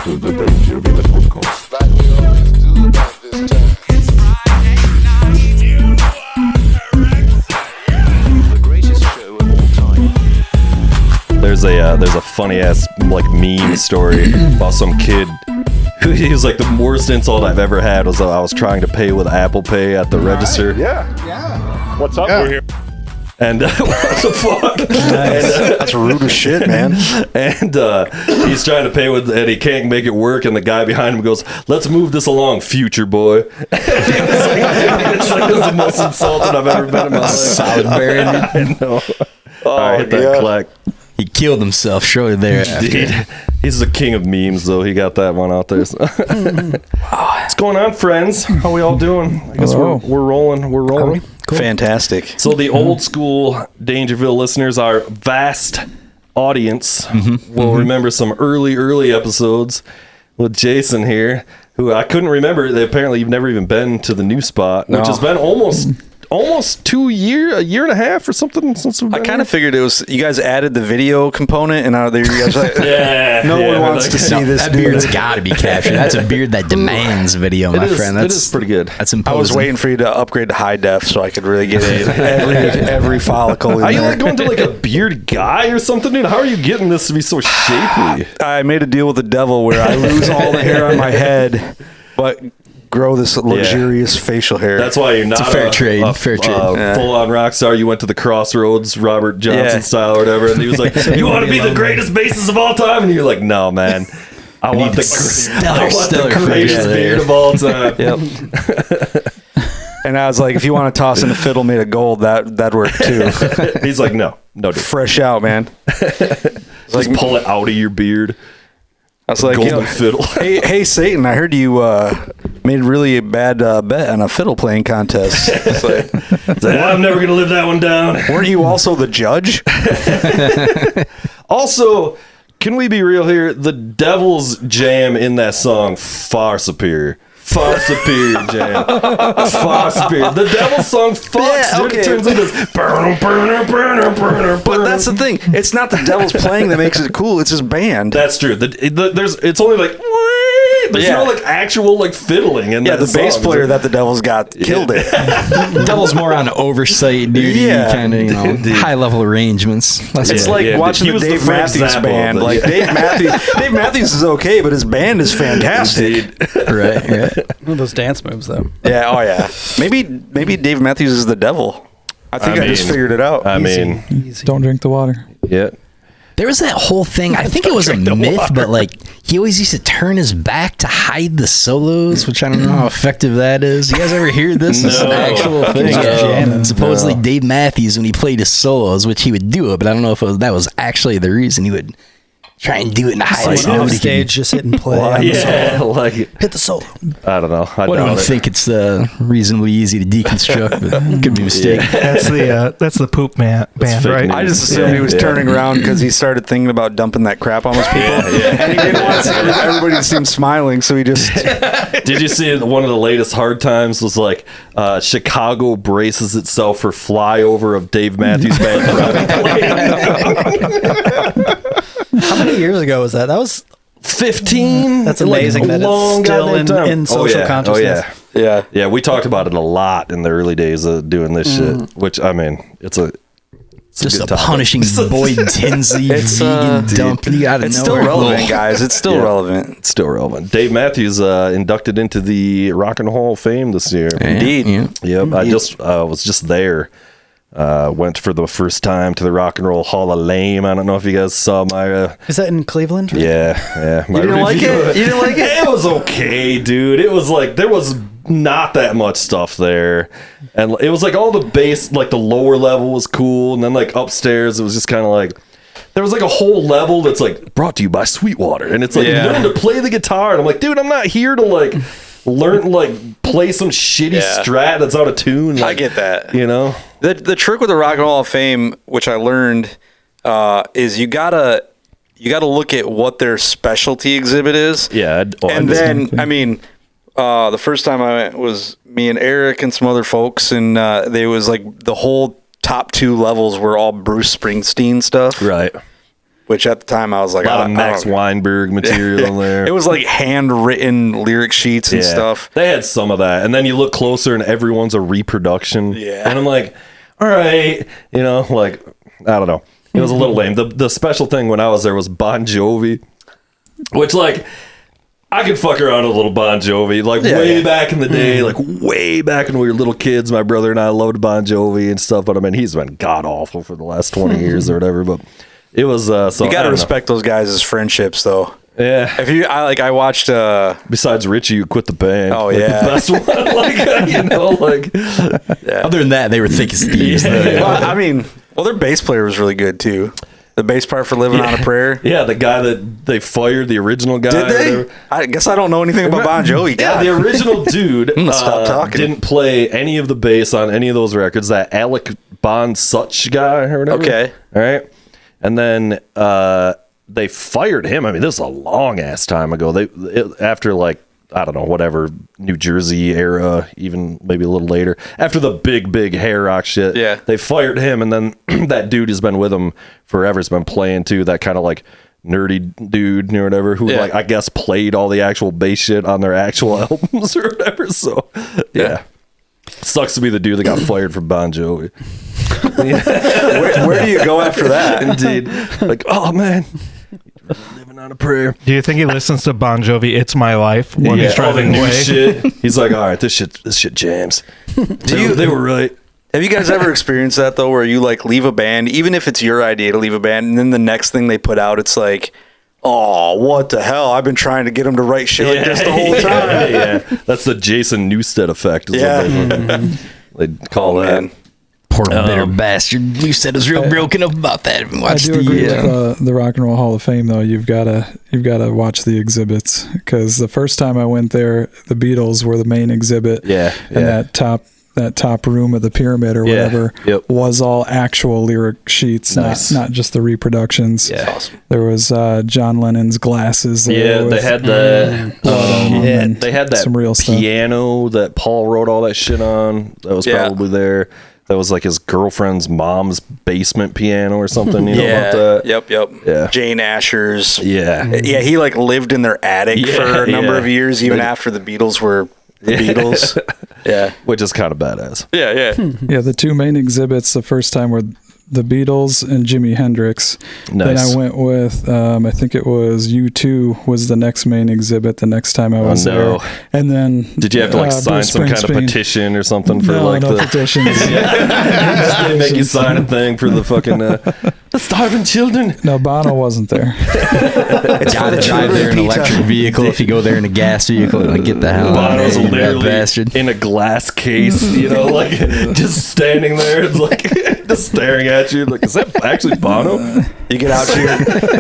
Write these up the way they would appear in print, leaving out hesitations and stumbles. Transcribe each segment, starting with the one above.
to the Dangerville Podcast. Like we always do about this time. The greatest show of all time. There's a funny ass like meme story about some kid who he was like the worst insult I've ever had was I was trying to pay with Apple Pay at the register. Yeah. What's up? We're here. And what the fuck? That's rude as shit, man. And he's trying to pay with, and he can't make it work. And the guy behind him goes, "Let's move this along, future boy." It's like this is the most insulted I've ever been in my life. Solid Baron. I know. All right, hit that clack. He killed himself shortly thereafter. Dude, he's the king of memes, though. He got that one out there. So. What's going on, friends? How we all doing? I guess we're rolling. We're rolling. Cool. Fantastic. So the old school Dangerville listeners, our vast audience, will remember some early episodes with Jason here, who I couldn't remember. Apparently, you've never even been to the new spot, which has been almost 2 years, a year and a half or something since we've been I kind of figured it was you guys added the video component, and out there you guys like, no one wants to see this. That beard's got to be captured. That's a beard that demands video, my friend. It is pretty good. That's imposing. I was waiting for you to upgrade to high def so I could really get every follicle in Are you there. like going to like a beard guy or something, dude? How are you getting this to be so shapely? I made a deal with the devil where I lose all the hair on my head, but grow this luxurious facial hair. That's why you're not a fair trade. Full-on rock star. You went to the Crossroads, Robert Johnson style or whatever, and he was like, "You want to be the greatest bassist of all time?" And you're like, "No, man. I want the greatest beard of all time." Yep. And I was like, if you want to toss in a fiddle made of gold, that'd work too. He's like, no, dude. Fresh out, man. Just pull it out of your beard. I was like, golden fiddle. hey, Satan, I heard you made really a bad bet on a fiddle playing contest. It's like, I'm never going to live that one down. Weren't you also the judge? Also, can we be real here? The Devil's jam in that song, far superior. Far superior jam. Far superior. The Devil's song fucks. Okay. It turns into this. But that's the thing. It's not the Devil's playing that makes it cool. It's his band. That's true. It's only like. There's no like actual like fiddling in that the song. bass player that the Devil's got killed it. Devil's more on oversight duty, kind of high level arrangements. It's like watching the Dave Matthews Band. Like Dave Matthews is okay, but his band is fantastic. Right. One of those dance moves, though. Yeah. Oh yeah. Maybe Dave Matthews is the devil. I think I just figured it out. Easy. Don't drink the water. Yeah. There was that whole thing. I think it was a myth, but like he always used to turn his back to hide the solos, which I don't know how effective that is. You guys ever hear this? It's an actual thing. Supposedly Dave Matthews, when he played his solos, which he would do it, but I don't know if that was actually the reason he would try and do it in a high off stage, just hit and play. Like hit the solo. I don't know. I don't think it's reasonably easy to deconstruct, but it could be a mistake. That's the poop band, right? I just assumed he was turning around because he started thinking about dumping that crap on his people, and he didn't want everybody to see him smiling, so he just. Did you see one of the latest hard times was like Chicago braces itself for flyover of Dave Matthews Band? How many years ago was that? That was 15. That's amazing that it's still in social consciousness. Yeah. We talked about it a lot in the early days of doing this shit. Which I mean, it's just a punishing Boyd Tinsley vegan dump. It's still relevant, guys. It's still relevant. It's still relevant. Dave Matthews inducted into the Rock and Roll Hall of Fame this year. Indeed. Yep. Indeed. I just was just there. Went for the first time to the Rock and Roll Hall of Lame. I don't know if you guys saw my. Is that in Cleveland? Yeah. You didn't like it? You didn't like it? It was okay, dude. It was like there was not that much stuff there, and it was like all the bass, like the lower level was cool, and then like upstairs it was just kind of like. There was like a whole level that's like brought to you by Sweetwater, and it's like learn to play the guitar, and I'm like, dude, I'm not here to like learn like play some shitty strat that's out of tune. Like, I get that. You know, the trick with the Rock and Roll Hall of Fame, which I learned, is you gotta look at what their specialty exhibit is. Yeah, and then I mean, the first time I went was me and Eric and some other folks, and they was like the whole top two levels were all Bruce Springsteen stuff. Right. which at the time I was like, A lot of Max Weinberg material in there. It was like handwritten lyric sheets and stuff. They had some of that. And then you look closer and everyone's a reproduction. Yeah. And I'm like, all right, like, I don't know. It was a little lame. The special thing when I was there was Bon Jovi, which, like, I could fuck around a little Bon Jovi, like way back in the day, like way back when we were little kids. My brother and I loved Bon Jovi and stuff, but I mean, he's been god awful for the last 20 years or whatever. But it was so you got to respect those guys' friendships, though. Yeah. I watched. Besides Richie, who quit the band. Oh, like, yeah. the best one, Other than that, they were thick as thieves. Well, I mean, their bass player was really good too. The bass part for "Living on a Prayer." Yeah, the guy that they fired, the original guy. Did they? I guess I don't know anything about Bon Jovi. Yeah, the original dude stop talking. didn't play any of the bass on any of those records. That Alec Bon Such guy or whatever. Okay. All right. And then they fired him. I mean, this is a long ass time ago. After like, I don't know, whatever, New Jersey era, even maybe a little later, after the big hair rock shit, they fired him, and then that dude has been with him forever. Has been playing too, that kind of like nerdy dude or whatever, who like I guess played all the actual bass shit on their actual albums or whatever. So sucks to be the dude that got fired from Bon Jovi. Where do you go after that? Indeed. Like, oh man, living on a prayer. Do you think he listens to Bon Jovi, It's My Life, when he's driving new away? shit. He's like, all right, this shit jams. They were right. Have you guys ever experienced that though, where you like leave a band, even if it's your idea to leave a band, and then the next thing they put out, it's like, oh, what the hell? I've been trying to get them to write shit like this the whole time. Yeah, that's the Jason Newsted effect. Is what they call that. Man. Poor bitter bastard. You said it was real broken up about that. I do agree with the Rock and Roll Hall of Fame, though. You've got to watch the exhibits, because the first time I went there, the Beatles were the main exhibit. And that top room of the pyramid or whatever was all actual lyric sheets, not just the reproductions. Yeah, awesome. There was John Lennon's glasses. Yeah, they had the they had that some real piano that Paul wrote all that shit on. That was probably there. That was like his girlfriend's mom's basement piano or something. You know about that? Yep. Yeah. Jane Asher's. Yeah. Yeah, he like lived in their attic for a number of years, even after the Beatles were the Beatles. Yeah. Which is kind of badass. Yeah. Yeah, the two main exhibits the first time were the Beatles and Jimi Hendrix. Nice. Then I went with, I think it was U2 was the next main exhibit the next time I was there. And then did you have to like sign Bruce some kind of Springsteen. petition or something for No the petitions. They make you sign a thing for the fucking the starving children. No, Bono wasn't there. It's got to drive there in an electric vehicle. If you go there in a gas vehicle, like, get the hell out of Bono's there, you literally bastard. in a glass case, like just standing there, it's like just staring at you. Like, is that actually Bono? You get out to your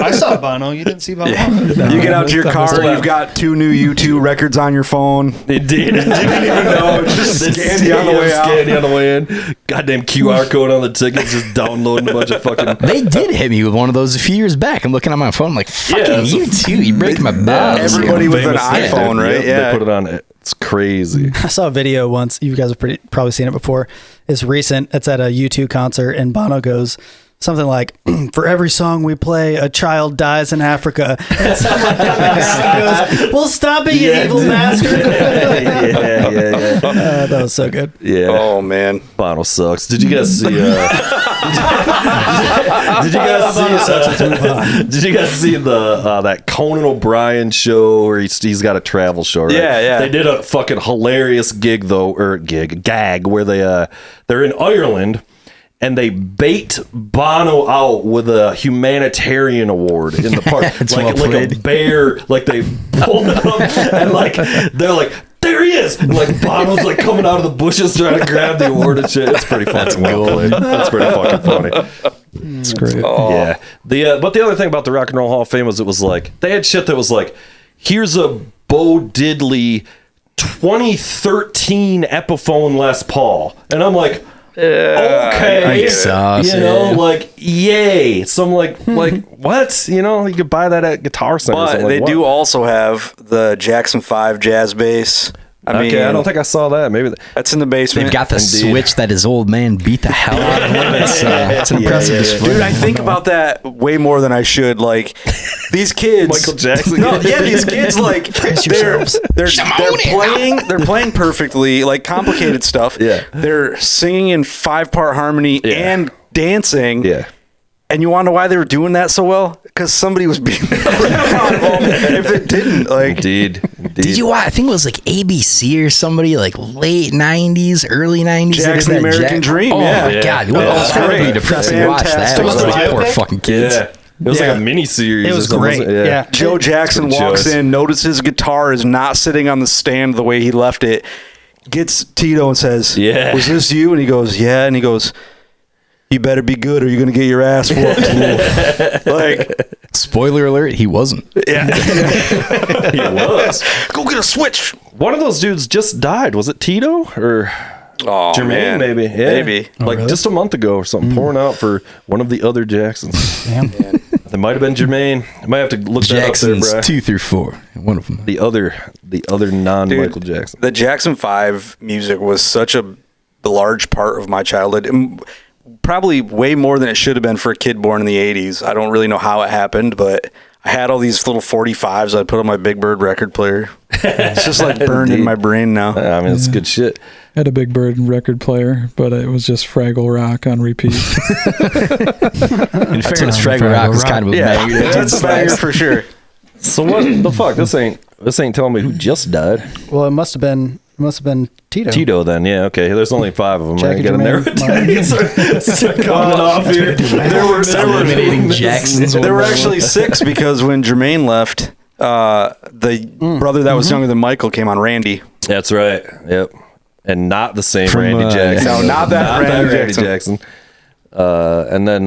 I saw Bono. You didn't see Bono? you get out to your car and you've got 2 new U2 records on your phone. It did. Didn't even know. It just scanned you on the way out. Scanned you on the way in. Goddamn QR code on the tickets, just downloading a bunch of fucking. They did hit me with one of those a few years back. I'm looking on my phone, I'm like, fucking you too. You break my balls. Everybody with an Famous thing, iPhone, dude. right? Yep, Yeah. They put it on. It's crazy. I saw a video once. You guys have probably seen it before. It's recent. It's at a U2 concert, and Bono goes something like, "For every song we play, a child dies in Africa." And someone goes, "Well, stop it, you evil bastard!" Yeah. That was so good. Yeah. Oh man, Bono sucks. Did you guys see? Did you guys see the that Conan O'Brien show where he's got a travel show? Right? Yeah. They did a fucking hilarious gag where they're in Ireland. And they bait Bono out with a humanitarian award in the park, like a bear. Like they pulled him up, and like they're like, "There he is!" And like Bono's like coming out of the bushes trying to grab the award and shit. It's pretty fucking well played. That's pretty fucking funny. It's great. Oh. Yeah. But the other thing about the Rock and Roll Hall of Fame was it was like they had shit that was like, here's a Bo Diddley 2013 Epiphone Les Paul, and I'm like. Okay, like yay. So I'm like what? You could buy that at Guitar Center. but they do also have the Jackson 5 jazz bass. I mean, Okay, I don't think I saw that. Maybe that's in the basement. They've got the switch that his old man beat the hell out of him. It's an impressive display. Dude, I think about that way more than I should. Like these kids, Michael Jackson. No, yeah, these kids like they're playing perfectly, like complicated stuff. Yeah, they're singing in 5-part harmony and dancing. Yeah. And you want to know why they were doing that so well? Because somebody was being out of them if it didn't. Like, Indeed. Did you watch? I think it was like ABC or somebody, like late 90s, early 90s. Jackson the American Dream. Oh yeah. my God. What That was incredibly great. depressing to watch that. Fantastic. Was Was those it poor epic? fucking kids. Yeah. It was like a mini series. It was great. Yeah. Joe Jackson walks in, notices his guitar is not sitting on the stand the way he left it, gets Tito and says, Yeah. "Was this you?" And he goes, "Yeah." And he goes, "You better be good or you're going to get your ass whooped." Like, spoiler alert, he wasn't. Yeah. He was. Go get a switch. One of those dudes just died. Was it Tito or Jermaine? Man. Maybe. Yeah. Maybe. Like just a month ago or something. Pouring out for one of the other Jacksons. Damn. It might have been Jermaine. I might have to look Jacksons that up there, 2 through 4. One of them. The other non-Michael Jackson. The Jackson 5 music was such a large part of my childhood. Probably way more than it should have been for a kid born in the 80s. I don't really know how it happened, but I had all these little 45s I'd put on my Big Bird record player. It's just like burned in my brain now. I mean, it's good shit. I had a Big Bird record player, but it was just Fraggle Rock on repeat. In fairness, Fraggle Rock was kind of a banger. It's a banger for sure. So what the fuck? This ain't telling me who just died. Well, it must have been Tito. Tito then, yeah, okay. There's only 5 of them. Jackie I get in there. Start coming off here. There were eliminating Jacksons. There were actually 6 because when Jermaine left, the brother that was younger than Michael came on, Randy. That's right. Yep. And not the same From, Randy Jackson. No, not that Randy Jackson. And then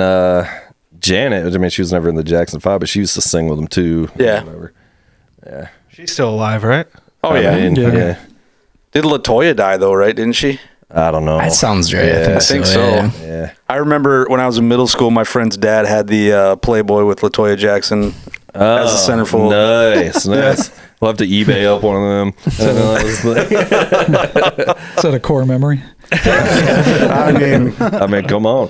Janet, I mean, she was never in the Jackson 5, but she used to sing with them too. Yeah. Whatever. Yeah. She's still alive, right? Oh, I yeah. mean, yeah. Did LaToya die, though, right? Didn't she? I don't know. That sounds right. Yeah, I think so. yeah. Yeah. I remember when I was in middle school, my friend's dad had the Playboy with LaToya Jackson as a centerfold. Nice. We'll have to eBay up one of them. Is that a core memory? I I mean, come on.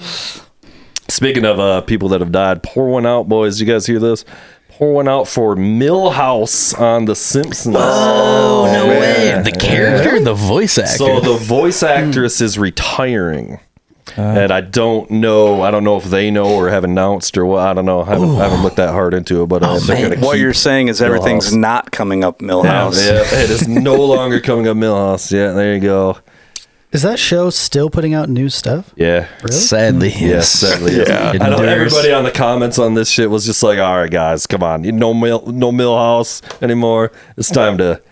Speaking of people that have died, pour one out, boys. You guys hear this? Pour one out for Milhouse on The Simpsons. Oh, no way. The character, the voice actor. So the voice actress is retiring. And I don't know if they know or have announced or what. I don't know. I haven't looked that hard into it, but they're gonna what keep you're saying is everything's Milhouse. not coming up Milhouse. Yeah, it is no longer coming up Milhouse. Yeah, there you go. Is that show still putting out new stuff? Yeah. Really? Sadly, Yes, sadly. Yeah. I know Endures. everybody on the comments on this shit was just like, all right, guys, come on. No Milhouse anymore. It's time to...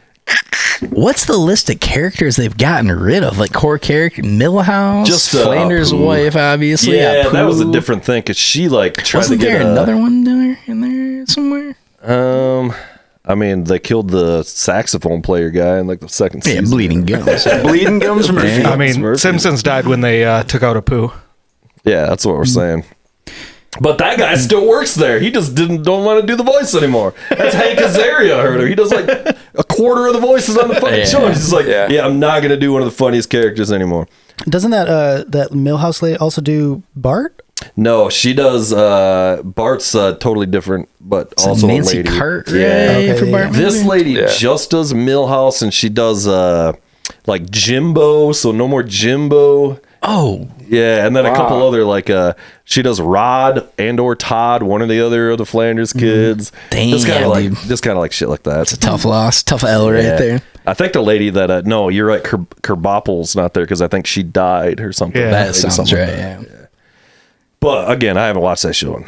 What's the list of characters they've gotten rid of? Like core character, Milhouse, Just, Flanders' Pooh. wife, obviously. Yeah, that was a Pooh. different thing because she like tried Wasn't to get there another one there in there somewhere? I mean, they killed the saxophone player guy in like the second Yeah, season. Bleeding Gums. Bleeding Gums Murphy. I mean, Murphy. Simpsons died when they took out a poo. Yeah, that's what we're saying. But that guy still works there. He just don't want to do the voice anymore. That's Hank Azaria. I heard him. He does like a quarter of the voices on the fucking show. He's just like, yeah, I'm not gonna do one of the funniest characters anymore. Doesn't that Milhouse lady also do Bart? No, she does. Bart's totally different, but also Nancy a lady. Cartwright Yeah. for Bart. This maybe? lady just does Milhouse, and she does like Jimbo. So no more Jimbo. Oh, Yeah, and then a couple other like she does Rod and or Todd, one or the other of the Flanders kids. Damn, just kind dude. of like shit like that. it's a tough loss, tough L right there. I think the lady that no, you're right. Kerbopple's not there because I think she died or something. Yeah. That Maybe sounds something right. like that. Yeah. But again, I haven't watched that show.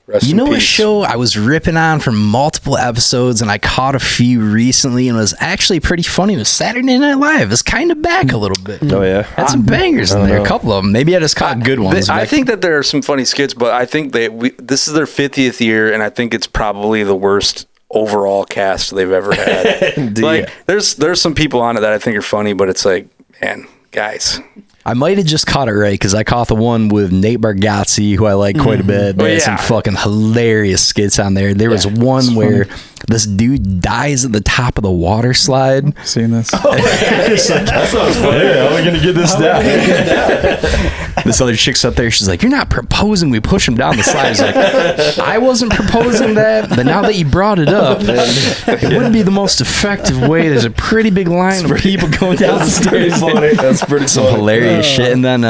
Rest You in know a peace. show I was ripping on for multiple episodes, and I caught a few recently, and it was actually pretty funny. It was Saturday Night Live. It's kind of back a little bit. Oh yeah, Had some bangers in there, a couple of them. Maybe I just caught good ones. I but think that there are some funny skits, but I think this is their 50th year, and I think it's probably the worst overall cast they've ever had. Indeed. Like, there's some people on it that I think are funny, but it's like, man, guys. I might have just caught it right because I caught the one with Nate Bargatze, who I like quite a bit. They had some fucking hilarious skits on there. There was one where This dude dies at the top of the water slide. Seen this? That sounds funny. How are we gonna get this down? This other chick's up there. She's like, "You're not proposing. We push him down the slide." He's like, "I wasn't proposing that, but now that you brought it up, it wouldn't be the most effective way. There's a pretty big line of people going down the stairs." That's pretty Some funny. hilarious shit. And then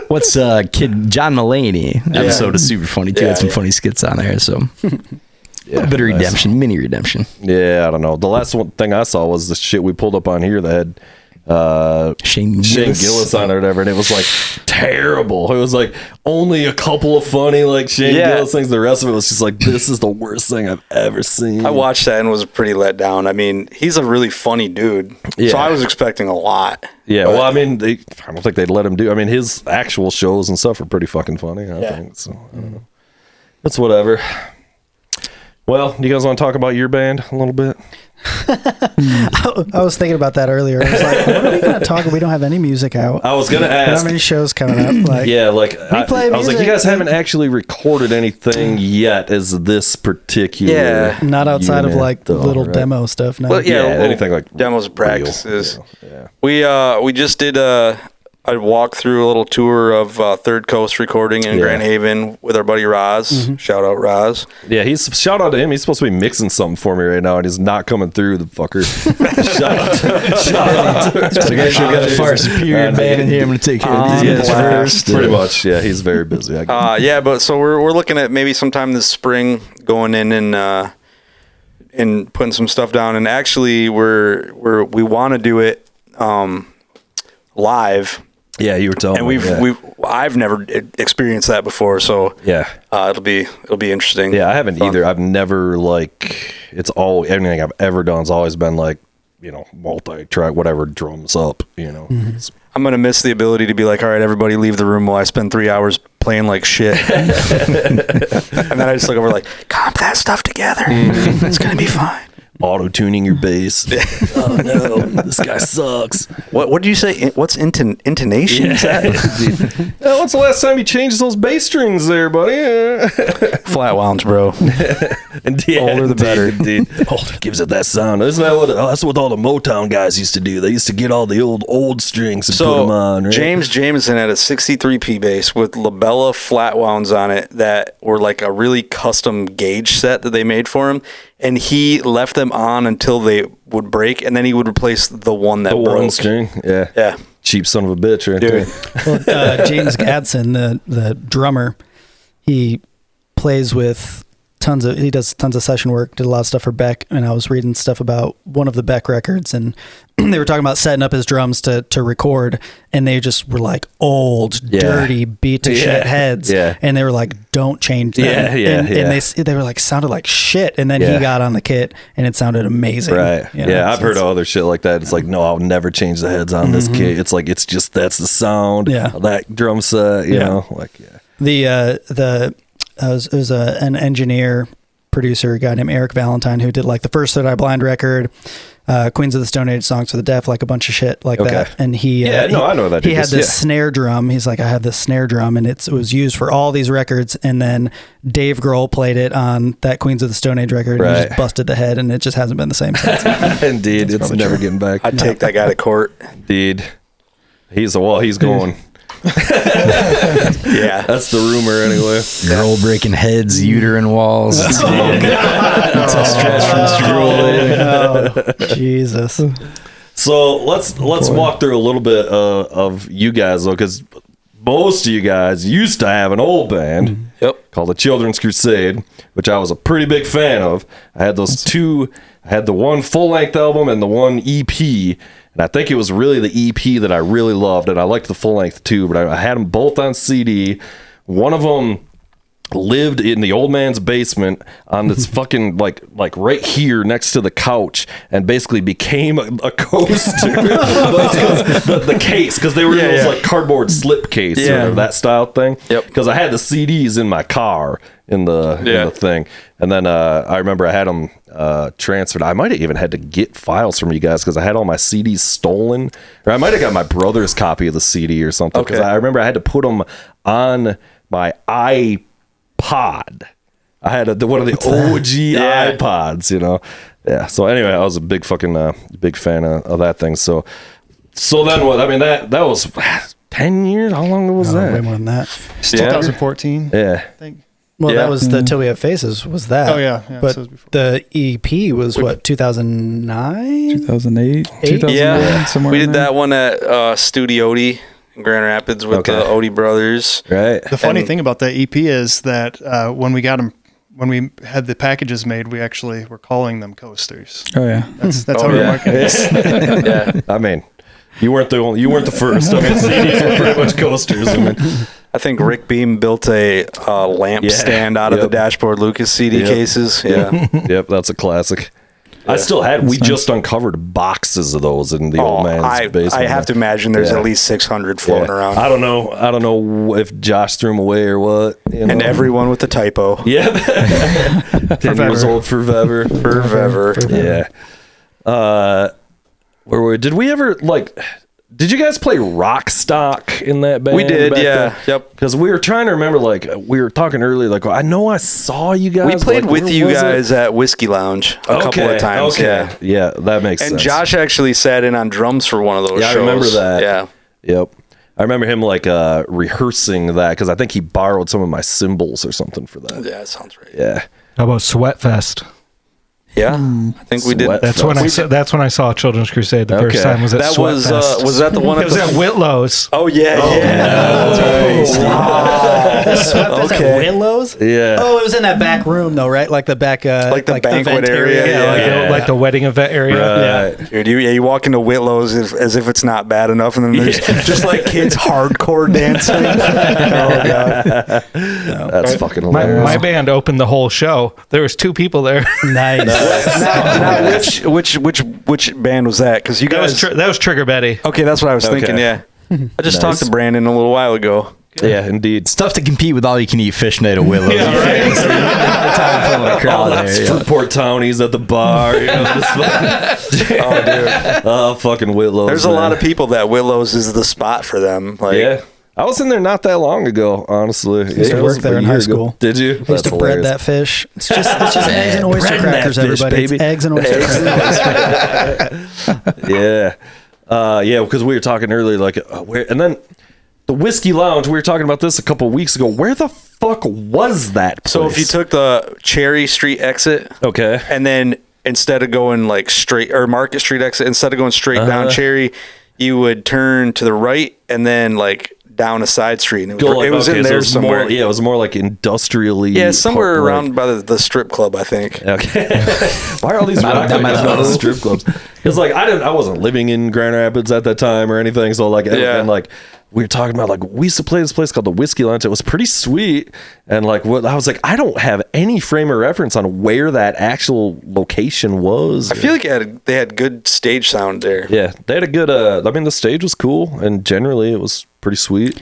what's kid John Mulaney episode is super funny too. Had some funny skits on there. So a bit of redemption, mini redemption. Yeah, I don't know. The last thing I saw was the shit we pulled up on here that had Shane Gillis on it or whatever, and it was like terrible. It was like only a couple of funny like Shane Gillis things. The rest of it was just like, this is the worst thing I've ever seen. I watched that and was pretty let down. I mean, he's a really funny dude, so I was expecting a lot. Yeah, well, I mean, I don't think they'd let him do. I mean, his actual shows and stuff are pretty fucking funny. I think so. I don't know. It's whatever. Well, you guys want to talk about your band a little bit? I was thinking about that earlier. I was like, what are we going to talk about? We don't have any music out. I was going to We don't ask. have any shows coming up. Like, Yeah, like I play was like, you music. guys haven't actually recorded anything yet as this particular. Yeah. not outside of unit, like though, little right? demo stuff. No. Well, yeah, well, anything like demos, real, practices. Yeah. We just did a walk through a little tour of Third Coast recording in Grand Haven with our buddy Roz. Shout out Roz. Yeah, shout out to him. He's supposed to be mixing something for me right now, and he's not coming through. The fucker. shout out to So guys, you got a far superior band in here. I'm going to take care of these guys first. Pretty much. Yeah, he's very busy. I guess. Yeah, but so we're looking at maybe sometime this spring going in and putting some stuff down. And actually, we want to do it live. Yeah, you were telling And me. I've never experienced that before, so it'll be interesting. Yeah, I haven't Fun. either. I've never everything I've ever done has always been like, multi-track, whatever, drums up, So- I'm gonna miss the ability to be like, all right, everybody leave the room while I spend 3 hours playing like shit, and then I just look over like, comp that stuff together. It's gonna be fine. Auto-tuning your bass. Oh no, this guy sucks. What did you say? What's intonation? Is that? When's the last time you changed those bass strings there, buddy? Flat wounds, bro. Older the better. Indeed. Older gives it that sound. Isn't that that's what all the Motown guys used to do? They used to get all the old strings and put them on. Right? James Jameson had a 63P bass with labella flat wounds on it that were like a really custom gauge set that they made for him, and he left them on until they would break, and then he would replace the one that broke. One string. Yeah. Cheap son of a bitch, right Dude. there. Well, James Gadsden, the drummer, he plays with he does tons of session work, did a lot of stuff for Beck, and I was reading stuff about one of the Beck records, and they were talking about setting up his drums to record, and they just were like old, dirty, beat to shit heads, and they were like, don't change them. And they were like, sounded like shit, and then he got on the kit, and it sounded amazing. Right. I've heard of other shit like that. It's like, no, I'll never change the heads on this kit. It's like, it's just, that's the sound of that drum set, you know? Like, It was an engineer, producer, a guy named Eric Valentine, who did like the first Third Eye Blind record, Queens of the Stone Age songs for the deaf, like a bunch of shit like that. And I know that. He had this snare drum. He's like, I have this snare drum, and it was used for all these records. And then Dave Grohl played it on that Queens of the Stone Age record, and he just busted the head, and it just hasn't been the same since. Indeed, it's never getting back. I'd take that guy to court. Indeed, he's going. That's the rumor anyway. Girl breaking heads, uterine walls. It's Jesus. So let's walk through a little bit of you guys though, because most of you guys used to have an old band called the Children's Crusade, which I was a pretty big fan of. I had those two. I had the one full-length album and the one EP. And I think it was really the EP that I really loved, and I liked the full length too, but I had them both on CD. One of them lived in the old man's basement on this fucking like right here next to the couch, and basically became a coaster. the case, because they were in those like cardboard slip case or that style thing. Because I had the CDs in my car in the thing, and then I remember I had them transferred. I might have even had to get files from you guys because I had all my CDs stolen, or I might have got my brother's copy of the CD or something. Because I remember I had to put them on my iPod I had one of the OG iPods, you know. Yeah. So anyway, I was a big big fan of that thing. So then what? I mean, that was 10 years. How long was that? Way more than that. 2014. Yeah. I think. Well, that was the Till We Have Faces. Was that? Oh yeah. But so it was before. the EP was what, 2009? 2008, 2009, Yeah, somewhere. we in did there. that one at Studio Odie in Grand Rapids with the Odie brothers. Right. The funny and- thing about that EP is that when we got them, when we had the packages made, we actually were calling them coasters. Oh yeah. That's how we were marketing it. Yeah, I mean, you weren't the first. I mean, CDs were pretty much coasters. I mean, I think Rick Beam built a lamp stand out of the Dashboard Lucas CD cases. Yeah. Yep, that's a classic. I still had. We just uncovered boxes of those in the old man's basement. I have to imagine there's at least 600 floating around. I don't know if Josh threw them away or what. You know? And everyone with the typo. Yeah. 10 years old forever. Forever. Yeah. Did we ever did you guys play rock stock in that band? We did, yeah. then? Yep. Because we were trying to remember, we were talking earlier, I know I saw you guys. We played with where you was it? guys at Whiskey Lounge a couple of times. Okay. Yeah, that makes sense. And Josh actually sat in on drums for one of those shows. I remember that. Yeah. Yep. I remember him rehearsing that because I think he borrowed some of my cymbals or something for that. Yeah, that sounds right. Yeah. How about Sweatfest? Yeah, I think we did. Sweat That's when I saw Children's Crusade the first Okay. time. Was at That was Sweatfest. was that the one It at was the at Whitlow's. Oh yeah, Sweatfest at Winlow's? Yeah. Oh, it was in that back room though, right? Like the back, Like the banquet event area? Yeah, like the wedding event area. Right. Dude, you walk into Whitlow's as if it's not bad enough, and then there's just like kids hardcore dancing. Oh god, That's fucking hilarious. My band opened the whole show. There was 2 people there. Nice. now, which band was that? Because you guys. That was Trigger Betty. Okay, that's what I was thinking. Yeah, I just talked to Brandon a little while ago. Yeah, indeed. It's tough to compete with all you can eat fish night at Willows. Yeah, right. Fruitport townies at the bar. You know, Oh, dude. oh, fucking Whitlow's. There's a lot of people that Willows is the spot for them. Like, Yeah. I was in there not that long ago, honestly. I used to work there in high school. Did you? I used to bread that fish. It's just eggs and oyster breading that crackers, fish, everybody. baby. It's eggs and oyster crackers. Yeah. Yeah, because we were talking earlier, and then the Whiskey Lounge, we were talking about this a couple of weeks ago. Where the fuck was that place? So if you took the Cherry Street exit, Okay. and then instead of going like straight or Market Street exit, instead of going straight down Cherry, you would turn to the right and then like down a side street. And it was in there somewhere. It was more like industrially. Yeah, somewhere like- around by the strip club, I think. Okay. Why are all these rock that might as well. strip clubs? It's like I wasn't living in Grand Rapids at that time or anything. So and we were talking about we used to play this place called the Whiskey Lounge. It was pretty sweet. And I was like, I don't have any frame of reference on where that actual location was. I feel like they had good stage sound there. Yeah, they had a good. The stage was cool, and generally it was pretty sweet.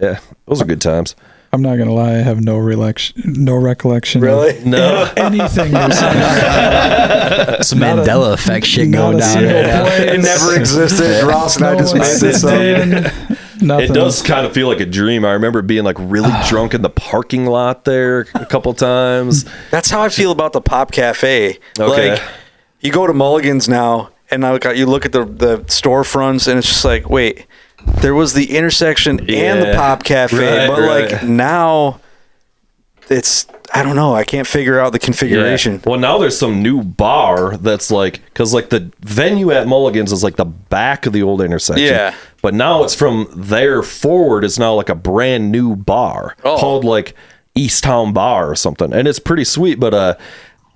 Yeah, those are good times. I'm not gonna lie, I have no recollection. Really? No. Of anything. Some Mandela effect shit not going a down single there. place. It never existed. Ross and I just No made this up. assistant, Nothing. It does kind of feel like a dream. I remember being really drunk in the parking lot there a couple times. That's how I feel about the Pop Cafe. Okay. Like, you go to Mulligan's now, and you look at the storefronts, and it's just like, wait, there was the intersection and the Pop Cafe, but now it's, I don't know, I can't figure out the configuration. Yeah. Well, now there's some new bar that's because the venue at Mulligan's is the back of the old intersection. Yeah. But now it's from there forward. It's now a brand new bar called East Town Bar or something, and it's pretty sweet. But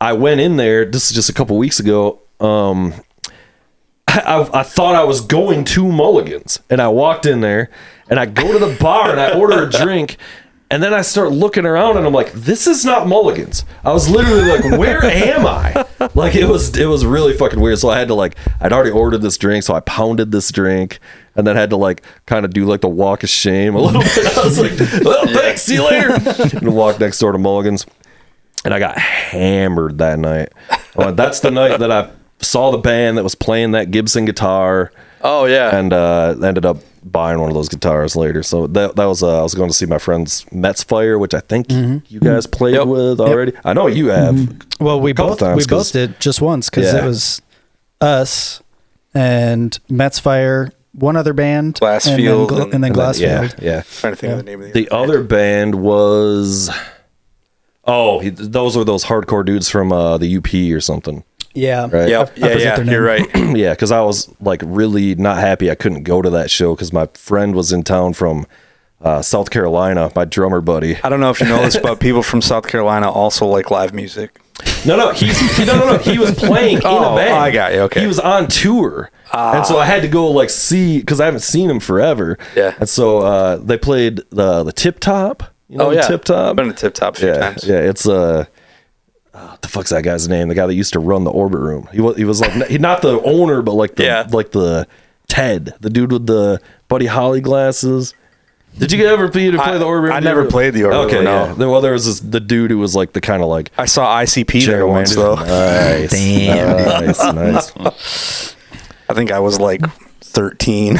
I went in there. This is just a couple weeks ago. I thought I was going to Mulligan's, and I walked in there, and I go to the bar and I order a drink. And then I start looking around and I'm like, this is not Mulligan's. I was literally like, where am I? It was really fucking weird. So I had to I'd already ordered this drink. So I pounded this drink and then had to kind of do the walk of shame a little bit. I was like, well, thanks, see you later. And walk next door to Mulligan's. And I got hammered that night. That's the night that I saw the band that was playing that Gibson guitar. Oh, yeah. And ended up buying one of those guitars later. So that was I was going to see my friend's Metz Fire, which I think you guys played with already. I know you have. Well, we couple both times, 'cause- did just once because it was us and Metz Fire, one other band, Glassfield, and then Glassfield. Yeah. trying to think of the name of The other band was those were those hardcore dudes from the UP or something. Yeah. Right. Yep. I forget Yeah. their You're name. right. Yeah, because I was like really not happy I couldn't go to that show because my friend was in town from South Carolina, my drummer buddy. I don't know if you know this, but people from South Carolina also like live music. No, he was playing in a band. I got you. Okay. He was on tour, and so I had to go like see because I haven't seen him forever. Yeah. And so they played the Tip Top. You know the Tip Top. I've been to Tip Top a few times. Yeah, it's what the fuck's that guy's name? The guy that used to run the Orbit Room. He was like not the owner, but like the Ted, the dude with the Buddy Holly glasses. Did you ever play the Orbit Room? I never played the Orbit Room. Okay, no. yeah. Well, there was the dude who was like the kind of like I saw ICP there once though. Nice. Damn. Nice. I think I was like 13.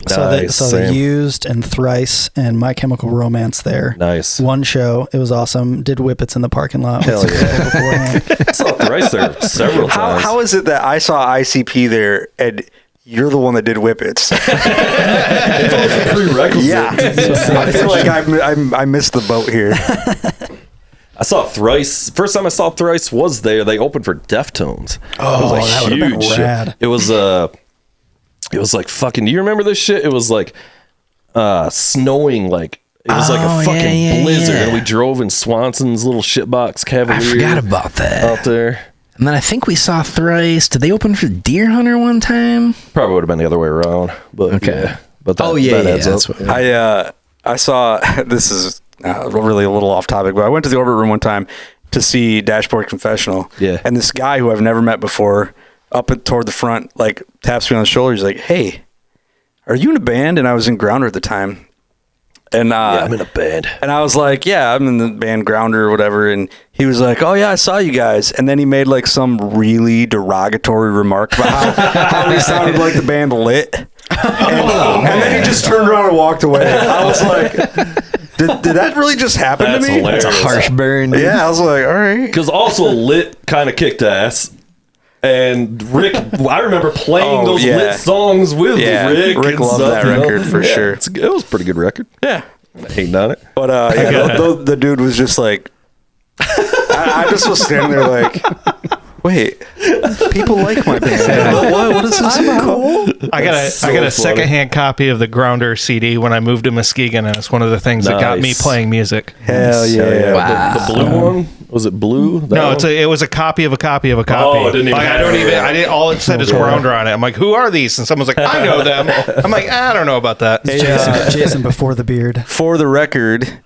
So they Same. used and Thrice and My Chemical Romance there. Nice. One show. It was awesome. Did Whippets in the parking lot. Hell yeah. Beforehand. I saw Thrice there several times. How is it that I saw ICP there and you're the one that did Whippets? It's always a prerequisite. Yeah. I feel like I missed the boat here. I saw Thrice. First time I saw Thrice was there. They opened for Deftones. Oh, that would've been shit. rad. It was like fucking. Do you remember this shit? It was like snowing. Like it was like a fucking blizzard, and we drove in Swanson's little shitbox Cavalier. I forgot about that. Out there. And then I think we saw Thrice. Did they open for Deer Hunter one time? Probably would have been the other way around. But Okay. yeah. But that, yeah, that adds that's up. what- I saw, this is really a little off topic, but I went to the Orbit Room one time to see Dashboard Confessional. Yeah. And this guy who I've never met before, toward the front, like taps me on the shoulder. He's like, "Hey, are you in a band?" And I was in Grounder at the time. And Yeah, I'm in a band. and I was like, "Yeah, I'm in the band Grounder or whatever." And he was like, "Oh yeah, I saw you guys." And then he made like some really derogatory remark about how he sounded like the band Lit. And then he just turned around and walked away. I was like, did that really just happen That's to me? hilarious. It's a harsh burn. dude. Yeah, I was like, all right. Because also Lit kind of kicked ass. And Rick, I remember playing those Lit songs with Rick. Rick and loved stuff, that you know? record for sure. It was a pretty good record. Yeah. I ain't done it. But the dude was just like, I just was standing there like, wait, people like my band. What is this about? Cool. I got so a funny. secondhand copy of the Grounder CD when I moved to Muskegon, and it's one of the things that got me Nice. playing music. Hell yeah. Wow. The blue one? Was it blue? That No, one? it was a copy of a copy of a copy. Oh, it didn't even like, have it. I didn't. All it said is Grounder on it. I'm like, who are these? And someone's like, I know them. I'm like, I don't know about that. Jason before the beard. For the record,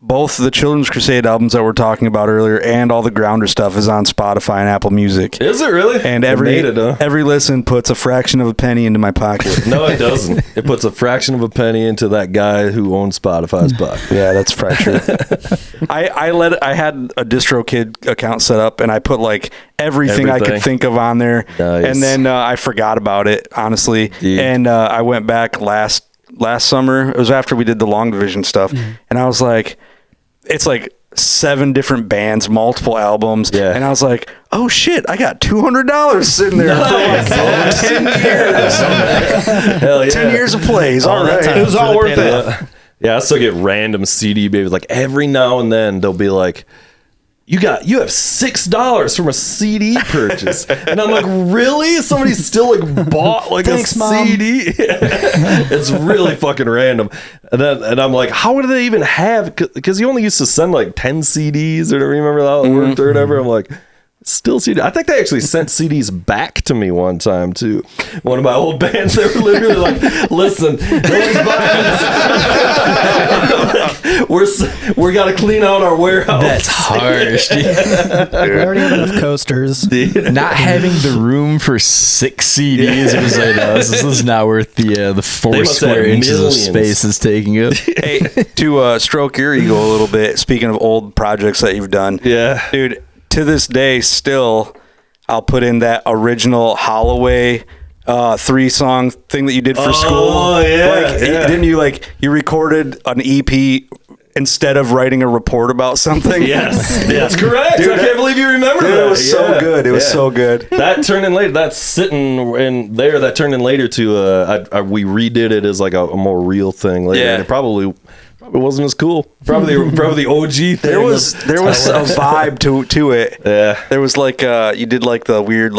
both the Children's Crusade albums that we're talking about earlier and all the Grounder stuff is on Spotify and Apple Music. Is it really? And It every made it, huh? every listen puts a fraction of a penny into my pocket. No, it doesn't. It puts a fraction of a penny into that guy who owns Spotify's pocket. Yeah, that's probably true. I had a DistroKid account set up, and I put like everything I could think of on there. Nice. And then I forgot about it, honestly. Yeah. And I went back last summer. It was after we did the Long Division stuff, and I was like, it's like 7 different bands, multiple albums. Yeah. And I was like, oh shit, I got $200 sitting there for like 10 years. Hell yeah. 10 years of plays. All that right. time. It was all worth it. Yeah, I still get random CD babies. Like every now and then they'll be like, you have $6 from a CD purchase. And I'm like, really? Somebody still like bought like Thanks, a Mom. CD? It's really fucking random. And I'm like, how would they even have, because you only used to send like 10 CDs or remember how it worked or whatever. I'm like, still CD. I think they actually sent CDs back to me one time too. One of my old bands, they were literally like, listen, nobody's buying this. We're got to clean out our warehouse. That's harsh, dude. We already have enough coasters. Not having the room for 6 CDs, it was like, no, this is not worth the 4 They must square have inches of millions. space it's taking up. Hey, to stroke your ego a little bit, speaking of old projects that you've done. Yeah. Dude, to this day, still, I'll put in that original Holloway 3-song thing that you did for school. Oh, yeah, Like, yeah. didn't you you recorded an EP instead of writing a report about something? Yes, that's correct. Dude, I can't believe you remember Dude, that. it was so good. It was so good. That turned in later. That's sitting in there. That turned in later to we redid it as like a more real thing later. Yeah. And it probably wasn't as cool. Probably the OG thing. There was a vibe to it. Yeah. There was you did the weird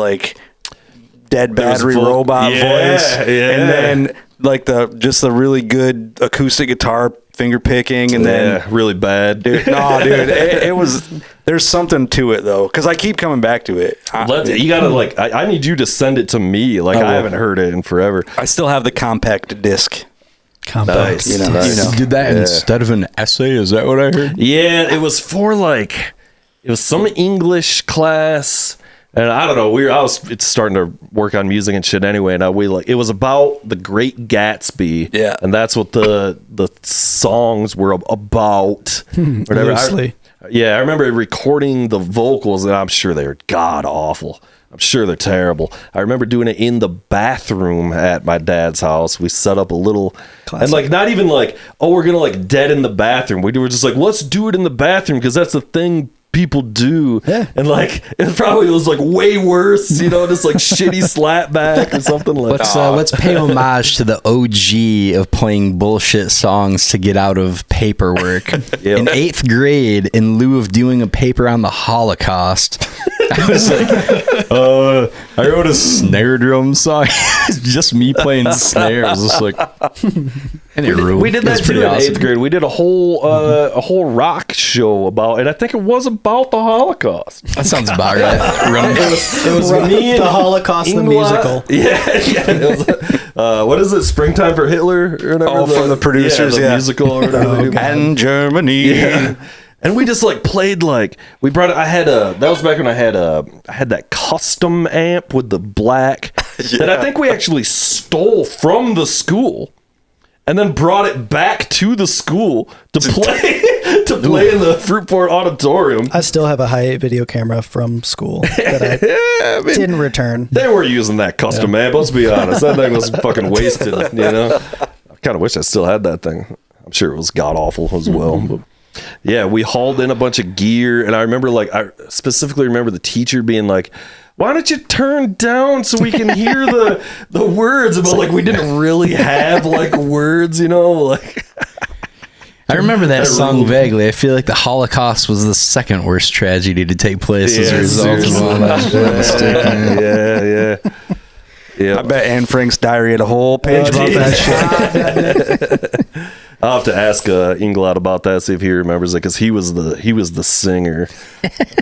dead battery robot voice, and then the really good acoustic guitar finger picking, and then really bad. Dude, it was. There's something to it though, because I keep coming back to it. You gotta I need you to send it to me. I haven't heard it in forever. I still have the compact disc. Nice. You know. You did that instead of an essay? Is that what I heard? Yeah, it was for it was some English class, and I don't know. It's starting to work on music and shit anyway, and it was about the Great Gatsby. Yeah, and that's what the songs were about. Whatever. I remember recording the vocals, and I'm sure they were god awful. I'm sure they're terrible. I remember doing it in the bathroom at my dad's house. We set up a little, classic. And not even we're gonna dead in the bathroom. We were just let's do it in the bathroom because that's the thing people do. Yeah. And it probably was way worse, just shitty slapback or something like that. Let's pay homage to the OG of playing bullshit songs to get out of paperwork. In 8th grade, in lieu of doing a paper on the Holocaust, I was I wrote a snare drum song. Just me playing snare. It was just we did that too in 8th grade. We did a whole rock show about it. I think it was about the Holocaust. That sounds about right. It was me and the Holocaust, the musical. Yeah. It was, what is it? Springtime for Hitler or whatever. For the producers, the musical or whatever. And Germany. Yeah. And we just played we brought it. That was back when I had that custom amp with the black that I think we actually stole from the school and then brought it back to the school to play in the Fruitport Auditorium. I still have a hi8 video camera from school that I didn't return. They were using that custom amp. Let's be honest, that thing was fucking wasted. I kind of wish I still had that thing. I'm sure it was god awful as well. But yeah, we hauled in a bunch of gear, and I remember I specifically remember the teacher being like, why don't you turn down so we can hear the words? But we didn't really have words, I remember that song vaguely. I feel like the Holocaust was the second worst tragedy to take place as a result of all that. Yeah. I bet Anne Frank's diary had a whole page about that shit. I'll have to ask Inglot about that, see if he remembers it, because he was the singer.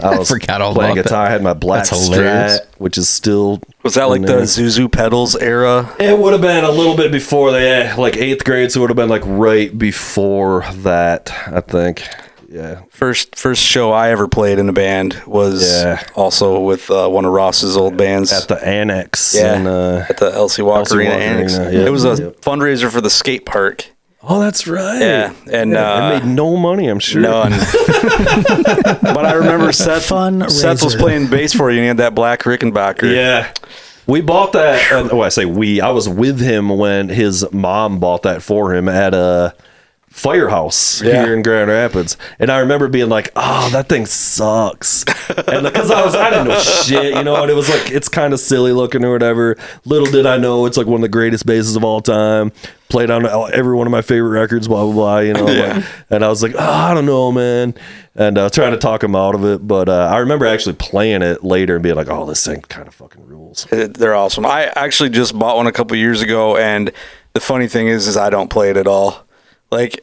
I was forgot all playing about guitar. that. I had my black Strat, which is still. Was that the Zuzu pedals era? It would have been a little bit before that, 8th grade, so it would have been right before that, I think. Yeah. First show I ever played in a band was also with one of Ross's old bands at the Annex. Yeah, at the LC Walker Arena Annex. Yeah. It was a fundraiser for the skate park. Oh, that's right. Yeah, and it made no money, I'm sure. None. But I remember Seth was playing bass for you, and he had that black Rickenbacker. Yeah. We bought that. I say we. I was with him when his mom bought that for him at a Firehouse here in Grand Rapids, and I remember being like, "Oh, that thing sucks," and because I didn't know shit, and it was it's kind of silly looking or whatever. Little did I know it's one of the greatest basses of all time. Played on every one of my favorite records, blah blah blah. And I was like, "Oh, I don't know, man," and trying to talk him out of it. But I remember actually playing it later and being like, "Oh, this thing kind of fucking rules." They're awesome. I actually just bought one a couple years ago, and the funny thing is I don't play it at all.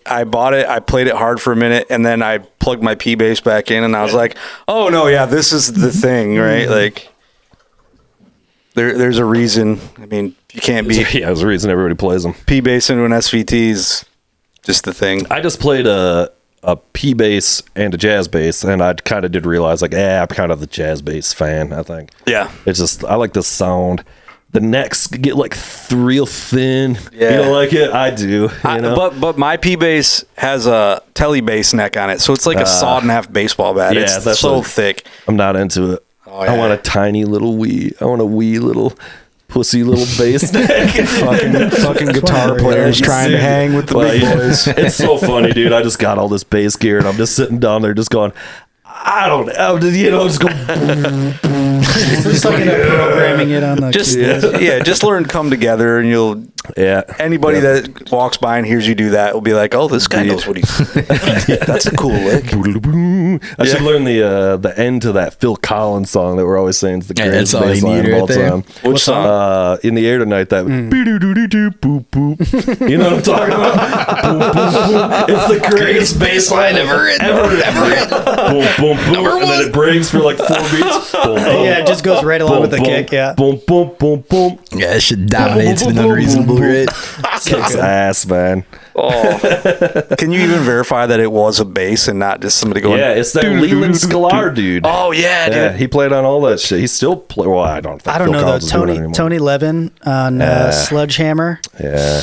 I bought it, I played it hard for a minute, and then I plugged my P bass back in, and I was like, "Oh no, yeah, this is the thing, right?" There's a reason. I mean, you can't be. Yeah, there's a reason everybody plays them. P bass into an SVT is just the thing. I just played a P bass and a jazz bass, and I kind of did realize I'm kind of the jazz bass fan. I think. Yeah, it's just I like the sound. The necks get real thin. Yeah. You don't like it? I do. But my P bass has a telly bass neck on it, so it's like a sawed in half baseball bat. Yeah, it's so thick. I'm not into it. Oh, yeah. I want a tiny little wee. I want a wee little pussy little bass neck. fucking guitar players trying to hang with the big boys. It's so funny, dude. I just got all this bass gear and I'm just sitting down there just going, I don't know, just go. Just like programming it on the Just learn Come Together, and you'll. Yeah. Anybody that walks by and hears you do that will be like, "Oh, this guy knows what he's doing." That's a cool lick. I should learn the end to that Phil Collins song that we're always saying is the greatest that's all bass you line need of all right there. time. Which song? In the Air Tonight, that boop boop. You know what I'm talking about? Boop, boop, boop. It's the greatest bass line ever. Boom, boom, boom, and then it breaks for like 4 beats. Boom, boom, it just goes right along with the kick. Yeah. Boom, boom, boom, boom. Yeah, that shit dominates an unreasonable rate. Kicks ass, man. Oh, can you even verify that it was a bass and not just somebody going? Yeah, it's that Leland Sklar dude. Oh yeah, dude. He played on all that shit. He still play. Well, I don't think I don't Phil know though. Collins is doing it anymore. Tony Levin on Sledgehammer. Yeah.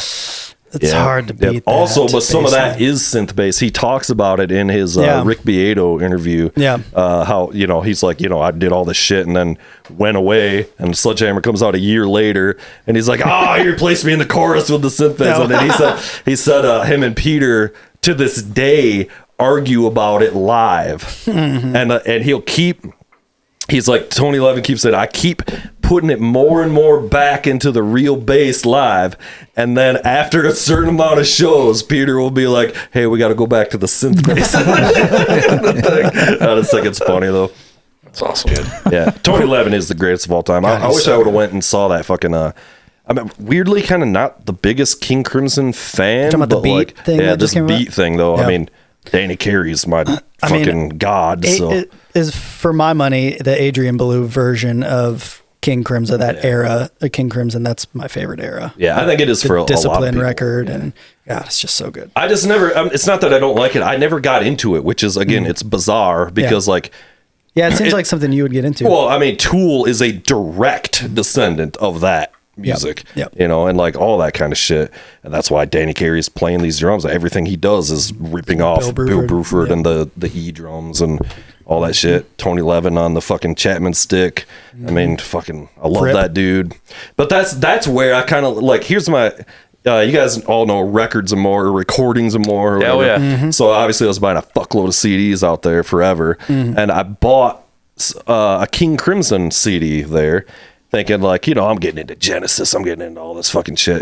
It's hard to beat. That Also, but some of that baseline. is synth bass. He talks about it in his Rick Beato interview. Yeah. How, he's like, I did all this shit and then went away, and Sledgehammer comes out a year later and he's like, he replaced me in the chorus with the synth bass. And then he said him and Peter to this day argue about it live. And he'll keep, he's like, Tony Levin keeps saying, I keep putting it more and more back into the real bass live, and then after a certain amount of shows, Peter will be like, hey, we got to go back to the synth bass. I just think it's funny though. That's awesome. Yeah, Tony Levin is the greatest of all time. I wish I would have went and saw that fucking weirdly kind of not the biggest King Crimson fan, Talking about the but beat thing that this just came beat out? thing though. Yeah. I mean, Danny Carey's my fucking god. So It is, for my money, the Adrian Belew version of King Crimson, that era of King Crimson. That's my favorite era. yeah, I think it is for a lot of Discipline people. record, and God, it's just so good. I just never. It's not that I don't like it. I never got into it, which is again, it's bizarre because Yeah, it seems like something you would get into. well, I mean, Tool is a direct descendant of that music, Yep. and like all that kind of shit, and that's why Danny Carey's playing these drums. Everything he does is ripping off Bill Bruford and the E drums and all that shit. Tony Levin on the fucking Chapman stick. I mean, fucking, I love that dude. But that's where I kind of like. Here's my. You guys all know Records and More, or Recordings and More. Or whatever. yeah. So obviously I was buying a fuckload of CDs out there forever, and I bought a King Crimson CD there, thinking like, I'm getting into Genesis, I'm getting into all this fucking shit,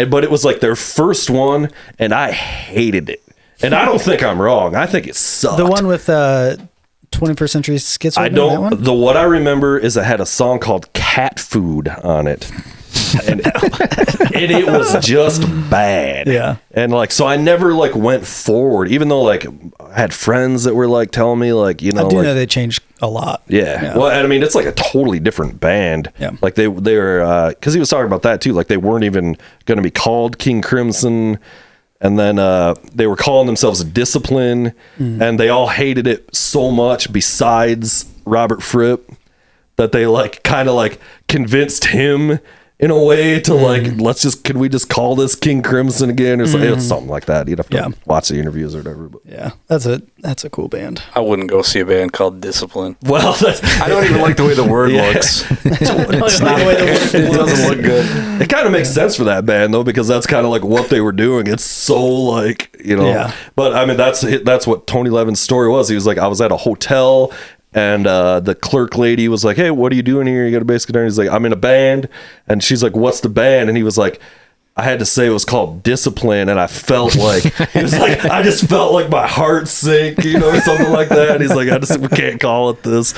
but it was like their first one, and I hated it. And I don't think I'm wrong. I think it sucked. the one with 21st Century Schizoid. I That don't. one? What I remember is it had a song called "Cat Food" on it, and it was just bad. Yeah. And so I never went forward, even though I had friends that were telling me I do know they changed a lot. Yeah. Well, and I mean, it's a totally different band. Yeah. They were, because he was talking about that too. They weren't even going to be called King Crimson. And then they were calling themselves Discipline. And they all hated it so much, besides Robert Fripp, that they kind of convinced him in a way to can we just call this King Crimson again, or something? It's something like that. You'd have to watch the interviews or whatever. But. Yeah, that's a cool band. I wouldn't go see a band called Discipline. Well, I don't even like the way the word looks. It's not the way It doesn't look good. It kind of makes sense for that band though, because that's kind of what they were doing. It's so Yeah. But I mean, that's what Tony Levin's story was. He was like, I was at a hotel. And the clerk lady was like, hey, what are you doing here? You got a bass guitar? And he's like, I'm in a band. And she's like, what's the band? And he was like, I had to say it was called Discipline. And I felt he was like, I just felt like my heart sink, or something like that. And he's like, we can't call it this.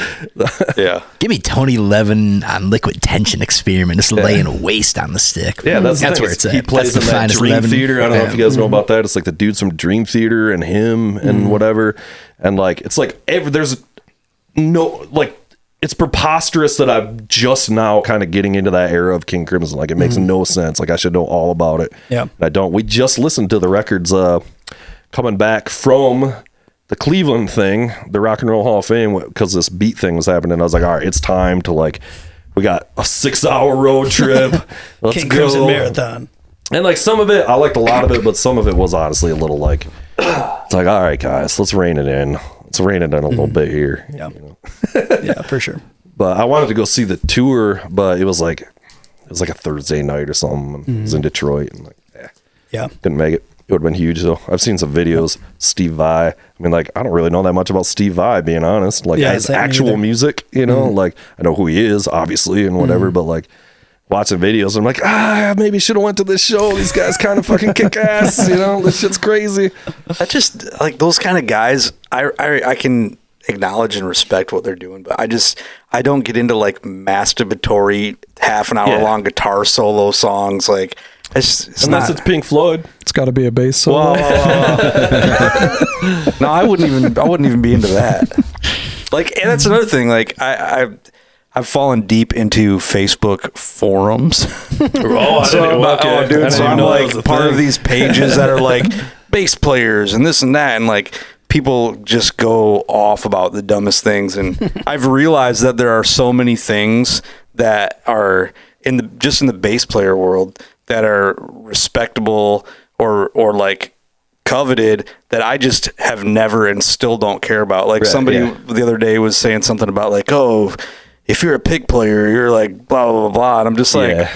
Yeah. Give me Tony Levin on Liquid Tension Experiment, just laying waste on the stick. Yeah, that's where it's at. He plays That's in the that finest Dream Levin. Theater. I don't know if you guys know about that. It's the dudes from Dream Theater and him and whatever. And it's there's no it's preposterous that I'm just now kind of getting into that era of King Crimson. It makes no sense. I should know all about it. Yeah. And I don't. We just listened to the records coming back from the Cleveland thing, the Rock and Roll Hall of Fame, because this beat thing was happening. I was like, all right, it's time to we got a 6-hour road trip. Let's King go. Crimson Marathon. And some of it, I liked a lot of it, but some of it was honestly a little it's all right, guys, let's rein it in. Let's rein it in a little bit here. Yeah. Yeah, for sure. But I wanted to go see the tour, but it was was like a Thursday night or something. And It was in Detroit, and like, Yeah. couldn't make it. It would have been huge though. I've seen some videos. Steve Vai. I mean, like, I don't really know that much about Steve Vai, being honest. Like his same actual either. music, you know, like I know who he is, obviously, and whatever. But like watching videos, I'm like, maybe should have went to this show. These guys kind of fucking kick ass. You know, this shit's crazy. I just like those kind of guys. I can acknowledge and respect what they're doing, but I don't get into like masturbatory half an hour long guitar solo songs. Like it's Unless it's Pink Floyd. It's got to be a bass solo. No, I wouldn't even be into that. Like, and that's another thing. Like, I've fallen deep into Facebook forums. So I'm like part of these pages that are like bass players and this and that, and like people just go off about the dumbest things. And I've realized that there are so many things that are in the bass player world that are respectable or like coveted that I just have never and still don't care about. Like somebody the other day was saying something about like, oh, if you're a pick player, you're like blah blah blah blah. And I'm just like,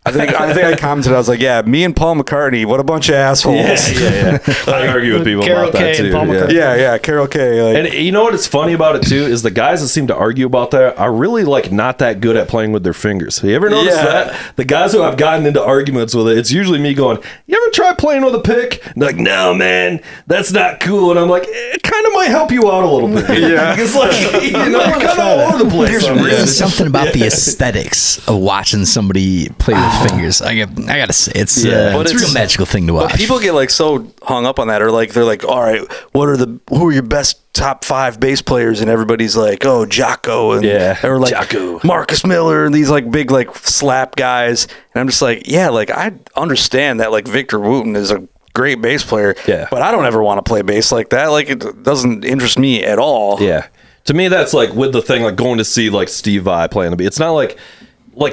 I think I commented. I was like, yeah, me and Paul McCartney, what a bunch of assholes. Yeah. I argue with people Carol about K that too. and Paul McCartney. Yeah, Carol K. Like, And you know what is funny about it too is the guys that seem to argue about that are really like not that good at playing with their fingers. You ever notice that? The guys who have gotten into arguments with it, it's usually me going, "You ever try playing with a pick?" And they're like, "No, man, that's not cool." And I'm like, "It kind of might help you out a little bit." It's like, you know, you're kind of all over the place. There's on really this. something about the aesthetics of watching somebody play with fingers. I gotta say, it's a real magical thing to watch. But people get like so hung up on that, or like they're like, all right, who are your best top 5 bass players? And everybody's like, oh, Jocko, and or like Jocko. Marcus Miller, and these like big like slap guys. And I'm just like, yeah, like I understand that like Victor Wooten is a great bass player, but I don't ever want to play bass like that. Like it doesn't interest me at all. Yeah. To me, that's like with the thing, like going to see like Steve Vai playing the beat. It's not like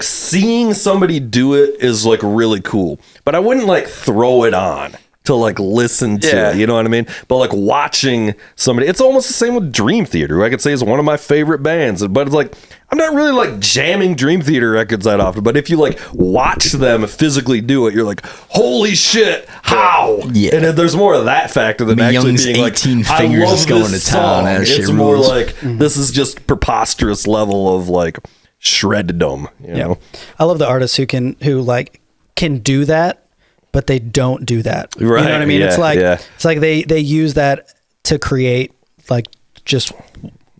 seeing somebody do it is like really cool, but I wouldn't like throw it on to like listen to it, you know what I mean? But like watching somebody, it's almost the same with Dream Theater, who I could say is one of my favorite bands, but it's like I'm not really like jamming Dream Theater records that often, but if you like watch them physically do it, you're like, holy shit, how? Yeah. And there's more of that factor than actually Young's being like, 18 I fingers love is going this to town. song. That shit It's more rules. like this is just preposterous level of like shreddedom, you know? I love the artists who can do that, but they don't do that. Right. You know what I mean? Yeah, It's like they use that to create like just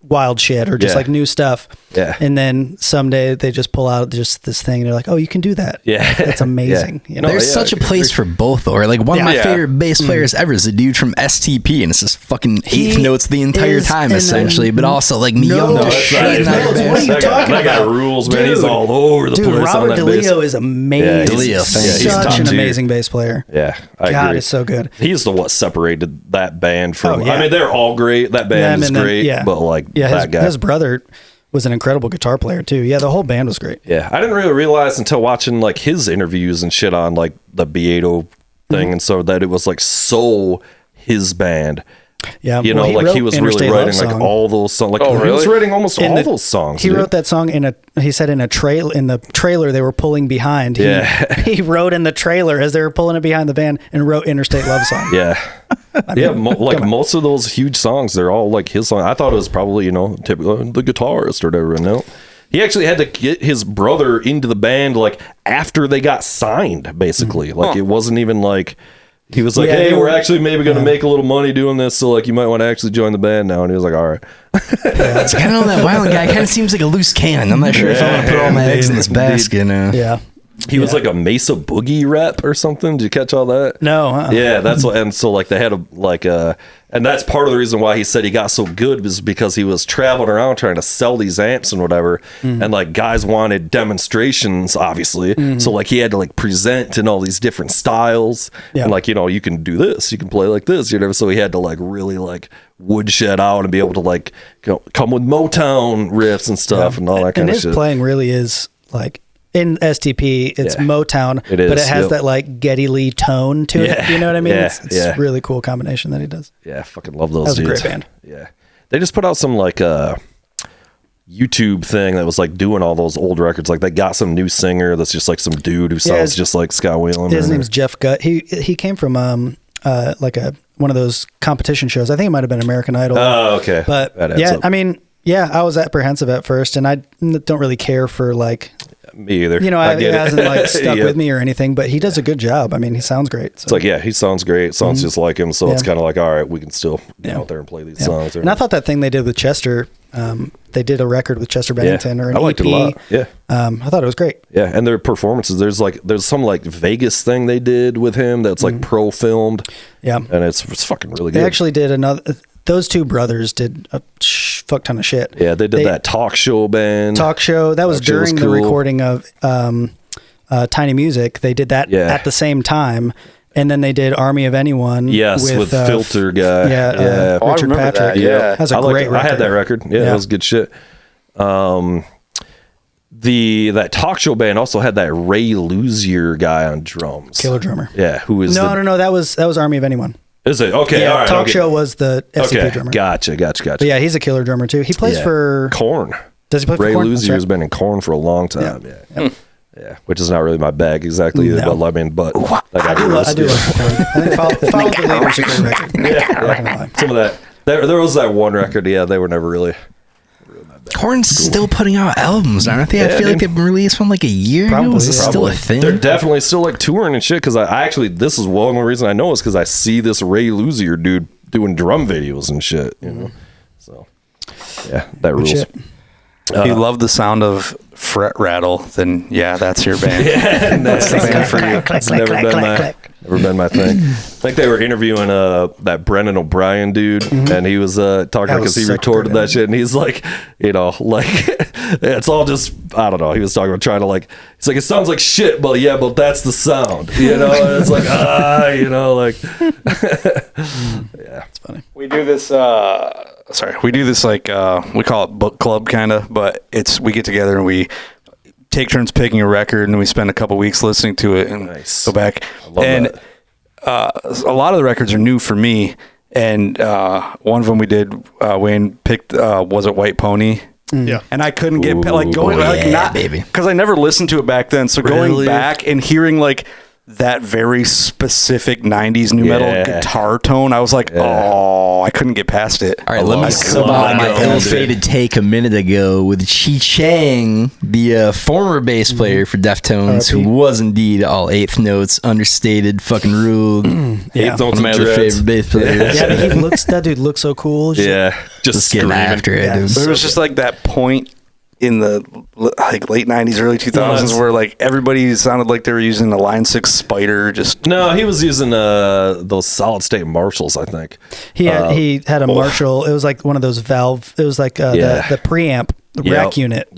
wild shit or just like new stuff. Yeah. And then someday they just pull out just this thing and they're like, oh, you can do that. Yeah. That's amazing. You know? There's such a place for both, though. Or like one of my favorite bass players ever is a dude from STP, and it's just fucking eighth notes the entire time, essentially. But also like me young to shit. What are you talking That guy about? rules, man. He's all over the place. Robert on that bass. DeLeo is amazing. Yeah, DeLeo, He's top such an tier. amazing bass player. Yeah, I God, agree. it's so good. He's the what separated that band from. Oh, yeah. I mean, they're all great. That band is great, but like that guy. His brother was an incredible guitar player too. Yeah, the whole band was great. Yeah, I didn't really realize until watching like his interviews and shit on like the Beato thing, and so that it was like so his band. Yeah, you know, well, like he was really Interstate writing Love like Song. all those songs. Like he was writing almost all those songs. He dude. wrote that song in a the trailer they were pulling behind. He wrote in the trailer as they were pulling it behind the van and wrote Interstate Love Song. Yeah. Like most of those huge songs, they're all like his song. I thought it was probably, you know, typical the guitarist or whatever. No, he actually had to get his brother into the band like after they got signed, basically. Like it wasn't even like he was like, hey, we're actually maybe going to make a little money doing this, so like you might want to actually join the band now. And he was like, all right. It's kind of that Wild guy. Kind of seems like a loose cannon. I'm not sure if I want to put all my eggs in this basket. Yeah. He was like a Mesa Boogie rep or something. Did you catch all that? No. Yeah, that's what. And so like they had and that's part of the reason why he said he got so good was because he was traveling around trying to sell these amps and whatever. And like guys wanted demonstrations, obviously. So like he had to like present in all these different styles. Yeah. And like, you know, you can do this, you can play like this, you know. So he had to like really like woodshed out and be able to like come with Motown riffs and stuff and all that kind of shit. And his playing really is like, in STP, it's Motown, It is, but it has that like Geddy Lee tone to it. You know what I mean? Yeah, It's a really cool combination that he does. Yeah, I fucking love those That was a dudes. great band. Yeah. They just put out some like YouTube thing that was like doing all those old records. Like they got some new singer that's just like some dude who sounds just like Scott Weiland. His name's Jeff Gutt. He came from like one of those competition shows. I think it might have been American Idol. Oh, okay. But yeah, I mean, yeah, I was apprehensive at first, and I don't really care for like. Me either. It hasn't like stuck with me or anything, but he does a good job. I mean, he sounds great. So. It's like, yeah, he sounds great. Sounds just like him. So it's kind of like, all right, we can still get out there and play these songs. And I thought that thing they did with Chester, they did a record with Chester Bennington or an EP. I liked it a lot. Yeah. I thought it was great. Yeah. And their performances, there's some like Vegas thing they did with him that's like pro filmed. Yeah. And it's fucking really good. They actually did those two brothers did a fuck ton of shit. Yeah, they did that talk show band. That was during the recording of Tiny Music. They did that at the same time. And then they did Army of Anyone. Yes, with Filter guy. Richard Patrick. That, yeah. That's a great record. I had that record. Yeah, that was good shit. That talk show band also had that Ray Luzier guy on drums. Killer drummer. Yeah, who is No, that was Army of Anyone. Is it? Okay, all right. Talk show was the SCP drummer. Gotcha. But yeah, he's a killer drummer too. He plays for Korn. Does he play for Ray Korn? Luzier has been in Korn for a long time. Yeah. Which is not really my bag exactly. No. But I mean, I do love Korn. I think Follow the Leader's a great record. Yeah. Some of that. There was that one record. Yeah, they were never really. Korn's still putting out albums, aren't they? I feel like they've been released from like a year ago. Is it still a thing? They're definitely still like touring and shit. Because I actually, this is one reason I know is because I see this Ray Luzier dude doing drum videos and shit. You know, so yeah, that rules. Shit. If you love the sound of fret rattle, then that's your band. That's the band for you. It's never been my thing. I think they were interviewing that Brendan O'Brien dude, and he was talking because he recorded that shit, and he's like, it's all just, I don't know. He was talking about trying to he's like, it sounds like shit, but but that's the sound, and it's like, yeah, it's funny. We do this. We do this we call it book club kind of, but we get together and we take turns picking a record and we spend a couple weeks listening to it and go back. And a lot of the records are new for me. And one of them we did, Wayne picked, was it White Pony? Yeah. And I couldn't get because I never listened to it back then. So going back and hearing that very specific 90s new metal guitar tone, I was like, I couldn't get past it. All right, let me sub out my ill-fated take a minute ago with Chi Chang, the former bass player for Deftones, who was indeed all eighth notes, understated, fucking ruled. Eighth notes, one of my other favorite bass players. That dude looks so cool. Just getting after it. But it was just like that point in the late 90s, early 2000s where everybody sounded like they were using the Line 6 Spider. No, he was using those solid state Marshalls, I think. He had a Marshall. It was like one of those valve. It was like the preamp rack unit.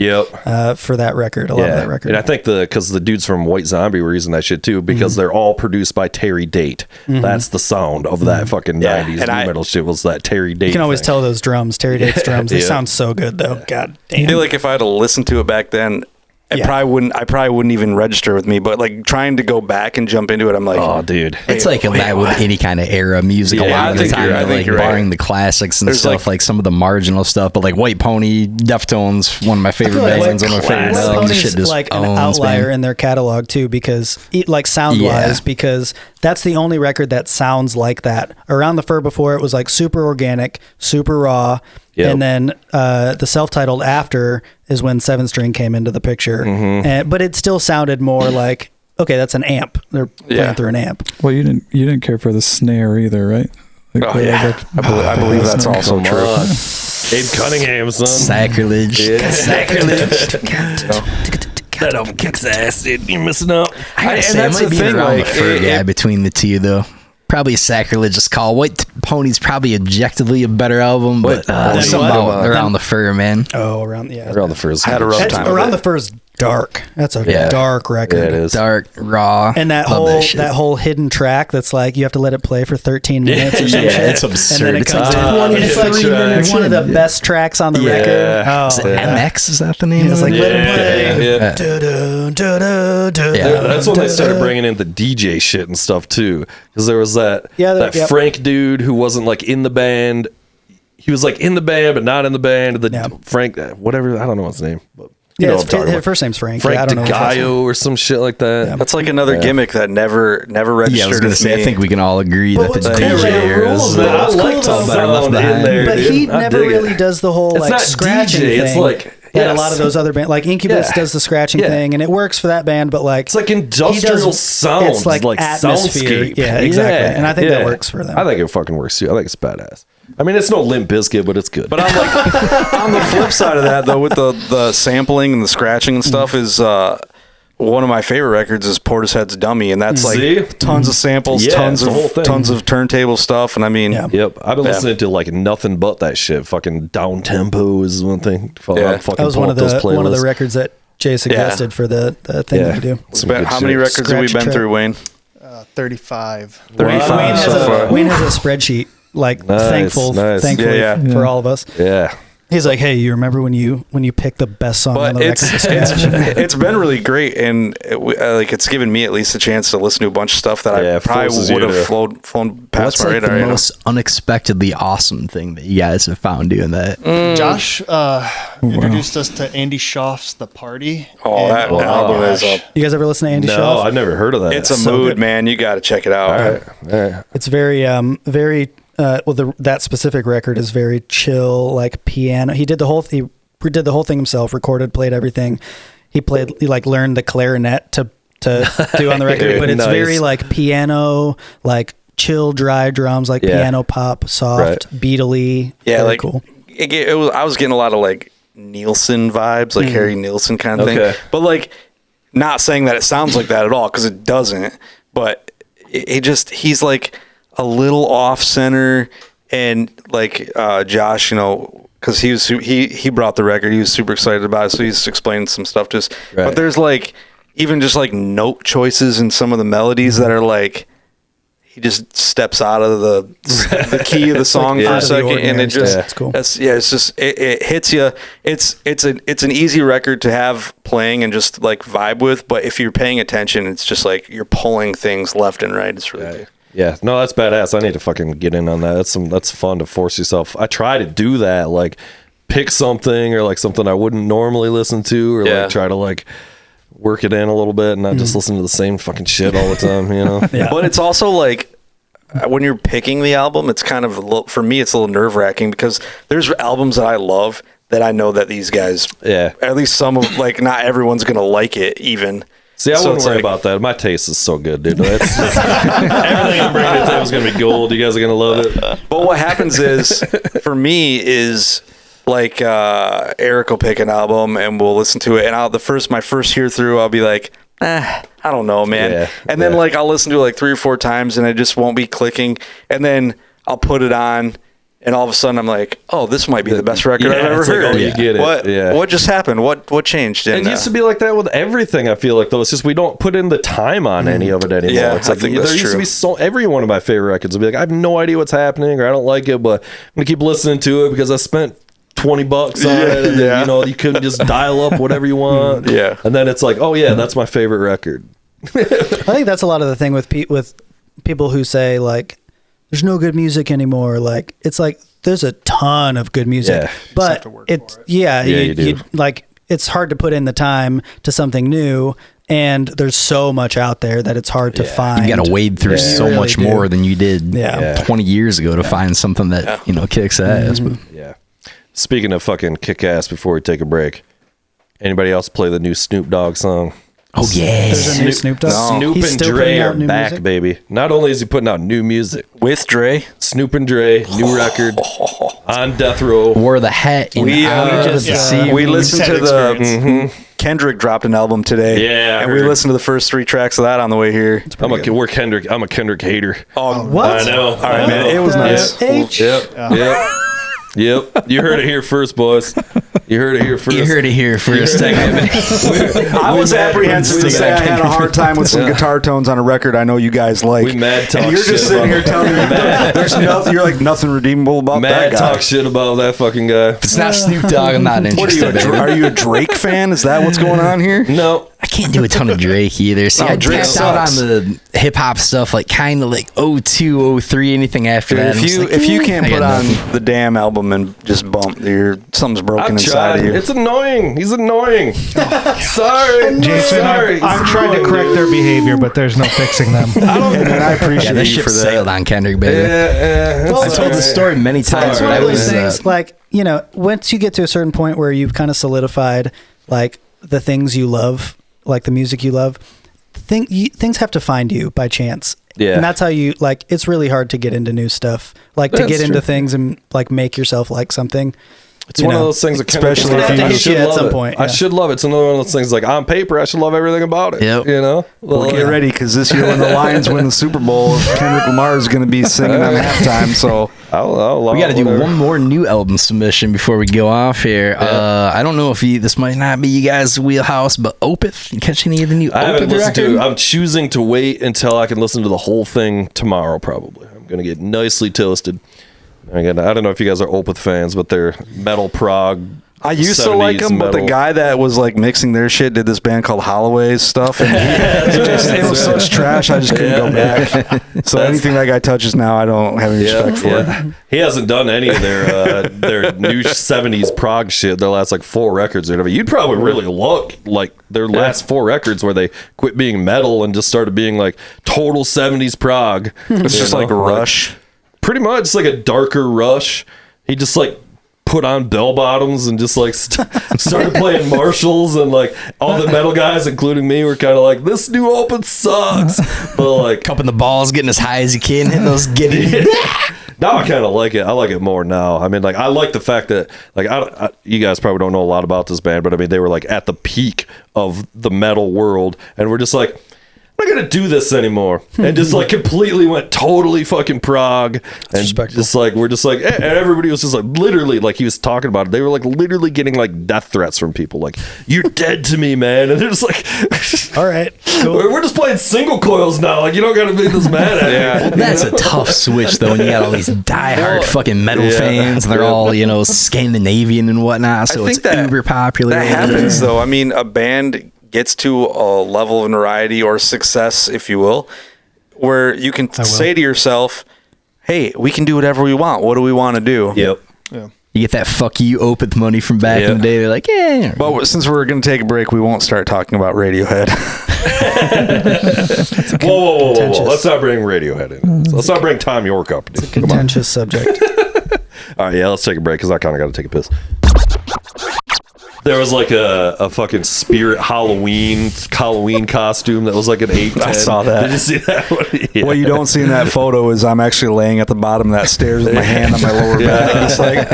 For that record. I love that record. And I think because the dudes from White Zombie were using that shit too, because they're all produced by Terry Date. That's the sound of that fucking 90s new metal shit, was that Terry Date. You can always tell those drums, Terry Date's drums. They sound so good though. God damn. I feel like if I had to listen to it back then, I probably wouldn't even register with me, but trying to go back and jump into it, I'm like, oh dude, it's like that with any kind of era music. A lot of the time, barring the classics and stuff, some of the marginal stuff, but White Pony, Deftones, one of my favorite bands, one of my favorite albums. Shit just an outlier in their catalog too, because sound wise, because that's the only record that sounds like that. Around the Fur before, it was super organic, super raw. And then the self-titled after is when 7-string came into the picture. But it still sounded more like, okay, that's an amp. They're playing through an amp. Well, you didn't care for the snare either, right? I believe that's also true. Abe Cunningham, son. Sacrilege. Sacrilege. That album kicks ass, dude. You're missing out. I might be around the Fur guy between the two, though. Probably a sacrilegious call. White Pony's probably objectively a better album, but something about Around the Fur, man. Oh, Around the Fur. I had a rough time. Around the Fur's dark. That's a dark record. Yeah, it is. Dark, raw. And that whole hidden track that's you have to let it play for 13 minutes or something. It's absurd. And then it comes in. It's 3 minutes. One of the best tracks on the record. Oh, is it MX? Is that the name? It's let it play. That's when they started bringing in the DJ shit and stuff too, because there was that Frank dude who wasn't in the band. he was like in the band but not in the band. The Yeah. Frank, whatever, I don't know his name, but you know what I'm talking his about. first name's Frank. Frank I don't know his last name. DeGaio or some shit like that. That's like another gimmick that never registered. Yeah, I was gonna with say. me. I think we can all agree that the what's cool DJ about is man. I like cool the about better left sound behind. in there, But dude. he I never dig really it. does the whole It's like not scratching DJ, thing. it's like- that a yes. lot of those other bands, like Incubus, Yeah. does the scratching Yeah. thing, and it works for that band. But like, It's like he industrial does- sound. It's like atmosphere. soundscape. Yeah, exactly. And I think that works for them. I think it fucking works too. I think it's badass. I mean, it's no Limp Bizkit, but it's good. But on like on the flip side of that, though, with the sampling and the scratching and stuff, is one of my favorite records is Portishead's Dummy, and that's like See? tons of samples, Yeah, tons it's the whole of thing. tons of turntable stuff, and I mean, Yeah. Yep, I've been listening to like nothing but that shit. Fucking down tempo is one thing. Yeah. Fucking That was pull one up of those the one of the playlists. records that Jay suggested for the thing Yeah. that we do. Some Ben, good how many shit. records have we Scratch been track. through, Wayne? 35. 35 so far. Wayne has a spreadsheet. Like Nice, thankful, nice. thankfully Yeah, for all of us. Yeah. He's like, hey, you remember when you picked the best song on But the record? to scratch? it's been really great, and like it's given me at least a chance to listen to a bunch of stuff that Yeah, I it forces probably you would have to- flown past What's my like radar. the you know? most unexpectedly awesome thing that you guys have found doing that? Josh introduced us to Andy Schaaf's The Party. Oh, that And, album is a You guys ever listen to Andy No, Schaaf? I've never heard of that. it's a so mood, good. man. You got to check it out. All right. All right. It's very that specific record is very chill, like piano. He did the whole thing himself, recorded, played everything. He like learned the clarinet to do on the record, but it's Nice. very like piano, like chill, dry drums, like Yeah. piano pop, soft, beatly. Yeah, very like cool. it was, I was getting a lot of like Nielsen vibes, like Harry Nielsen kind of Okay. thing. But like, not saying that it sounds like that at all, because it doesn't. But he's like a little off center, and like Josh, you know, because he brought the record, he was super excited about it, so he's explaining some stuff to us. Right. But there's like even just like note choices in some of the melodies that are like, he just steps out of the key of the song like for out a of the second, and ordinary it just stuff. It's cool. it's just it hits you. It's an easy record to have playing and just like vibe with, but if you're paying attention, it's just like you're pulling things left and right. It's really good. Yeah, no, that's badass. I need to fucking get in on that. That's fun to force yourself. I try to do that, like pick something or like something I wouldn't normally listen to, or Yeah. like try to like work it in a little bit and not just listen to the same fucking shit all the time, you know? But it's also like when you're picking the album, it's kind of for me, it's a little nerve wracking because there's albums that I love that I know that these guys, at least some of, like, not everyone's gonna like it even. See, I So wouldn't it's worry like- about that. My taste is so good, dude. That's just, everything I'm bringing to the table is gonna be gold. You guys are gonna love it. But what happens is, for me, is like Eric will pick an album and we'll listen to it, and my first hear through, I'll be like, I don't know, man. Yeah, and then like I'll listen to it like 3 or 4 times, and it just won't be clicking. And then I'll put it on, and all of a sudden I'm like, oh, this might be the best record I've ever it's like, heard. oh, you get it. What just happened? What changed? It used to be like that with everything. I feel like though, it's just we don't put in the time on any of it anymore. Yeah, it's I like think there that's used to true. be every one of my favorite records would be like, I have no idea what's happening or I don't like it, but I'm gonna keep listening to it because I spent $20 on it, and then, you know, you can just dial up whatever you want. Yeah. And then it's like, oh yeah, that's my favorite record. I think that's a lot of the thing with people who say like, "There's no good music anymore." Like, it's like there's a ton of good music, Yeah. but it's you do. like it's hard to put in the time to something new, and there's so much out there that it's hard to find. You got to wade through You so really much do. more than you did Yeah. 20 years ago to find something that kicks ass. But Yeah. Speaking of fucking kick ass, before we take a break, anybody else play the new Snoop Dogg song? oh yeah, There's a new Snoop Dogg. Snoop He's and still Dre putting are out new back, music? baby. Not only is he putting out new music, with Dre. Snoop and Dre, new record on Death Row. wore the hat in We, Out of the Sea. we listened to the experience. Kendrick dropped an album today. Yeah, I and we heard. listened to the first 3 tracks of that on the way here. I'm a Kendrick hater. Oh, What? I know. All right, man. It was nice. H? Yep. Yep. You heard it here first, boys. You heard it here first. You heard it here first. I was apprehensive to say I had a hard time with some guitar tones on a record I know you guys like. We mad talk and you're shit just sitting here about- telling me there's nothing. You're like nothing redeemable about Mad that guy. talk shit about that fucking guy. If it's not Snoop Dogg, I'm not What are interested. you? Are you a Drake fan? Is that what's going on here? No. I can't do a ton of Drake either. See, I Drake tapped out on sucks. the hip hop stuff, like kind of like 02, 03, anything after that. If you can't put on the Damn album and just bump, something's broken inside of you. It's annoying. He's annoying. Sorry, Jason, sorry. I've tried to correct their behavior, but there's no fixing them. And I appreciate this you ship for that. sailed on Kendrick, baby. Well, I told the story many times. It's When one I of those was things, like, you know, once you get to a certain point where you've kind of solidified, like, the things you love, like the music you love, things have to find you by chance. Yeah. And that's how you, like, it's really hard to get into new stuff. Like, to That's get into true. things and, like, make yourself like something. It's one of those things that especially if you should at some point. I should love it. It's another one of those things like on paper, I should love everything about it. Yep. You know? Well, get ready because this year when the Lions win the Super Bowl, Kendrick Lamar is going to be singing on halftime. So I'll we got to do whatever. one more new album submission before we go off here. I don't know if this might not be you guys' wheelhouse, but Opeth. You catch any of the new I haven't Opeth listened record? to. I'm choosing to wait until I can listen to the whole thing tomorrow. Probably, I'm gonna get nicely toasted. Again, I don't know if you guys are Opeth fans, but they're metal prog. I used to like 70s him, but the metal. guy that was like mixing their shit did this band called Holloway's stuff, and it was such trash. I just couldn't go back. So anything that guy touches now, I don't have any respect for it. He hasn't done any of their new 70s prog shit, their last like 4 records or whatever. You'd probably really look like their last 4 records where they quit being metal and just started being like total 70s prog. It's just like Rush. Pretty much, it's like a darker Rush. He just like put on bell bottoms and just like started playing Marshalls, and like all the metal guys, including me, were kind of like, this new Opeth sucks. But like Cupping the balls, getting as high as you can, hitting those giddy. now I kind of like it. I like it more now. I mean, like I like the fact that like you guys probably don't know a lot about this band, but I mean they were like at the peak of the metal world, and we're just like, I'm not gonna do this anymore, and just like completely went totally fucking prog, and just like we're just like, and everybody was just like literally like he was talking about it. They were like literally getting like death threats from people, like you're dead to me, man, and they're just like, all right, cool. we're just playing single coils now. Like you don't gotta be this mad at me. That's a tough switch though when you got all these diehard fucking metal fans, and they're all Scandinavian and whatnot. So it's uber popular. That happens though. I mean, a band gets to a level of notoriety or success, if you will, where you can say to yourself, hey, we can do whatever we want. What do we want to do? Yep. Yeah. You get that fuck you Opeth money from back in the day. They're like, yeah. But since we're going to take a break, we won't start talking about Radiohead. Whoa. Let's not bring Radiohead in. Let's not bring Tom York up. Dude. Come on. Contentious subject. All right, yeah, let's take a break because I kind of got to take a piss. There was like a fucking spirit Halloween costume that was like an 8-10. I saw that. Did you see that one? Yeah. What you don't see in that photo is I'm actually laying at the bottom of that stairs with my hand on my lower back. Just like,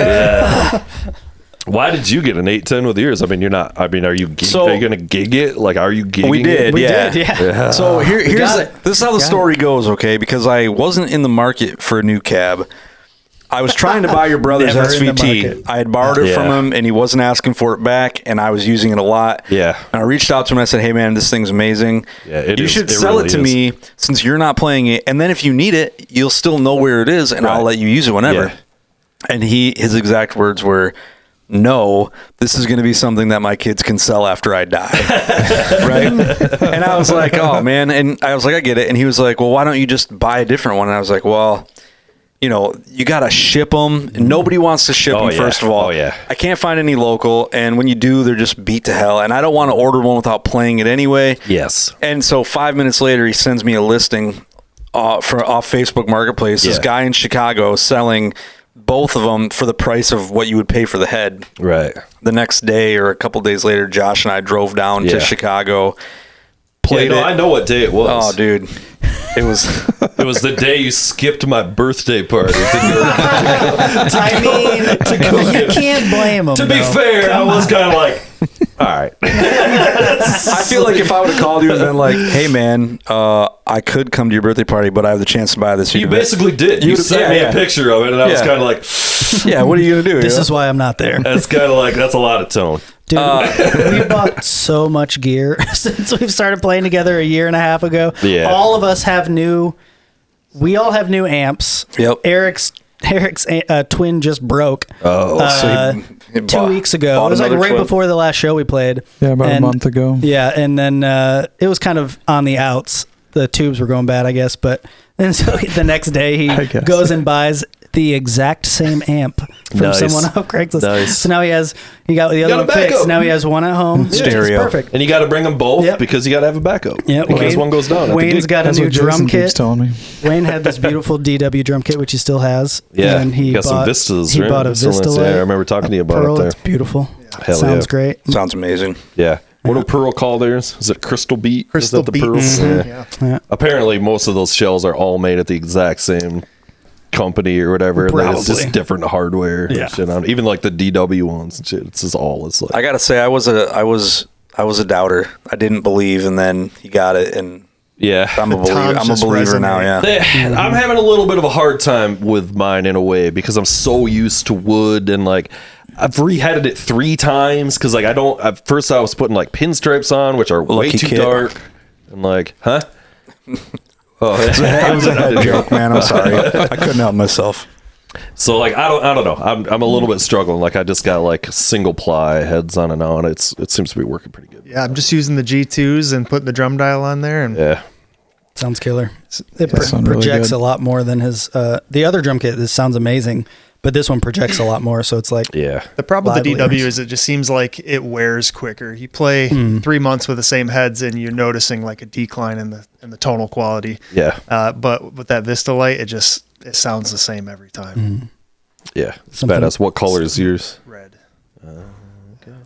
Why did you get an 8-10 with yours? I mean, you're not. I mean, are you going to gig it? Like, are you gigging we did, it? yeah. So this is how the story goes, okay? Because I wasn't in the market for a new cab. I was trying to buy your brother's Never in the SVT. market. I had borrowed it from him, and he wasn't asking for it back, and I was using it a lot. Yeah. And I reached out to him and I said, hey, man, this thing's amazing. Yeah, you should sell really it to me since you're not playing it, and then if you need it, you'll still know where it is, and I'll let you use it whenever. Yeah. And his exact words were, no, this is going to be something that my kids can sell after I die. Right? And I was like, oh, man. And I was like, I get it. And he was like, well, why don't you just buy a different one? And I was like, well, you got to ship them. And nobody wants to ship them, first of all. Oh, yeah. I can't find any local. And when you do, they're just beat to hell. And I don't want to order one without playing it anyway. Yes. And so 5 minutes later, he sends me a listing off Facebook Marketplace. This guy in Chicago selling both of them for the price of what you would pay for the head. Right. The next day or a couple days later, Josh and I drove down to Chicago. Played it. I know what day it was. Oh, dude. It was it was the day you skipped my birthday party. You can't blame him. To be fair, I was kind of like, all right. I feel like if I would have called you and been like, hey, man, I could come to your birthday party, but I have the chance to buy this. You basically did. You sent me a picture of it, and I was kind of like, yeah, what are you going to do? This is why I'm not there. That's kind of like, that's a lot of tone. Dude, we bought so much gear since we've started playing together a year and a half ago. Yeah. All of us have we all have new amps. Yep. Eric's Eric's twin just broke. So he 2 weeks ago. It was like right before the last show we played. Yeah, about a month ago. Yeah, and then it was kind of on the outs. The tubes were going bad, I guess. But then so the next day he goes and buys the exact same amp from someone off Craigslist. Nice. So now he got the other one fixed. Now he has one at home. Stereo. It's perfect. And you got to bring them both because you got to have a backup. Yeah, in case one goes down. Wayne's got a new drum kit. Telling me. Wayne had this beautiful DW drum kit, which he still has. Yeah, and he got some Vistas. He right? bought a Vista. Yeah, I remember talking to you about Pearl, it there. It's beautiful. Hell Sounds great. Sounds amazing. Yeah. What do Pearl call theirs? Is it Crystal Beat? Crystal Is that the Beat. Pearl? Mm-hmm. Yeah. Apparently, most of those shells are all made at the exact same company or whatever. It's just Probably. different hardware. and Yeah. shit on it. Even like the DW ones and shit. It's just all. It's like I gotta say, I was a doubter. I didn't believe, and then he got it, and yeah. I'm a believer. Tom's I'm a just believer now. Yeah. I'm having a little bit of a hard time with mine in a way because I'm so used to wood and like I've reheaded it 3 times because like at first I was putting like pinstripes on which are way Lucky too kid. dark and like oh It was a head joke, man. I'm sorry. I couldn't help myself. so like I don't know I'm a little bit struggling like I just got like single ply heads on and on it seems to be working pretty good. Yeah, I'm just using the G2s and putting the drum dial on there, and Yeah. Sounds killer. It sound really projects good. a lot more than his the other drum kit. This sounds amazing, but this one projects a lot more. So it's like Yeah. the problem with the livelier. DW is it just seems like it wears quicker. You play 3 months with the same heads, and you're noticing like a decline in the tonal quality. Yeah. But with that Vista Light, it sounds the same every time. Yeah. It's Something- badass. What color is yours? Red.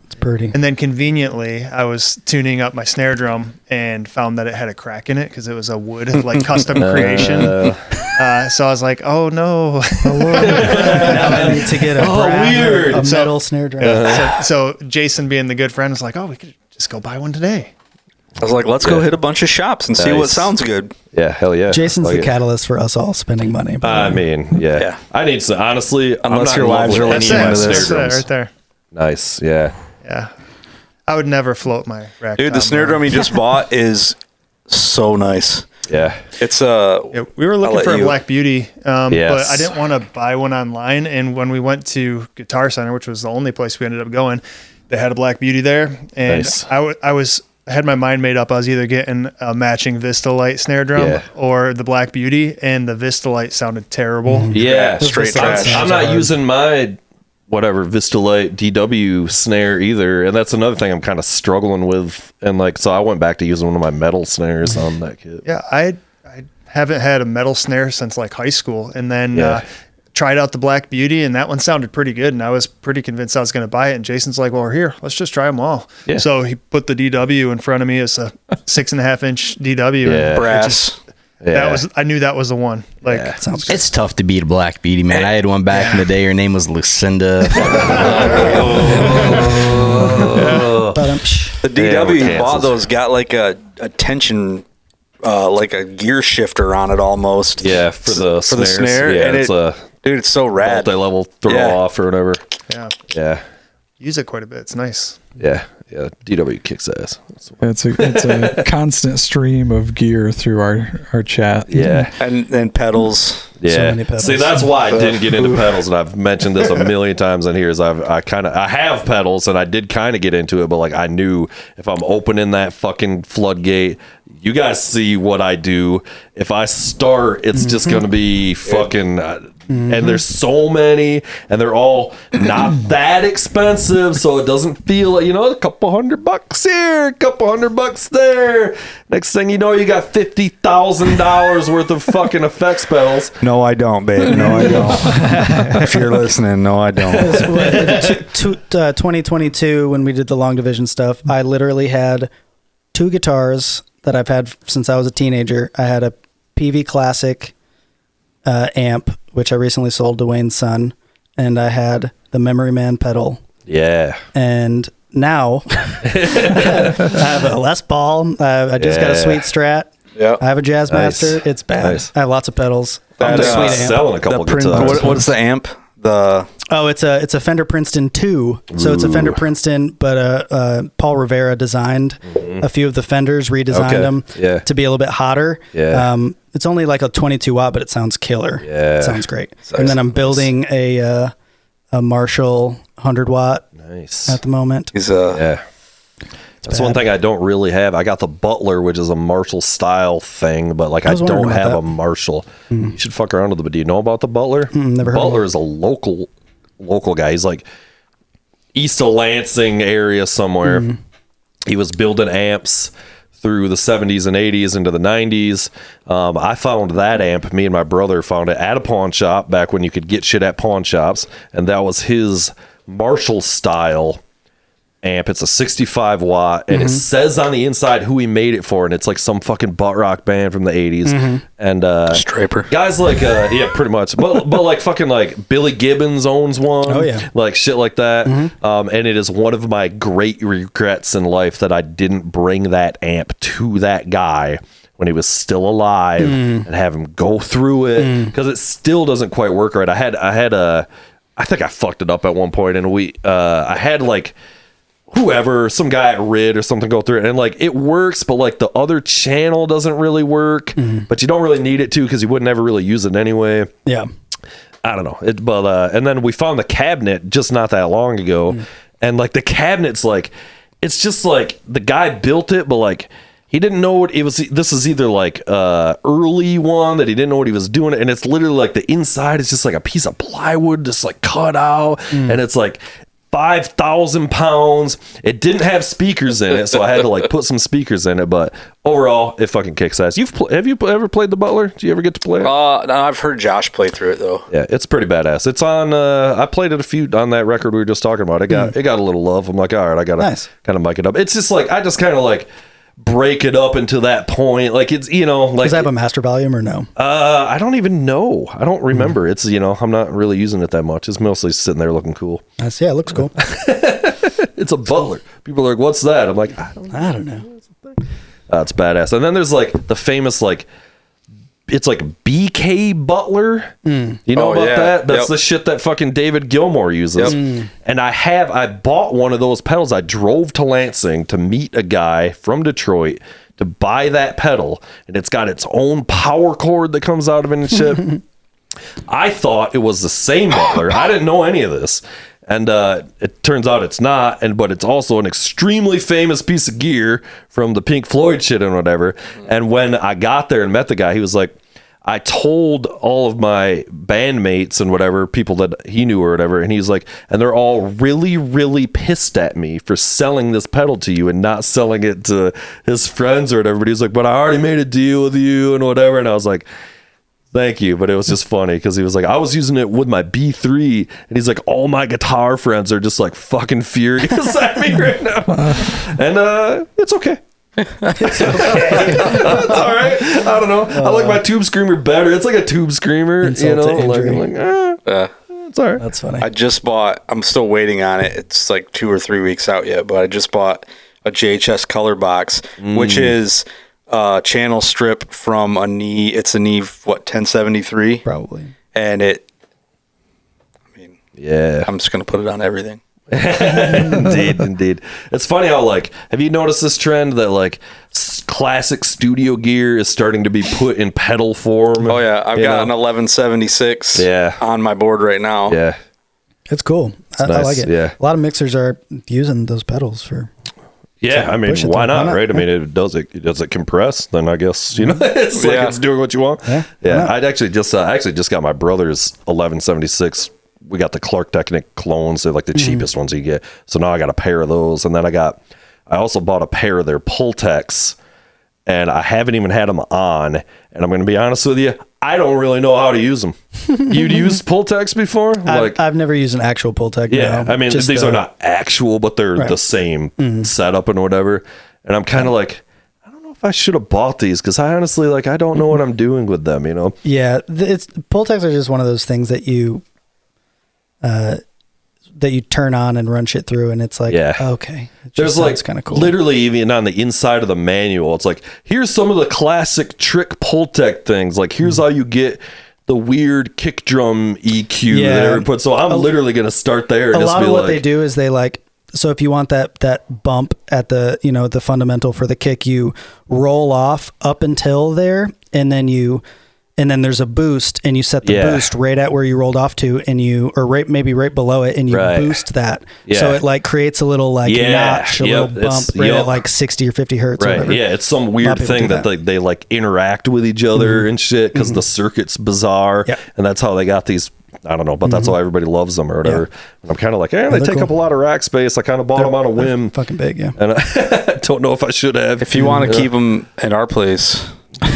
it's pretty. And then conveniently, I was tuning up my snare drum and found that it had a crack in it because it was a wood like custom creation. So I was like, "Oh no!" Now I need to get a weird. a metal snare drum. So Jason, being the good friend, was like, "Oh, we could just go buy one today." I was like, let's go hit a bunch of shops and see what Nice. sounds good. Yeah. Hell yeah. Jason's Like the it. catalyst for us all spending money. I mean, yeah. Yeah. I need to honestly. I'm Unless not your in love wives with are any listening of my to this. snare That's it, drums. right there. Nice, yeah. Yeah, I would never float my rack. Dude, the snare drum you just bought is so nice. Yeah. It's Yeah, we were looking let for a you- Black Beauty, but Yes. I didn't want to buy one online. And when we went to Guitar Center, which was the only place we ended up going, they had a Black Beauty there, and Nice. I had my mind made up. I was either getting a matching Vista Light snare drum Yeah. or the Black Beauty, and the Vista Light sounded terrible. Yeah. straight That's trash. I'm not using my whatever Vistalite DW snare either, and that's another thing I'm kind of struggling with. And like, so I went back to using one of my metal snares on that kit. Yeah, I haven't had a metal snare since like high school, and then Yeah. tried out the Black Beauty, and that one sounded pretty good, and I was pretty convinced I was going to buy it. And Jason's like, "Well, here, let's just try them all." Yeah. So he put the DW in front of me. It's a 6.5-inch DW. and Yeah. it brass. just- Yeah. I knew that was the one. Like, Yeah. Sounds good. It's tough to beat a Black Beauty, man. I had one back in the day. Her name was Lucinda. The Yeah, DW we're you bought cancels. those got like a tension, like a gear shifter on it almost. Yeah, for the snares. snare. Yeah, and it's a dude, it's so rad. multi-level throw Yeah. off or whatever. yeah, Yeah. use it quite a bit. It's nice. Yeah. Yeah. DW kicks ass. It's a constant stream of gear through our chat. Yeah. And pedals. Yeah. many pedals. See, that's why I didn't get into pedals, and I've mentioned this a million times in here. Is I have pedals, and I did kind of get into it, but like I knew if I'm opening that fucking floodgate, you guys see what I do. If I start, it's just gonna be fucking. And there's so many, and they're all not that expensive, so it doesn't feel like, a couple $100 here, a couple $100 there. Next thing you know, you got $50,000 worth of fucking effects pedals. No, I don't, babe. No, I don't. If you're listening, no, I don't. 2022, when we did the long division stuff, I literally had 2 guitars that I've had since I was a teenager. I had a PV Classic amp, which I recently sold to Wayne's son, and I had the Memory Man pedal. Yeah. And now I have a Les Paul. I just got a Yeah. Sweet Strat. Yeah. I have a Jazz Nice. Master. It's bad. Nice. I have lots of pedals. That, I'm the uh, sweet amp. Selling a couple The print, guitars. what's the amp? Oh, it's a Fender Princeton 2. So it's a Fender Princeton, but Paul Rivera designed a few of the Fenders, redesigned them to be a little bit hotter. Yeah. It's only like a 22 watt, but it sounds killer. Yeah. It sounds great. And then I'm building a Marshall 100 watt at the moment. That's one thing I don't really have. I got the Butler, which is a Marshall style thing, but like I don't have a Marshall. You should fuck around with it. But do you know about the Butler? Never heard of Butler him. is a local guy. He's like east of Lansing area somewhere. He was building amps through the 70s and 80s into the 90s. I found that amp. Me and my brother found it at a pawn shop back when you could get shit at pawn shops, and that was his Marshall style amp. It's a 65 watt, and it says on the inside who he made it for, and it's like some fucking butt rock band from the 80s. And Striper guys like pretty much, but like fucking like Billy Gibbons owns one. Oh, yeah. Like shit like that. And it is one of my great regrets in life that I didn't bring that amp to that guy when he was still alive and have him go through it, because it still doesn't quite work right. I think I fucked it up at one point, and I had like whoever, some guy at RID or something go through it, and like it works, but like the other channel doesn't really work, but you don't really need it to, because you wouldn't ever really use it anyway. Yeah. I don't know. And then we found the cabinet just not that long ago, and like the cabinet's like, it's just like the guy built it, but like he didn't know what it was. This is either like early one that he didn't know what he was doing, and it's literally like the inside is just like a piece of plywood just like cut out, and it's like 5,000 pounds. It didn't have speakers in it, so I had to like put some speakers in it. But overall, it fucking kicks ass. Have you ever played the Butler? Do you ever get to play it? No, I've heard Josh play through it though. Yeah, it's pretty badass. It's on. I played it a few on that record we were just talking about. It got a little love. I'm like, all right, I gotta kind of mic it up. It's just like I just kind of like break it up into that point. Like it's like does that have a master volume or no? I don't even know. I don't remember. It's I'm not really using it that much. It's mostly sitting there looking cool. Yeah, it looks cool. It's a Butler. People are like, what's that? I'm like, I don't know. It's badass. And then there's like the famous like, it's like BK Butler. You know about that? That's the shit that fucking David Gilmour uses. And I bought one of those pedals. I drove to Lansing to meet a guy from Detroit to buy that pedal, and it's got its own power cord that comes out of it and shit. I thought it was the same Butler. I didn't know any of this. And it turns out it's not, but it's also an extremely famous piece of gear from the Pink Floyd shit and whatever. And when I got there and met the guy, he was like, I told all of my bandmates and whatever, people that he knew or whatever, and he's like, and they're all really, really pissed at me for selling this pedal to you and not selling it to his friends or whatever. But he's like, but I already made a deal with you and whatever. And I was like, thank you. But it was just funny because he was like, I was using it with my B3, and he's like, all my guitar friends are just like fucking furious at me right now. And it's okay. It's all right. I don't know. I like my Tube Screamer better. It's like a Tube Screamer, It's all right. That's funny. I just bought, I'm still waiting on it. It's like 2 or 3 weeks out yet, but I just bought a JHS color box, which is channel strip from a Neve. It's a Neve, 1073? Probably. And yeah, I'm just going to put it on everything. Indeed. It's funny how like, have you noticed this trend that like classic studio gear is starting to be put in pedal form? Oh yeah, I've got an 1176 on my board right now. Yeah, it's cool. I like it. Yeah, a lot of mixers are using those pedals for. Yeah, I mean, why not, right? I mean, does it compress? Then I guess it's like it's doing what you want. Yeah. I'd actually just got my brother's 1176. We got the Clark Technic clones. They're like the cheapest ones you get. So now I got a pair of those, and then I also bought a pair of their Pultecs, and I haven't even had them on. And I'm going to be honest with you, I don't really know how to use them. You'd used Pultecs before? I've never used an actual Pultec. Yeah, I mean, these are not actual, but they're the same setup and whatever. And I'm kind of like, I don't know if I should have bought these, because I honestly, like, I don't know what I'm doing with them, you know? Yeah, Pultecs are just one of those things that you turn on and run shit through, and it's like, okay. There's like kind of cool. Literally even on the inside of the manual, it's like, here's some of the classic trick Pultec things. Like, here's how you get the weird kick drum EQ Yeah. that everyone puts. So I'm literally gonna start there. And A just lot be of what like, they do is they like, so if you want that bump at the, you know, the fundamental for the kick, you roll off up until there, and then there's a boost, and you set the boost right at where you rolled off to, and maybe right below it, and you boost that. Yeah. So it like creates a little like notch, a little bump right at like 60 or 50 hertz. Or right. whatever. Yeah. It's some weird people thing do that they like interact with each other and shit because the circuit's bizarre. Yeah. And that's how they got these. I don't know, but that's why everybody loves them or whatever. And I'm kind of like, they they're take cool. up a lot of rack space. I kind of bought them on a whim. Fucking big, yeah. And I don't know if I should have. If you want to keep them at our place,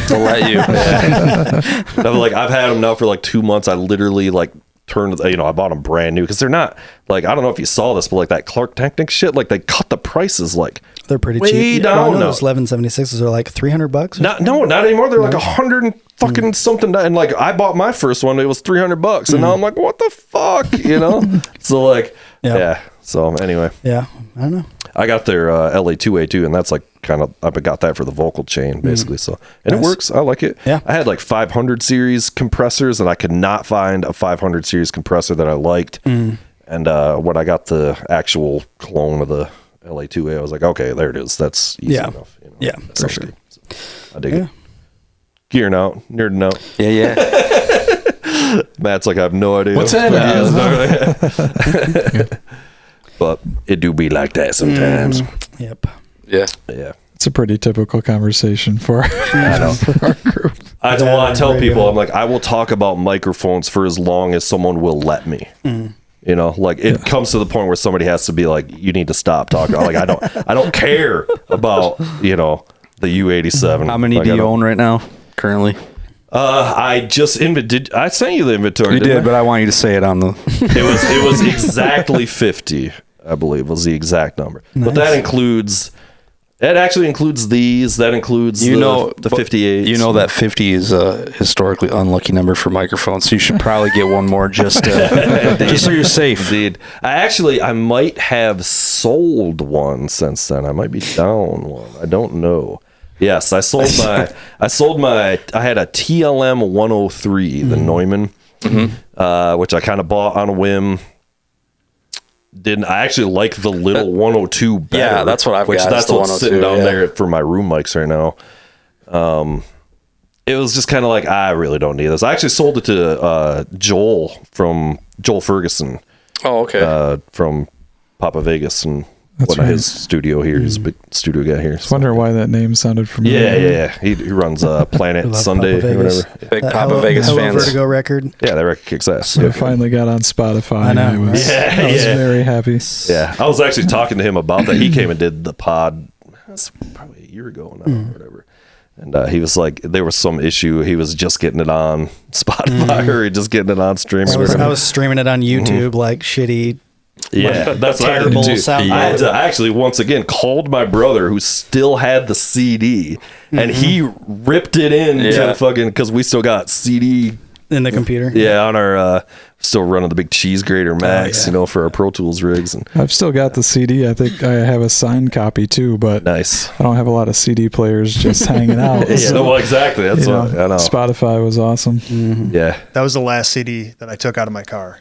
we'll let you. I've had them now for like 2 months. I literally like turned, I bought them brand new because they're not like, I don't know if you saw this, but like that Clark Technic shit, like they cut the prices like They're pretty way cheap. down now. Those 1176s are like $300. Not anymore. They're like 100 and fucking something. And like I bought my first one, it was $300, and now I'm like, what the fuck, So like, yeah. So anyway, Yeah, I don't know. I got their LA2A2, and that's like kind of, I got that for the vocal chain basically. So, and it works. I like it. Yeah. I had like 500 series compressors, and I could not find a 500 series compressor that I liked. And when I got the actual clone of the LA2A, I was like, okay, there it is. That's easy enough. Yeah, for sure. So, I dig it. Gearing out, nerding out. Yeah. Matt's like, I have no idea. What's that? But it do be like that sometimes. Yep. Yeah. Yeah. It's a pretty typical conversation for our group. I tell people, I'm like, I will talk about microphones for as long as someone will let me. Like it comes to the point where somebody has to be like, you need to stop talking. Like I don't care about the U87. How many do you own right now, currently? I just I sent you the inventory. You didn't did, but I want you to say it on the. It was exactly 50, I believe, was the exact number. But that includes. It actually includes these. That includes the 58. You know that 50 is a historically unlucky number for microphones, so you should probably get one more just so you're safe. Indeed. I might have sold one since then. I might be down one. I don't know. Yes, I sold my. I had a TLM 103, the Neumann, which I kind of bought on a whim. I actually like the little 102 better. Yeah, that's what I've got. That's the what's sitting 102, down there for my room mics right now. It was just kind of like, I really don't need this. I actually sold it to Joel Ferguson. Oh, okay. From Papa Vegas and That's one of his studio here. He's a big studio guy here. I was wondering why that name sounded familiar. Yeah. He runs Planet love Sunday Papa or Vegas. whatever. Big That Papa Vegas Hello fans. Vertigo record. Yeah, that record kicks ass. So I finally got on Spotify. I know, And I was right? very happy. Yeah, I was actually talking to him about that. He came and did the pod. That's probably a year ago now, or whatever. And he was like, there was some issue. He was just getting it on Spotify or just getting it on streaming. I was streaming it on YouTube like shitty. Yeah, that's what I terrible did too. sound I had quality. to actually once again called my brother who still had the CD, and he ripped it in to fucking because we still got CD. In the computer. Yeah, on our still running the big cheese grater Max, for our Pro Tools rigs. And I've still got the CD. I think I have a signed copy too, but nice. I don't have a lot of CD players just hanging out. Yeah, well, exactly. That's what I know. Spotify was awesome. Yeah, That was the last CD that I took out of my car.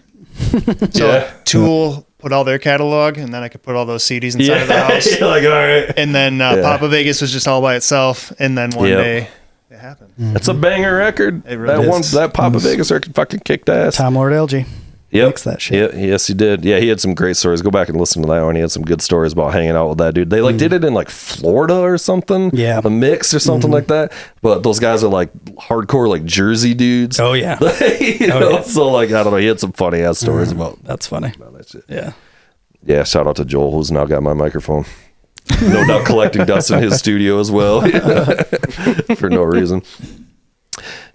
So Tool put all their catalog, and then I could put all those CDs inside of the house. You're like, all right. And then Papa Vegas was just all by itself. And then one day it happened. That's a banger record. It really is. That Papa Vegas record fucking kicked ass. Tom Lord LG. Yep. Mix that shit. Yeah, yes, he did. Yeah, he had some great stories. Go back and listen to that one. He had some good stories about hanging out with that dude. They did it in like Florida or something. Yeah. A mix or something like that. But those guys are like hardcore, like Jersey dudes. Oh, yeah. So like, I don't know. He had some funny ass stories about That's funny. that shit. Yeah. Yeah, shout out to Joel, who's now got my microphone. No doubt collecting dust in his studio as well. For no reason.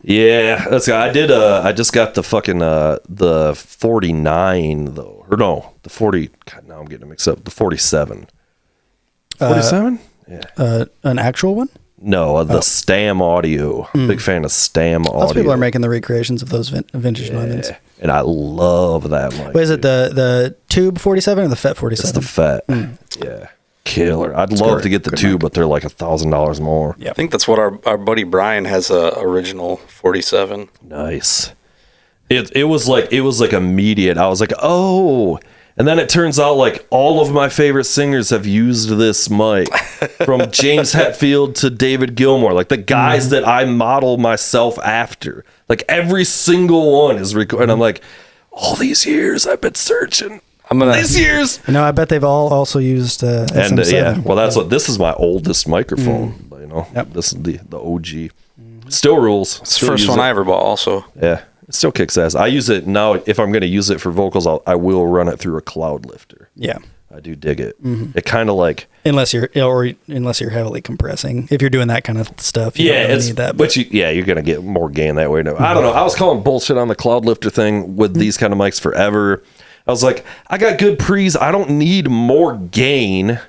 Yeah, that's I did I just got the fucking the 49 though. Or no, the 40 God, now I'm getting mixed up. The 47. 47? Yeah. An actual one? No, the Stam Audio. Big fan of Stam Audio. Lots of people are making the recreations of those vintage Neumanns. And I love that mic. Wait, is it the Tube 47 or the FET 47? It's the FET. Yeah. Killer. I'd love to get the two, but they're like $1,000 more. I think that's what our buddy Brian has a original 47. Nice. it was like immediate. I was like, oh. And then it turns out like all of my favorite singers have used this mic, from James Hetfield to David Gilmour, like the guys that I model myself after. Like every single one is recorded. And I'm like, all these years I've been searching. These years. I bet they've all also used SM7. Well, that's what this is my oldest microphone. You know, this is the OG. Still rules. It's the first one I ever bought. Also, yeah. It still kicks ass. I use it now. If I'm going to use it for vocals, I will run it through a cloud lifter. Yeah, I do dig it. It kind of like unless you're heavily compressing. If you're doing that kind of stuff, you don't really need that. But you're going to get more gain that way. No, I don't know. I was calling bullshit on the cloud lifter thing with these kind of mics forever. I was like, I got good pre's. I don't need more gain.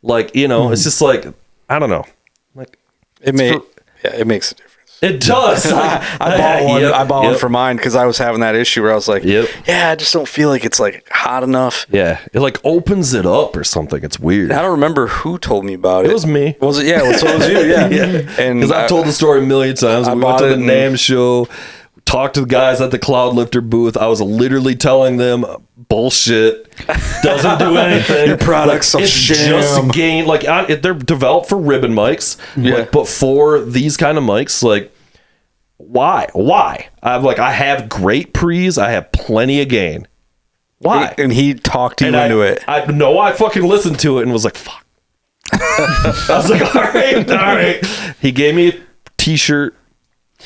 Like, it's just like, I don't know. Like it makes a difference. It does. I bought one. I bought one for mine because I was having that issue where I was like, yeah, I just don't feel like it's like hot enough. Yeah, it like opens it up or something. It's weird. I don't remember who told me about it. It was me. Was it? Yeah, so it was you. Yeah, and because I've told the story a million times. We went to the NAMM show, talked to the guys at the Cloud Lifter booth. I was literally telling them bullshit. Doesn't do anything. Your product's it's just gain. Like they're developed for ribbon mics. Yeah, like, but for these kind of mics, like. Why? I have great pre's. I have plenty of gain. Why? And he talked you into it. I fucking listened to it and was like, fuck. I was like, all right. He gave me a t-shirt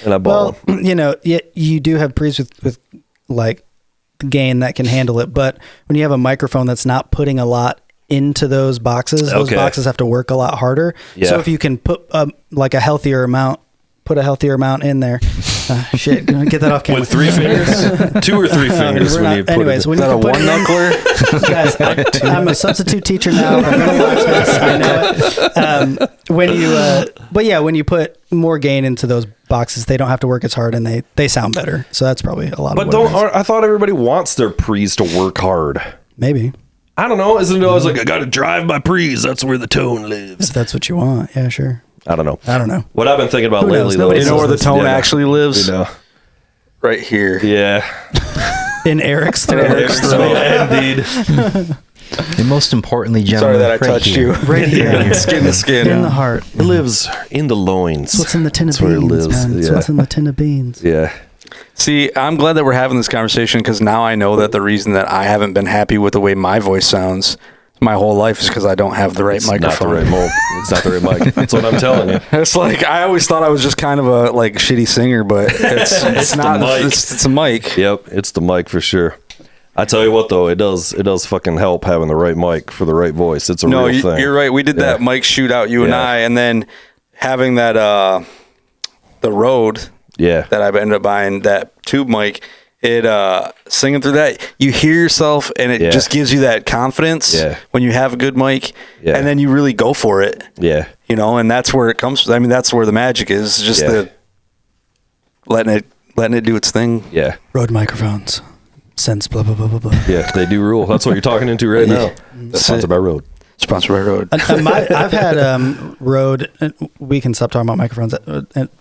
and I bought them. You do have pre's with like gain that can handle it, but when you have a microphone that's not putting a lot into those boxes, those boxes have to work a lot harder. Yeah. So if you can put like a healthier amount in there. Shit, get that off camera. With 3 fingers? 2 or 3 fingers. Anyways, when you a one knuckler? Guys, I'm a substitute teacher now. I'm going to watch this. I know it. When you put more gain into those boxes, they don't have to work as hard and they sound better. So that's probably a lot of what I thought everybody wants their pre's to work hard. Maybe. I don't know. Isn't it always like, I got to drive my pre's. That's where the tone lives. If that's what you want. Yeah, sure. I don't know. What I've been thinking about lately, though. You know where the tone actually lives? Right here. Yeah. In Eric's throat. Indeed. And most importantly, gentlemen, sorry that I touched you. Right here. Skin to skin. In the heart. It lives in the loins. It's what's in the tin of That's where it beans, lives. man. It's what's in the tin of beans. Yeah. See, I'm glad that we're having this conversation because now I know that the reason that I haven't been happy with the way my voice sounds my whole life is because I don't have the right microphone. It's not the right mic. That's what I'm telling you. It's like I always thought I was just kind of a like shitty singer, but it's not. It's a mic. Yep, it's the mic for sure. I tell you what though, it does fucking help having the right mic for the right voice. It's a real thing. You're right. We did that mic shootout, you and I, and then having that the Rode. Yeah. That I ended up buying, that tube mic. It singing through that, you hear yourself and it just gives you that confidence when you have a good mic, and then you really go for it. Yeah. And that's where it comes. I mean, that's where the magic is. Just the letting it do its thing. Yeah. Rode microphones. Sense blah blah blah blah blah. Yeah, they do rule. That's what you're talking into right now. That's sponsored by Rode. Sponsored by Rode. I've had Rode. We can stop talking about microphones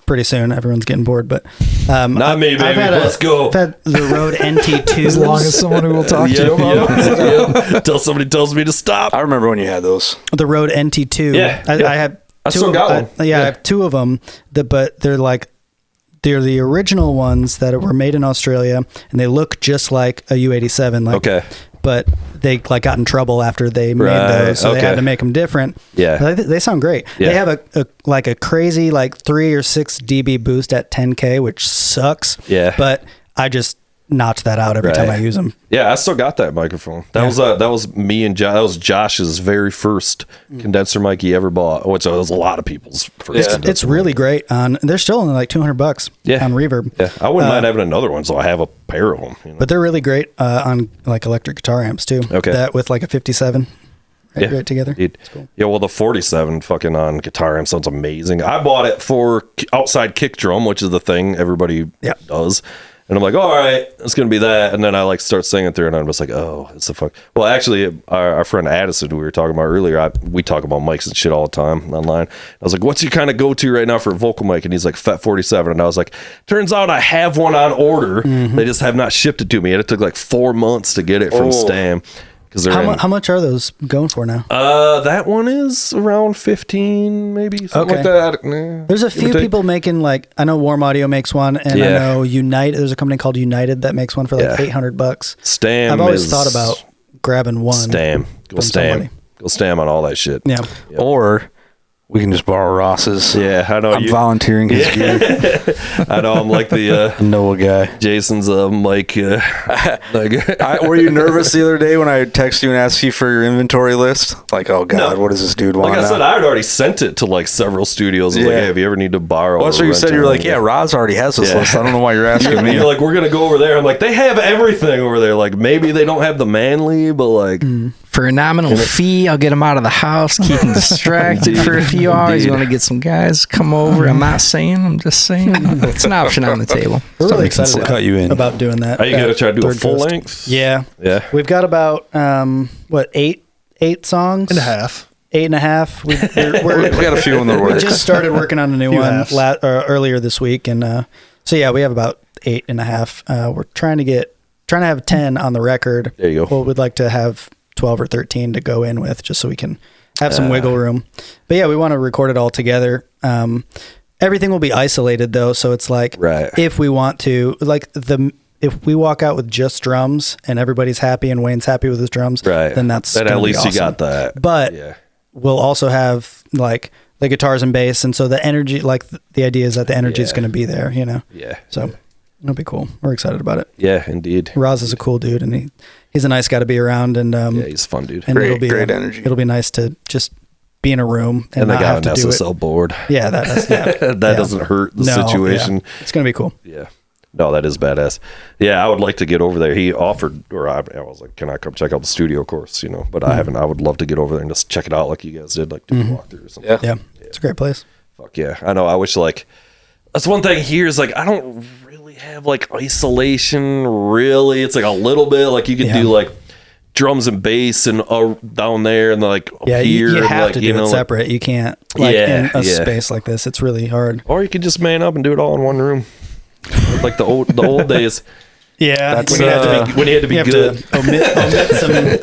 pretty soon. Everyone's getting bored, but not me, baby. Let's go. I've had the Rode NT2. As long as someone who will talk to you about until somebody tells me to stop. I remember when you had those. The Rode NT2. Yeah, I had. I still got one. I have 2 of them. But they're the original ones that were made in Australia, and they look just like a U87. Okay. But they got in trouble after they made those, so they had to make them different. Yeah, but they sound great. Yeah. They have a crazy 3 or 6 dB boost at 10K, which sucks. Yeah, but I just notch that out every time I use them. Yeah, I still got that microphone. That was me and Josh. That was Josh's very first condenser mic he ever bought, which was a lot of people's first. It's really great. They're still only $200 on Reverb. Yeah, I wouldn't mind having another one, so I have a pair of them. But they're really great on electric guitar amps too. Okay, that with a 57. Right together. It's cool. Yeah, well, the 47 fucking on guitar amp sounds amazing. I bought it for outside kick drum, which is the thing everybody does. And I'm like, all right, it's gonna be that. And then I like start singing through, and I'm just like, oh, it's the fuck. Well, actually, our friend Addison, who we were talking about earlier, we talk about mics and shit all the time online. I was like, what's your kind of go to right now for a vocal mic? And he's like, FET 47. And I was like, turns out I have one on order. They just have not shipped it to me, and it took like 4 months to get it from Stam. How much are those going for now? That one is around 15, maybe something like that. There's a few people making like, I know Warm Audio makes one, and I know United. There's a company called United that makes one for like $800. Stam. I've always thought about grabbing one. Stam. Go Stam. Go Stam on all that shit. Yeah. Yep. Or we can just borrow Ross's. Yeah, I know. I'm volunteering his gear. I know. I'm like the Noah guy. Jason's mic. Were you nervous the other day when I texted you and asked you for your inventory list? Like, oh God, what does this dude want? Like I now? said, I had already sent it to like several studios. I was like, hey, if you ever need to borrow, well, that's what you said. You were like, yeah, Roz already has this list. I don't know why you're asking me. You're like, we're gonna go over there. I'm like, they have everything over there. Like, maybe they don't have the Manly, but like. For a nominal fee, I'll get them out of the house, keep them distracted for a few hours. You want to get some guys come over? I'm not saying. I'm just saying. It's an option on the table. We're really excited cut you in about doing that. Are you gonna try to do a full Coast. length? Yeah. Yeah. We've got about eight songs and a half. 8.5. We've got a few in the works. We just started working on a new one earlier this week, and so yeah, we have about 8.5. We're trying to have 10 on the record. There you go. Well, we'd like to have 12 or 13 to go in with, just so we can have some wiggle room. But yeah, we want to record it all together. Everything will be isolated though, so it's like if we want to, like if we walk out with just drums and everybody's happy and Wayne's happy with his drums, then that's then at least awesome. you got that. But we'll also have like the guitars and bass, and so the energy, like the idea is that the energy is going to be there, you know. Yeah. So it'll be cool. We're excited about it. Yeah, indeed. Roz is a cool dude, and he's a nice guy to be around, and yeah, he's a fun dude. And great energy. It'll be nice to just be in a room and they not got have to an do SSL it. board. Yeah, that doesn't hurt the situation. Yeah. It's gonna be cool. Yeah. No, that is badass. Yeah, I would like to get over there. He offered, or I was like, can I come check out the studio course, you know? But I haven't. I would love to get over there and just check it out like you guys did, like do a walkthrough or something. Yeah, it's a great place. Fuck yeah. I know. I wish like, that's one thing here is like, I don't really have like isolation really. It's like a little bit, like you could do like drums and bass and down there and like here. You have like, to do it separate. You can't in a space like this. It's really hard. Or you could just man up and do it all in one room. Like the old days. Yeah, that's when you had to be good.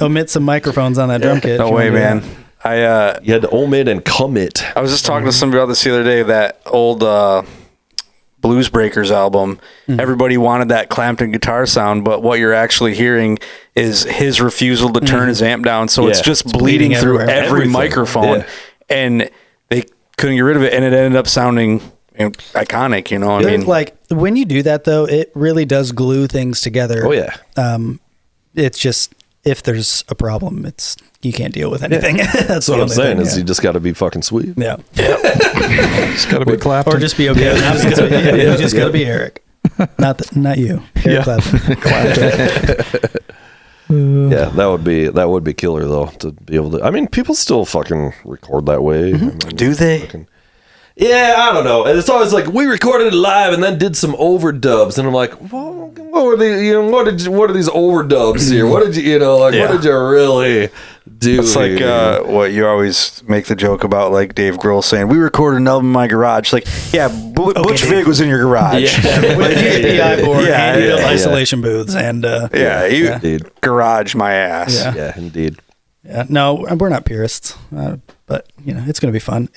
Omit some microphones on that drum kit. No way, man. You had to omit and commit. I was just talking to somebody about this the other day. That old Blues Breakers album. Everybody wanted that Clapton guitar sound, but what you're actually hearing is his refusal to turn his amp down. So it's just bleeding through every microphone, and they couldn't get rid of it, and it ended up sounding iconic. You know, I mean, like when you do that though, it really does glue things together. Oh yeah. It's just if there's a problem, you can't deal with anything. That's what I'm saying. Is you just got to be fucking sweet. Yeah. Just got to be Clapton. Or just be okay. You just got to be Eric. Not you. Eric Clapton. Yeah, that would be killer though, to be able to. I mean, people still fucking record that way. I mean, do they? Yeah, I don't know. And it's always like we recorded it live and then did some overdubs, and I'm like, well, what were the, what are these overdubs here? What did you, what did you really do? It's like what you always make the joke about, like Dave Grohl saying, "We recorded an album in my garage." Like, yeah, Butch Vig was in your garage. Yeah, with the API board, and you built isolation booths, and you garage my ass. Yeah, indeed. Yeah, no, we're not purists, but it's going to be fun.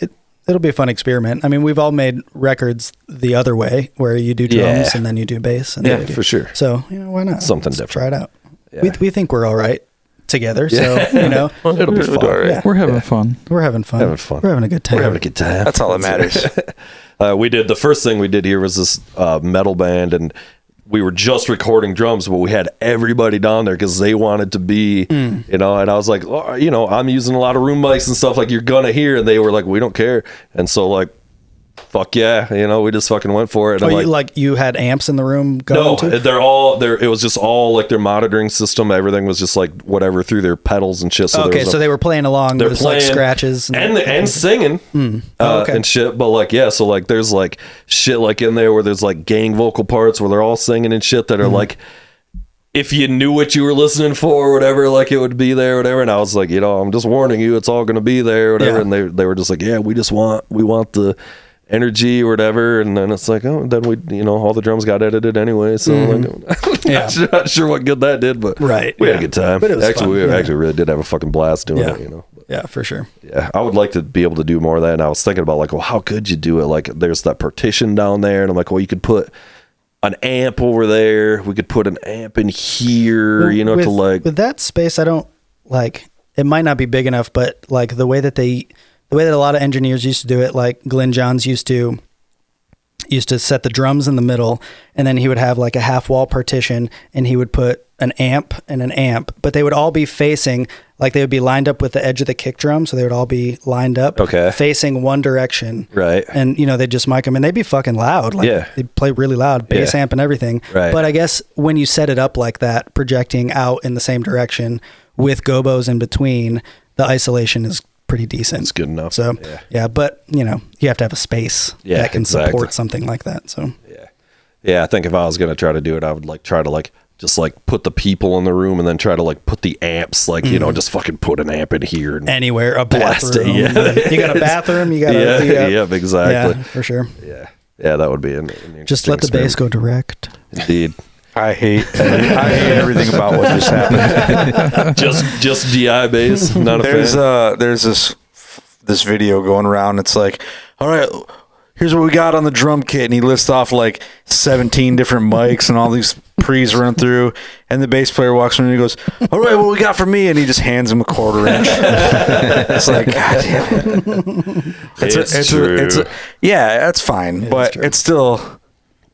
It'll be a fun experiment. I mean, we've all made records the other way, where you do drums and then you do bass. And for sure. So, why not? Something different. Try it out. Yeah. We think we're all right together. So, well, it'll be fun. Yeah. We're having fun. We're having fun. We're having a good time. We're having a good time. That's all that matters. The first thing we did here was this metal band, and we were just recording drums, but we had everybody down there because they wanted to be, and I was like, I'm using a lot of room mics and stuff like you're gonna hear, and they were like, we don't care. And so like fuck yeah, we just fucking went for it. Oh, And you had amps in the room going no, to? they're all there. It was just all like their monitoring system. Everything was just like whatever through their pedals and shit. So Okay, so they were playing along. they're There's like playing scratches and singing okay. and shit. But like, yeah, so like there's like shit like in there where there's like gang vocal parts where they're all singing and shit that are like, if you knew what you were listening for or whatever, like it would be there or whatever. And I was like, I'm just warning you, it's all going to be there or whatever. Yeah. And they were just like, yeah, we want the energy or whatever. And then it's like, then we, all the drums got edited anyway. So like, not sure what good that did, but Right, we had yeah. a good time. But it was actually, fun, we yeah. actually really did have a fucking blast doing Yeah. it, Yeah, for sure. Yeah, I would like to be able to do more of that. And I was thinking about like, well, how could you do it? Like, there's that partition down there, and I'm like, well, you could put an amp over there. We could put an amp in here, with, to like. with that space. I don't like. It might not be big enough, but like the way that a lot of engineers used to do it, like Glenn Johns used to set the drums in the middle, and then he would have like a half wall partition, and he would put an amp and an amp, but they would all be facing, like they would be lined up with the edge of the kick drum, so they would all be lined up, facing one direction, right? And they'd just mic them, and they'd be fucking loud, like they'd play really loud, bass amp and everything, right? But I guess when you set it up like that, projecting out in the same direction with gobos in between, the isolation is pretty decent. It's good enough. So but you have to have a space that can support something like that. So I think if I was gonna try to do it, I would like try to like just like put the people in the room and then try to like put the amps, like just fucking put an amp in here and anywhere, a blast bathroom. it. You got a bathroom. You got exactly. Yeah, for sure. Yeah, that would be an just let the bass go direct. Indeed. I hate everything about what just happened. just DI bass. Not a fan. There's this video going around. It's like, all right, here's what we got on the drum kit, and he lists off like 17 different mics and all these pre's run through, and the bass player walks in and he goes, all right, what we got for me? And he just hands him a 1/4 inch. It's like, God damn it. It's true. Yeah, that's fine, but it's still,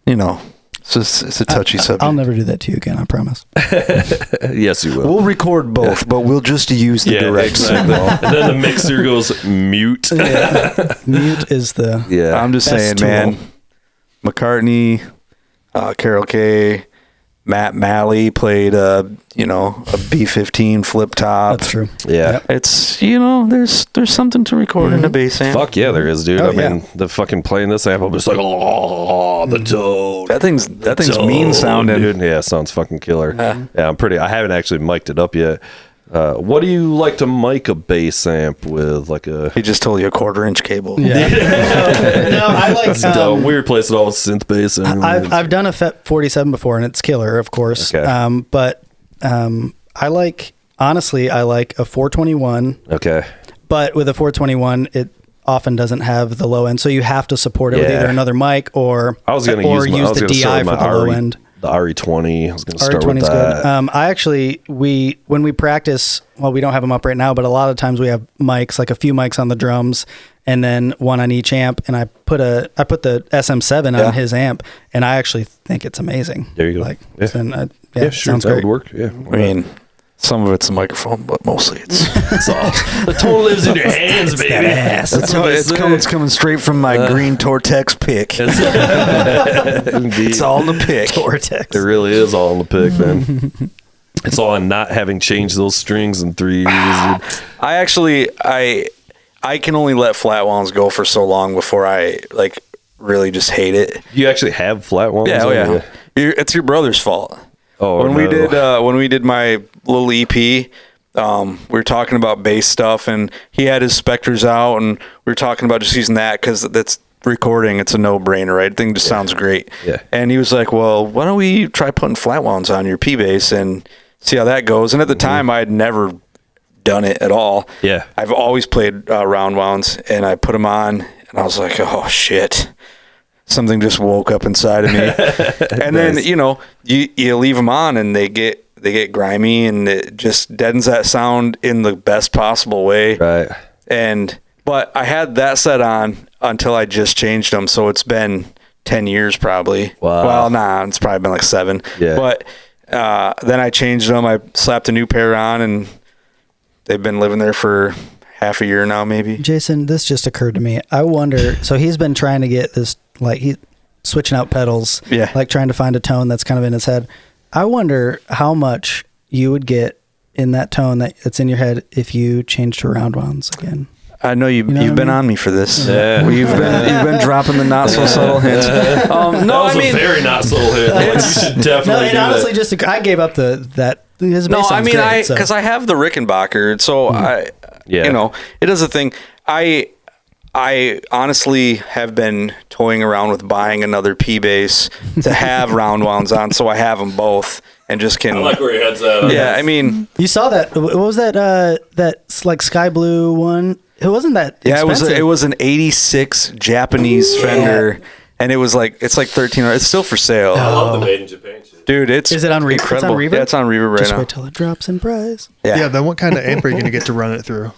it's a touchy subject. I'll never do that to you again, I promise. Yes, you will. We'll record both, but we'll just use the direct signal. And then the mixer goes mute. Mute is the I'm just saying, tool. man. McCartney, Carol Kay, Matt Malley played a B15 flip top. That's true. Yeah. It's there's something to record in a bass amp. Fuck yeah, there is, dude. Oh, I mean, the fucking playing this amp, I'm just like, the tone. That thing's mean sounding, dude. Yeah, it sounds fucking killer. Yeah, I haven't actually mic'd it up yet. What do you like to mic a bass amp with? Like He just told you a 1/4 inch cable. Yeah. No, I like. We replace it all with synth bass. I've done a FET 47 before, and it's killer, of course. Okay. But I like a 421. Okay. But with a 421, it often doesn't have the low end, so you have to support it with either another mic or use the DI for the low end. The RE20. I was going to start RE20 with is that. good. I actually, when we practice, well, we don't have them up right now, but a lot of times we have mics, like a few mics on the drums, and then one on each amp. And I put the SM7 on his amp, and I actually think it's amazing. There you go. Like, yeah. and, sure, sounds that great. would work. Yeah, I mean, some of it's the microphone, but mostly it's all. The tone lives in your hands, baby. it's coming straight from my green Tortex pick. Indeed. It's all in the pick. Tortex. It really is all in the pick, man. It's all in not having changed those strings in 3 years. I can only let flat wounds go for so long before I really just hate it. You actually have flat ones? Yeah, it's your brother's fault. Oh, when we did my little EP, we were talking about bass stuff, and he had his Spectres out, and we were talking about just using that because that's recording. It's a no-brainer, right? The thing just sounds great. Yeah. And he was like, well, why don't we try putting flat wounds on your P bass and see how that goes? And at the time, I had never done it at all. Yeah. I've always played round wounds, and I put them on, and I was like, oh shit. Something just woke up inside of me. And then, you leave them on and they get grimy, and it just deadens that sound in the best possible way. Right. But I had that set on until I just changed them. So it's been 10 years probably. Wow. Well, nah, it's probably been like 7. Yeah. But then I changed them. I slapped a new pair on, and they've been living there for half a year now, maybe. Jason, this just occurred to me. I wonder. So he's been trying to get this, like he switching out pedals, like trying to find a tone that's kind of in his head. I wonder how much you would get in that tone that's in your head if you changed to round ones again. I know you've been on me for this. Yeah. You've been dropping the not so subtle hints. That was a very not subtle hint. Like, you should definitely. No, honestly, just I gave up that. His bass sounds great, because I have the Rickenbacker, so it is a thing. I honestly have been toying around with buying another P bass to have round wounds on, so I have them both and just can. I like where your head's at. Yeah, I mean, you saw that. What was that? That like sky blue one. It wasn't that. Yeah, expensive. it was an '86 Japanese Fender, and it's like $1,300. It's still for sale. I love the made in Japan shit. Dude, Is it on Reverb? incredible. It's on Reverb? Yeah, it's on Reverb right Just now. wait till it drops in price. Yeah, then what kind of amp are you going to get to run it through?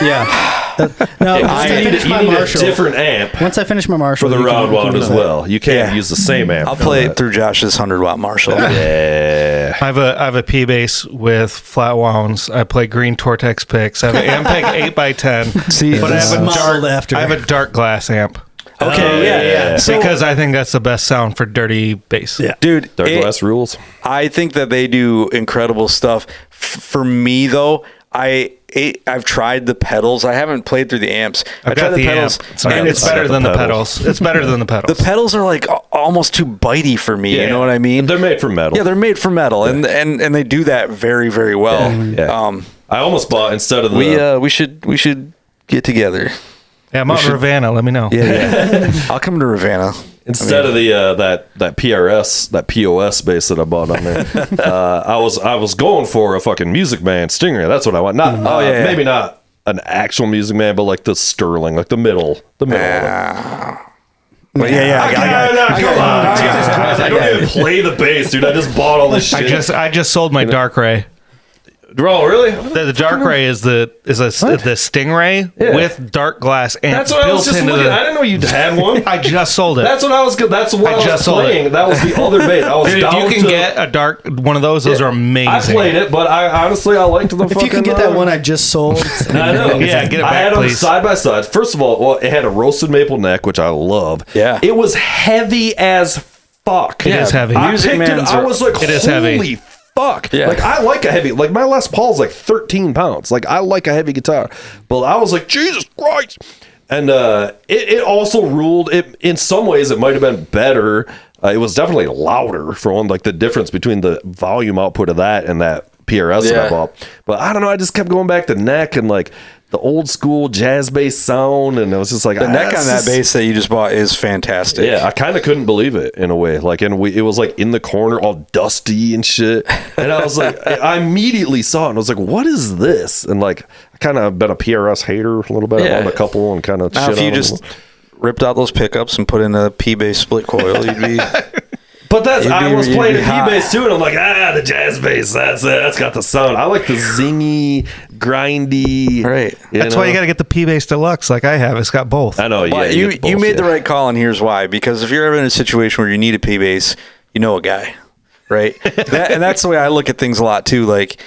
Yeah. No, once I finish my need Marshall. a different amp Once I finish my Marshall, for the you can- round you can wound do as that. well. You can't use the same amp. I'll play it through Josh's 100-watt Marshall. Yeah. I have a P bass with flat wounds. I play green Tortex picks. I have an Ampeg 8x10. See, but I have modeled after. I have a dark glass amp. Okay, yeah. So, Because I think that's the best sound for dirty bass. Yeah. dude, Dark glass rules. I think that they do incredible stuff. For me, though, I've tried the pedals. I haven't played through the amps. I've got the pedals. It's better than the pedals. It's better than the pedals. The pedals are like almost too bitey for me. You know what I mean? They're made from metal. Yeah, they're made from metal, and they do that very, very well. Yeah. I almost bought instead of the. We should get together. Yeah, I'm out in Ravenna. Let me know. Yeah. I'll come to Ravenna. Instead of the that PRS, that POS bass that I bought on there, I was going for a fucking Music Man Stingray. That's what I want. Not maybe not an actual Music Man, but like the Sterling, like the middle. But I don't even play the bass, dude. I just bought all this shit. I just sold my Dark Ray. Oh, really? The Dark Ray is the Stingray with dark glass amp. That's what I was just looking at. I didn't know you had one. I just sold it. That's what I was. That's what I was playing. That was the other bass. I was Dude, if down you can to, get a dark one of those are amazing. I played it, but I honestly liked the. If you can get that one I just sold, I know. Yeah, get it back, I had them please. side by side. First of all, it had a roasted maple neck, which I love. Yeah. It was heavy as fuck. It is heavy. I Music picked it. Man's I was like, it is holy heavy. fuck. Yeah. Like, I like a heavy. Like, my Les Paul's like 13 pounds. Like, I like a heavy guitar. But I was like, Jesus Christ. And it also ruled. It in some ways, it might have been better. It was definitely louder for one. Like, the difference between the volume output of that and that PRS that I bought. But I don't know. I just kept going back to neck and like the old school jazz bass sound, and it was just like The neck on that bass that you just bought is fantastic. Yeah, I kind of couldn't believe it in a way. Like, and it was like in the corner, all dusty and shit. And I was like, I immediately saw it, and I was like, "What is this?" And like, I kind of been a PRS hater a little bit. I owned a couple and kind of Now, shit if you on just them. ripped out those pickups and put in a P bass split coil, you'd be. But that's I was you'd playing be the hot. P bass too, and I'm like, the jazz bass. That's it. That's got the sound. I like the zingy, grindy. Right. That's why you got to get the P bass deluxe, like I have. It's got both. I know. Yeah, But get both, you made yeah. the right call, and here's why. Because if you're ever in a situation where you need a P bass, you know a guy, right? And that's the way I look at things a lot too. Like,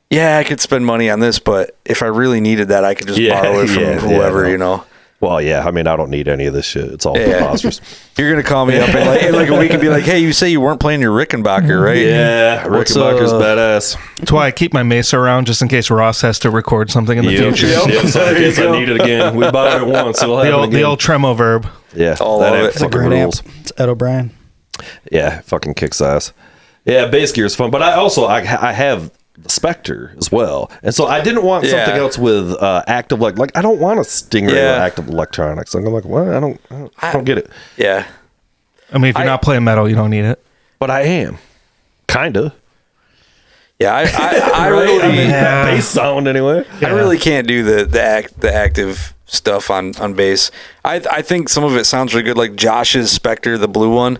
yeah, I could spend money on this, but if I really needed that, I could just borrow it from whoever, no. you know. Well, yeah. I mean, I don't need any of this shit. It's all preposterous. You're gonna call me up in like a week and be like, "Hey, you say you weren't playing your Rickenbacker, right?" Yeah, Rickenbacker's badass. That's why I keep my Mesa around just in case Ross has to record something in the future. Yep, so in case I need it again. We bought it once. It'll happen The again. old tremo verb. Yeah, All that of amp it. It's a fucking great amp. rules. It's Ed O'Brien. Yeah, fucking kicks ass. Yeah, bass gear is fun, but I have the Spectre as well, and so I didn't want something else with active like I don't want a Stingray with active electronics. Like, I'm like, what? I don't get it. Yeah. I mean, if you're not playing metal, you don't need it. But I am, kinda. Yeah, I really, That bass sound anyway. I really can't do the active stuff on bass. I think some of it sounds really good, like Josh's Spectre, the blue one.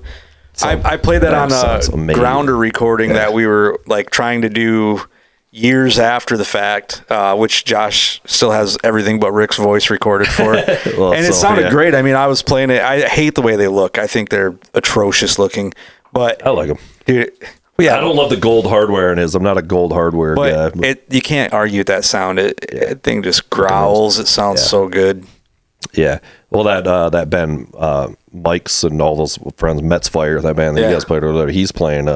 I played that on sounds a amazing. grounder recording that we were like trying to do years after the fact, which Josh still has everything but Rick's voice recorded for. Well, and it so, sounded yeah. great. I mean, I was playing it. I hate the way they look. I think they're atrocious looking, but I like them. dude, Yeah, I don't love the gold hardware in his. I'm not a gold hardware guy. But you can't argue with that sound. It thing just growls. It sounds so good. Yeah. Well, that band, Mike's and all those friends, Met's Fire, that band that you guys played over there, he's playing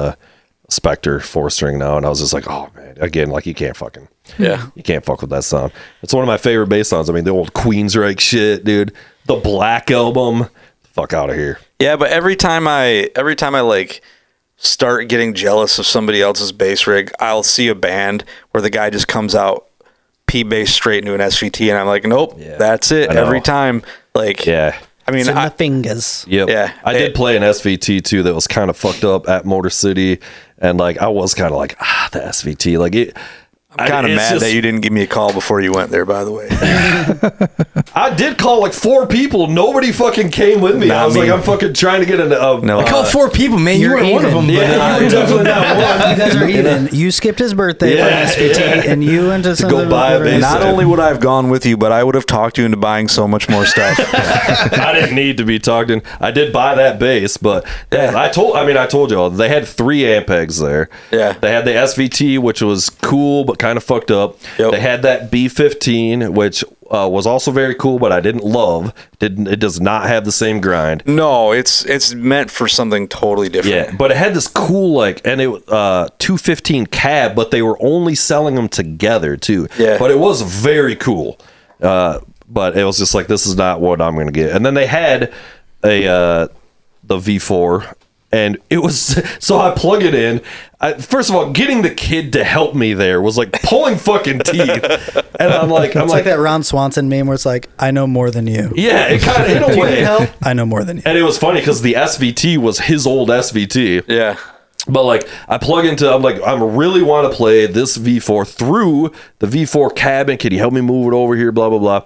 Spectre 4-string now, and I was just like, oh man, again, like you can't fuck with that sound. It's one of my favorite bass sounds. I mean, the old Queensryche shit, dude. The Black Album, fuck out of here. Yeah, but every time I like start getting jealous of somebody else's bass rig, I'll see a band where the guy just comes out P bass straight into an SVT, and I'm like, nope, that's it every time. Like, I mean, it's in the fingers. Yep. Yeah, I did play an SVT too that was kind of fucked up at Motor City, and like I was kind of like, the SVT, like it. I'm kind of mad that you didn't give me a call before you went there, by the way. I did call like 4 people. Nobody fucking came with me. I was like, I'm fucking trying to get into. I called 4 people, man. You weren't one of them. Yeah, you were definitely not one. You guys are even. You skipped his birthday for an SVT, and you went to go buy a bass. Not only would I have gone with you, but I would have talked you into buying so much more stuff. I didn't need to be talked in. I did buy that bass, but I told y'all they had 3 Ampegs there. Yeah, they had the SVT, which was cool but kind of fucked up. Yep. They had that B15, which was also very cool, but I didn't love. It does not have the same grind. No, it's meant for something totally different. Yeah, but it had this cool 215 cab, but they were only selling them together too. Yeah, but it was very cool. But it was just like, this is not what I'm going to get. And then they had the V4. And it was, so I plug it in. First of all, getting the kid to help me there was like pulling fucking teeth. And I'm like, it's like that Ron Swanson meme where it's like, I know more than you. Yeah, it kind of in a way. Help? I know more than you. And it was funny because the SVT was his old SVT. Yeah. But like, I plug into, I'm like, I really want to play this V4 through the V4 cabin. Can you help me move it over here? Blah, blah,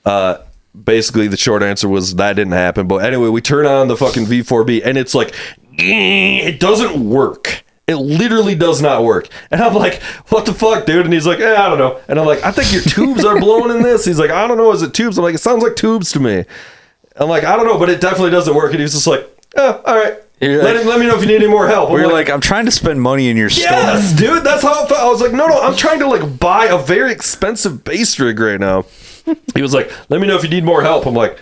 blah. Basically, the short answer was that didn't happen. But anyway, we turn on the fucking V4B, and it's like, it doesn't work. It literally does not work. And I'm like, what the fuck, dude? And he's like, I don't know. And I'm like, I think your tubes are blowing in this. He's like, I don't know. Is it tubes? I'm like, it sounds like tubes to me. I'm like, I don't know, but it definitely doesn't work. And he's just like, all right. Let me know if you need any more help. We're like, I'm trying to spend money in your store. Yes, dude. That's how it felt. I was like, no, I'm trying to like buy a very expensive bass rig right now. He was like, let me know if you need more help. I'm like,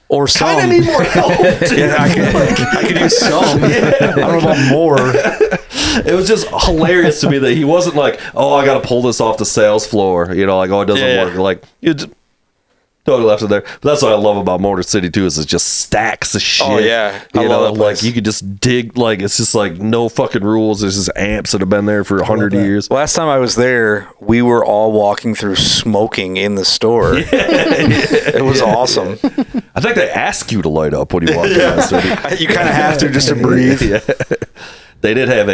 or some. I need more help. Yeah, I could use some. Yeah. I don't know about more. It was just hilarious to me that he wasn't like, oh, I got to pull this off the sales floor. You know, like, oh, it doesn't work. Like, you just totally left it there. But that's what I love about Motor City too, is it's just stacks of shit. Oh yeah, you know, like you could just dig. Like it's just like no fucking rules. There's just amps that have been there for 100 years. Last time I was there, we were all walking through smoking in the store. Yeah. It was awesome. I think they ask you to light up when you walk past. You kind of have to just to breathe. Yeah. They did have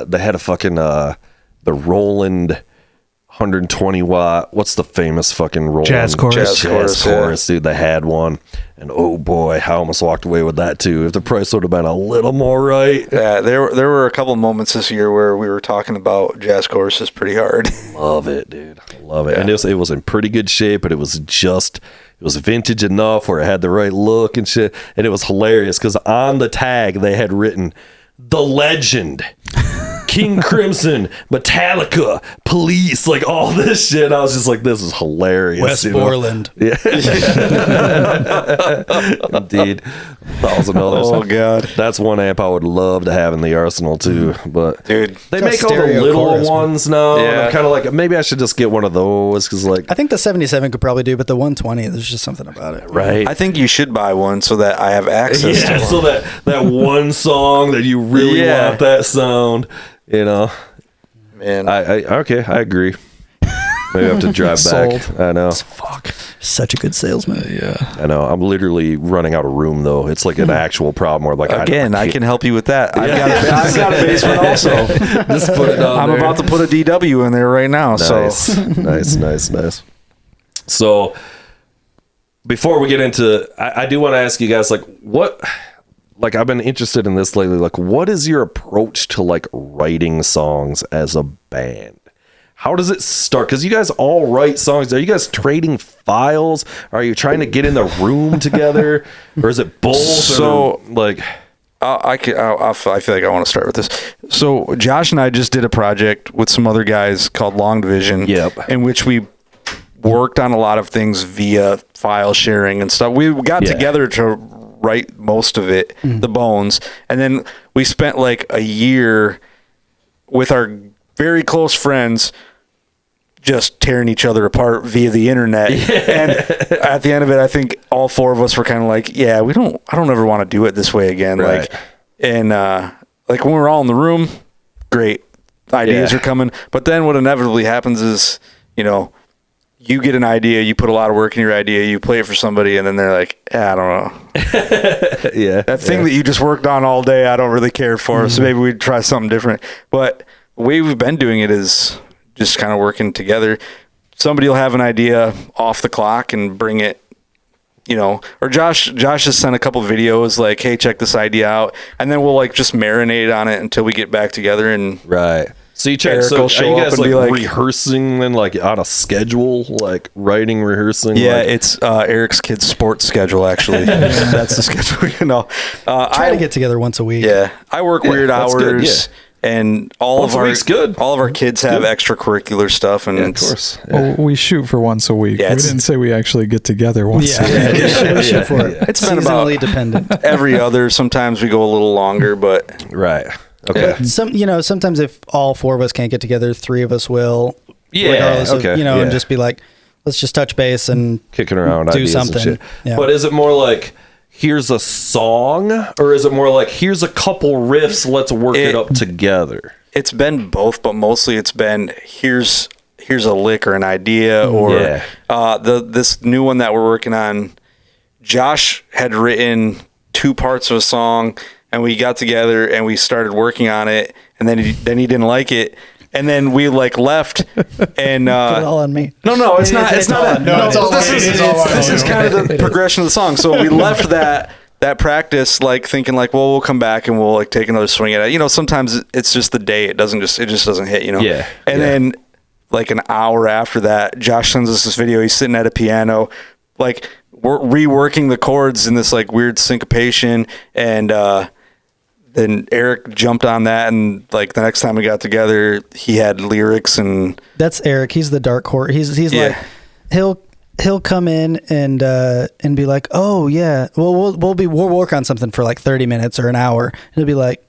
they had a fucking the Roland 120 watt. What's the famous fucking Roland Jazz chorus? Jazz chorus, dude. They had one, and oh boy, I almost walked away with that too. If the price would have been a little more right. Yeah, there were a couple of moments this year where we were talking about jazz choruses pretty hard. Love it, dude. Love it. Yeah. And it was in pretty good shape, but it was vintage enough where it had the right look and shit. And it was hilarious because on the tag they had written "The Legend." King Crimson, Metallica, Police, like all this shit. I was just like, this is hilarious. West Borland. Yeah. Indeed. $1,000. Oh, God. That's one amp I would love to have in the arsenal, too. But dude, they make all the little ones now. Yeah. And I'm kind of like, maybe I should just get one of those because, like, I think the 77 could probably do, but the 120, there's just something about it. Right. I think you should buy one so that I have access to one. So that one song that you really want that sound. You know, man. I agree. Maybe I have to drive back. I know. Fuck. Such a good salesman. Yeah. I know. I'm literally running out of room though. It's like an actual problem where like I can help you with that. I've got a basement also. Just put it on. I'm about to put a DW in there right now. Nice. So nice. So before we get into, I do want to ask you guys what. Like, I've been interested in this lately. Like, what is your approach to, like, writing songs as a band? How does it start? Because you guys all write songs. Are you guys trading files? Are you trying to get in the room together? Or is it both? So, I feel like I want to start with this. So Josh and I just did a project with some other guys called Long Division. Yep. In which we worked on a lot of things via file sharing and stuff. We got together to write most of it, the bones, and then we spent like a year with our very close friends just tearing each other apart via the internet. And at the end of it, I think all four of us were kind of like, I don't ever want to do it this way again. Right. Like, and like when we're all in the room, great ideas are coming. But then what inevitably happens is, you get an idea, you put a lot of work in your idea, you play it for somebody, and then they're like, I don't know. That thing that you just worked on all day, I don't really care for. So maybe we'd try something different. But the way we've been doing it is just kind of working together. Somebody will have an idea off the clock and bring it, or Josh has sent a couple of videos like, hey, check this idea out. And then we'll like just marinate on it until we get back together and So you check. Eric So will are show you up guys and like, be like- rehearsing then, like on a schedule, like writing, rehearsing? yeah, like, it's Eric's kid's sports schedule actually. That's the schedule. Try to get together once a week. Yeah, I work weird that's good, hours, and all Once of a our week's good. all of our kids have good. extracurricular stuff, and of it's, course. Well, we shoot for once a week. Yeah, We it's- didn't say we actually get together once a week. We shoot for it. It's been about Seasonally dependent. every other. Sometimes we go a little longer, but Right. Okay. Sometimes if all four of us can't get together, three of us will. Yeah, Regardless okay, of, yeah. and just be like, let's just touch base and Kicking around do ideas something. and shit. Yeah. But is it more like, here's a song, or is it more like, here's a couple riffs, let's work it up together? it's been both. But mostly it's been here's a lick or an idea, or this new one that we're working on. Josh had written 2 parts of a song, and we got together and we started working on it, and then he didn't like it, and then we like left and put it all on me. no, it's not. It's not. No, it's all this on is you. It's all on this you. is kind of the progression of the song. So we left that practice like thinking like, well, we'll come back and we'll like take another swing at it. Sometimes it's just the day. It just doesn't hit. Yeah. And then like an hour after that, Josh sends us this video. He's sitting at a piano, like we're reworking the chords in this like weird syncopation, and then Eric jumped on that, and like the next time we got together, he had lyrics, and That's Eric. He's the dark horse. He's like he'll come in and be like, oh yeah, well we'll work on something for like 30 minutes or an hour. And he'll be like,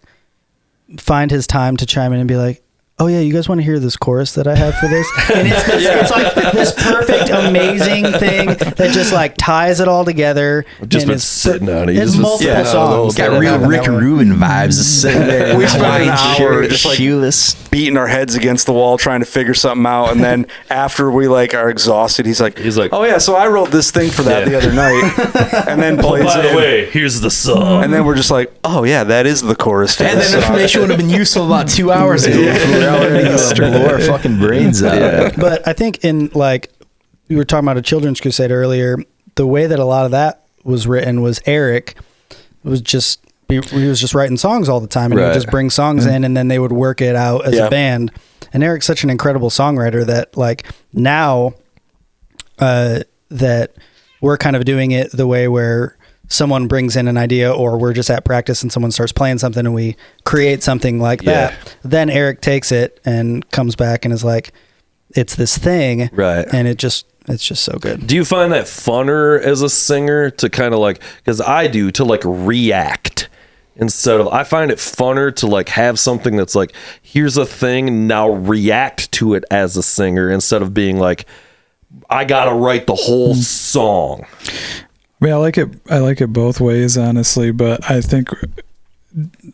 find his time to chime in and be like, oh yeah, you guys want to hear this chorus that I have for this? And it's like this perfect, amazing thing that just like ties it all together. I've just and been it's sitting on it. It's Just been multiple sitting on it all songs. day. Got that real happen Rick that way. Rubin vibes. Just sitting there. We spent an white hour shirt, just, like, shoeless. beating our heads against the wall trying to figure something out, and then after we like are exhausted, he's like, oh yeah, so I wrote this thing for that the other night, and then plays By it, the way, here's the song. and then we're just like, oh yeah, that is the chorus. To And this that song. information would have been useful about 2 hours ago. We're already gonna blow our fucking brains out. But I think in like we were talking about a children's crusade earlier, the way that a lot of that was written was Eric was just he was just writing songs all the time, and he would just bring songs in, and then they would work it out as a band. And Eric's such an incredible songwriter that like now that we're kind of doing it the way where someone brings in an idea, or we're just at practice and someone starts playing something and we create something like that. Then Eric takes it and comes back and is like, it's this thing. Right. And it's just so good. Do you find that funner as a singer to kind of like, because I do, to like react instead of, I find it funner to like have something that's like, here's a thing, now react to it as a singer, instead of being like, I gotta write the whole song. I mean, I like it both ways, honestly, but I think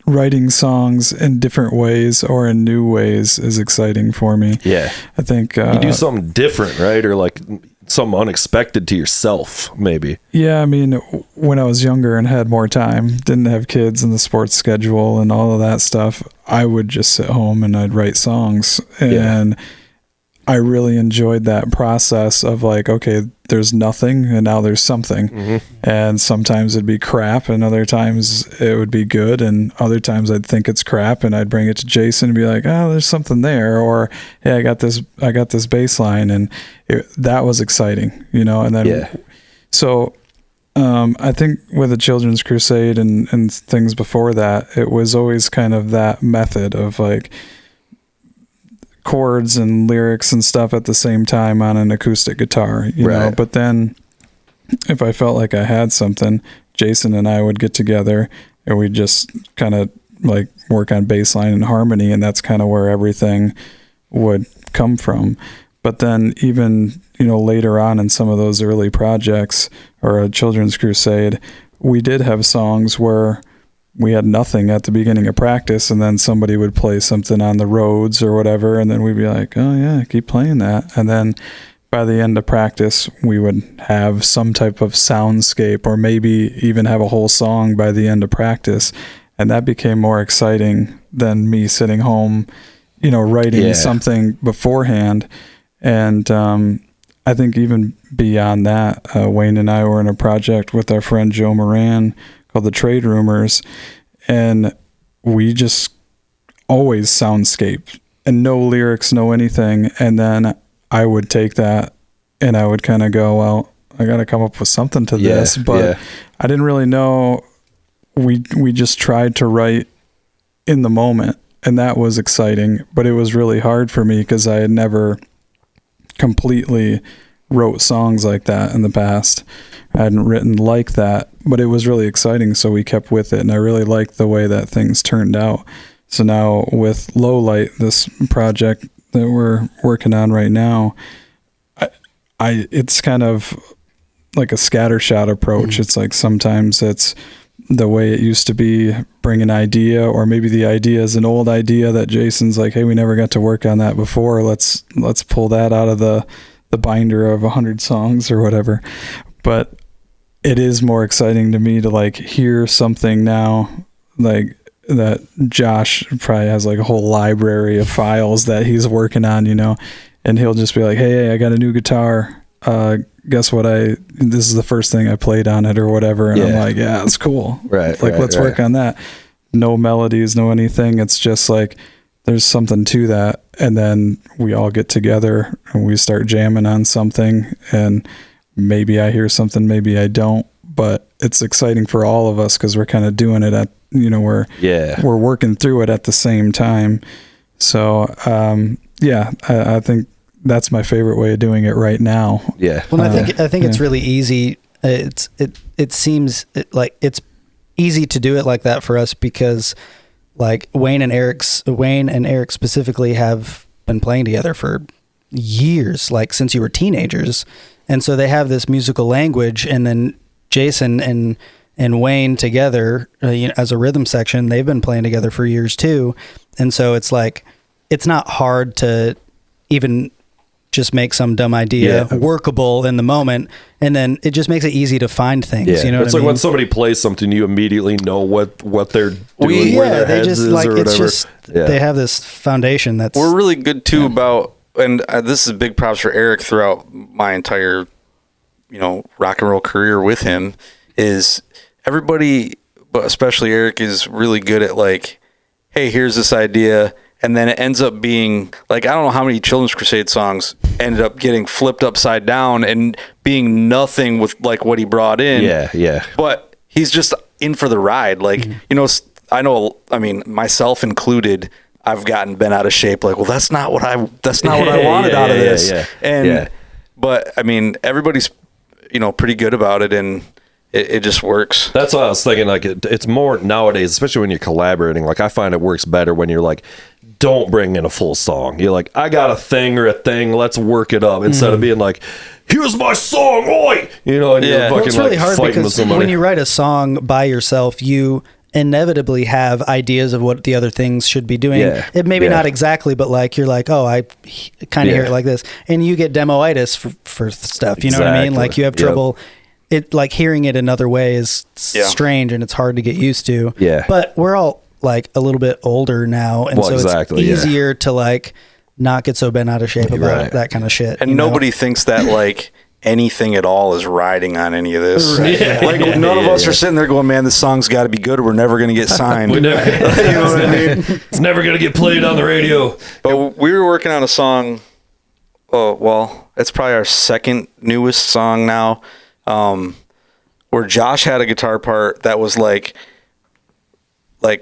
writing songs in different ways or in new ways is exciting for me. Yeah. I think You do something different, right? Or like something unexpected to yourself, maybe. Yeah, I mean, when I was younger and had more time, didn't have kids and the sports schedule and all of that stuff, I would just sit home and I'd write songs. And I really enjoyed that process of like, okay, there's nothing and now there's something. And sometimes it'd be crap, and other times it would be good, and other times I'd think it's crap and I'd bring it to Jason and be like, oh, there's something there, or hey, I got this bass line, and that was exciting, and then so I think with the Children's Crusade and things before that, it was always kind of that method of like chords and lyrics and stuff at the same time on an acoustic guitar, you know. But then if I felt like I had something, Jason and I would get together and we'd just kind of like work on bass line and harmony, and that's kind of where everything would come from. But then even, you know, later on in some of those early projects or a Children's Crusade, we did have songs where we had nothing at the beginning of practice, and then somebody would play something on the roads or whatever, and then we'd be like, oh yeah, keep playing that. And then by the end of practice, we would have some type of soundscape, or maybe even have a whole song by the end of practice. And that became more exciting than me sitting home, you know, writing something beforehand. And I think even beyond that, Wayne and I were in a project with our friend Joe Moran called The Trade Rumors, and we just always soundscape and no lyrics, no anything. And then I would take that and I would kind of go, well, I got to come up with something to this. But I didn't really know. We just tried to write in the moment, and that was exciting. But it was really hard for me because I had never completely wrote songs like that in the past. I hadn't written like that, but it was really exciting, so we kept with it, and I really liked the way that things turned out. So now with Low Light, this project that we're working on right now, I it's kind of like a scattershot approach. It's like sometimes it's the way it used to be, bring an idea, or maybe the idea is an old idea that Jason's like, hey, we never got to work on that before. Let's pull that out of the binder of 100 songs or whatever. But it is more exciting to me to like hear something now, like that Josh probably has like a whole library of files that he's working on, you know, and he'll just be like, hey, I got a new guitar. Guess what? This is the first thing I played on it or whatever. And I'm like, yeah, that's cool. Right. Like, let's work on that. No melodies, no anything. It's just like, there's something to that. And then we all get together and we start jamming on something, and maybe I hear something, maybe I don't, but it's exciting for all of us because we're kind of doing it at, you know, we're working through it at the same time. So, I think that's my favorite way of doing it right now. Yeah. Well, I think it's really easy. It seems like it's easy to do it like that for us because like Wayne and Eric specifically have been playing together for years, like since you were teenagers. And so they have this musical language, and then Jason and Wayne together, as a rhythm section, they've been playing together for years too. And so it's like, it's not hard to even just make some dumb idea workable in the moment, and then it just makes it easy to find things. You know, it's what like when somebody plays something, you immediately know what they're doing. Where their heads is or whatever. They have this foundation that's. We're really good too about, and this is big props for Eric throughout my entire, rock and roll career with him. Is everybody, but especially Eric, is really good at like, hey, here's this idea. And then it ends up being like, I don't know how many Children's Crusade songs ended up getting flipped upside down and being nothing with like what he brought in. Yeah. But he's just in for the ride. Like, I know, myself included, I've been out of shape. Like, well, that's not what I wanted out of this. But everybody's, pretty good about it, and it just works. That's what I was thinking. Like, it's more nowadays, especially when you're collaborating. Like, I find it works better when you're like, don't bring in a full song. You're like, I got a thing, let's work it up, instead of being like, here's my song, oi! And you're fucking it's really like hard fighting with because somebody. when you write a song by yourself, you inevitably have ideas of what the other things should be doing. It maybe not exactly, but like you're like, oh, I kind of hear it like this, and you get demoitis for stuff. You know what I mean? Like you have trouble. It like hearing it another way is strange, and it's hard to get used to. But we're all like a little bit older now, and so it's easier to like not get so bent out of shape about that kind of shit. And nobody thinks that like anything at all is riding on any of this. None of us are sitting there going, man, this song's got to be good or we're never going to get signed. You know what I mean? It's never going to get played on the radio. But we were working on a song. Oh, well, it's probably our second newest song now. where Josh had a guitar part that was like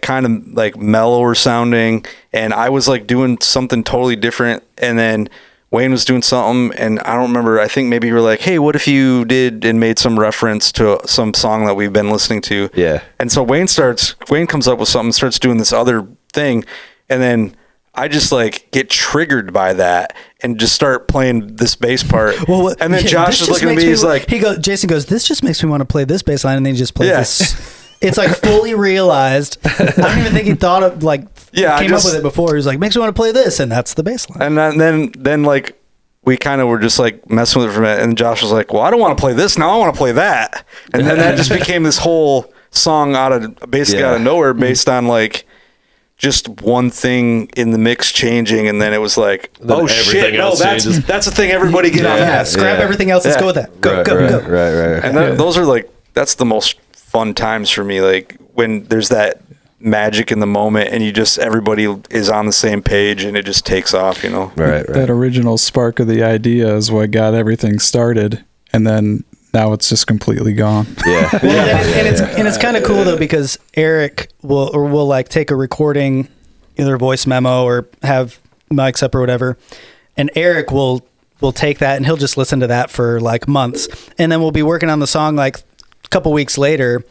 kind of like mellower sounding, and I was like doing something totally different, and then Wayne was doing something, and I don't remember. I think maybe you were like, "Hey, what if you did and made some reference to some song that we've been listening to?" Yeah. And so Wayne comes up with something, starts doing this other thing, and then I just like get triggered by that and just start playing this bass part. And then Josh is looking at me. He's like, Jason goes, "This just makes me want to play this bass line," and then he just plays this. It's like fully realized. I don't even think he thought of came up with it before. He was like, "Makes me want to play this," and that's the bass line. And then like we kind of were just like messing with it for a minute, and Josh was like, "Well, I don't want to play this now. I want to play that." And then that just became this whole song out of nowhere, based on like just one thing in the mix changing, and then it was like, "Oh shit, no, that's the thing. Everybody get on that. Scrap everything else. Let's go with that. Go. Right. And those are like that's the most fun times for me, like when there's that magic in the moment and you just everybody is on the same page and it just takes off, right. That original spark of the idea is what got everything started, and then now it's just completely gone. And it's kind of cool though, because Eric will like take a recording, either a voice memo or have mics up or whatever, and Eric will take that and he'll just listen to that for like months, and then we'll be working on the song like couple weeks later,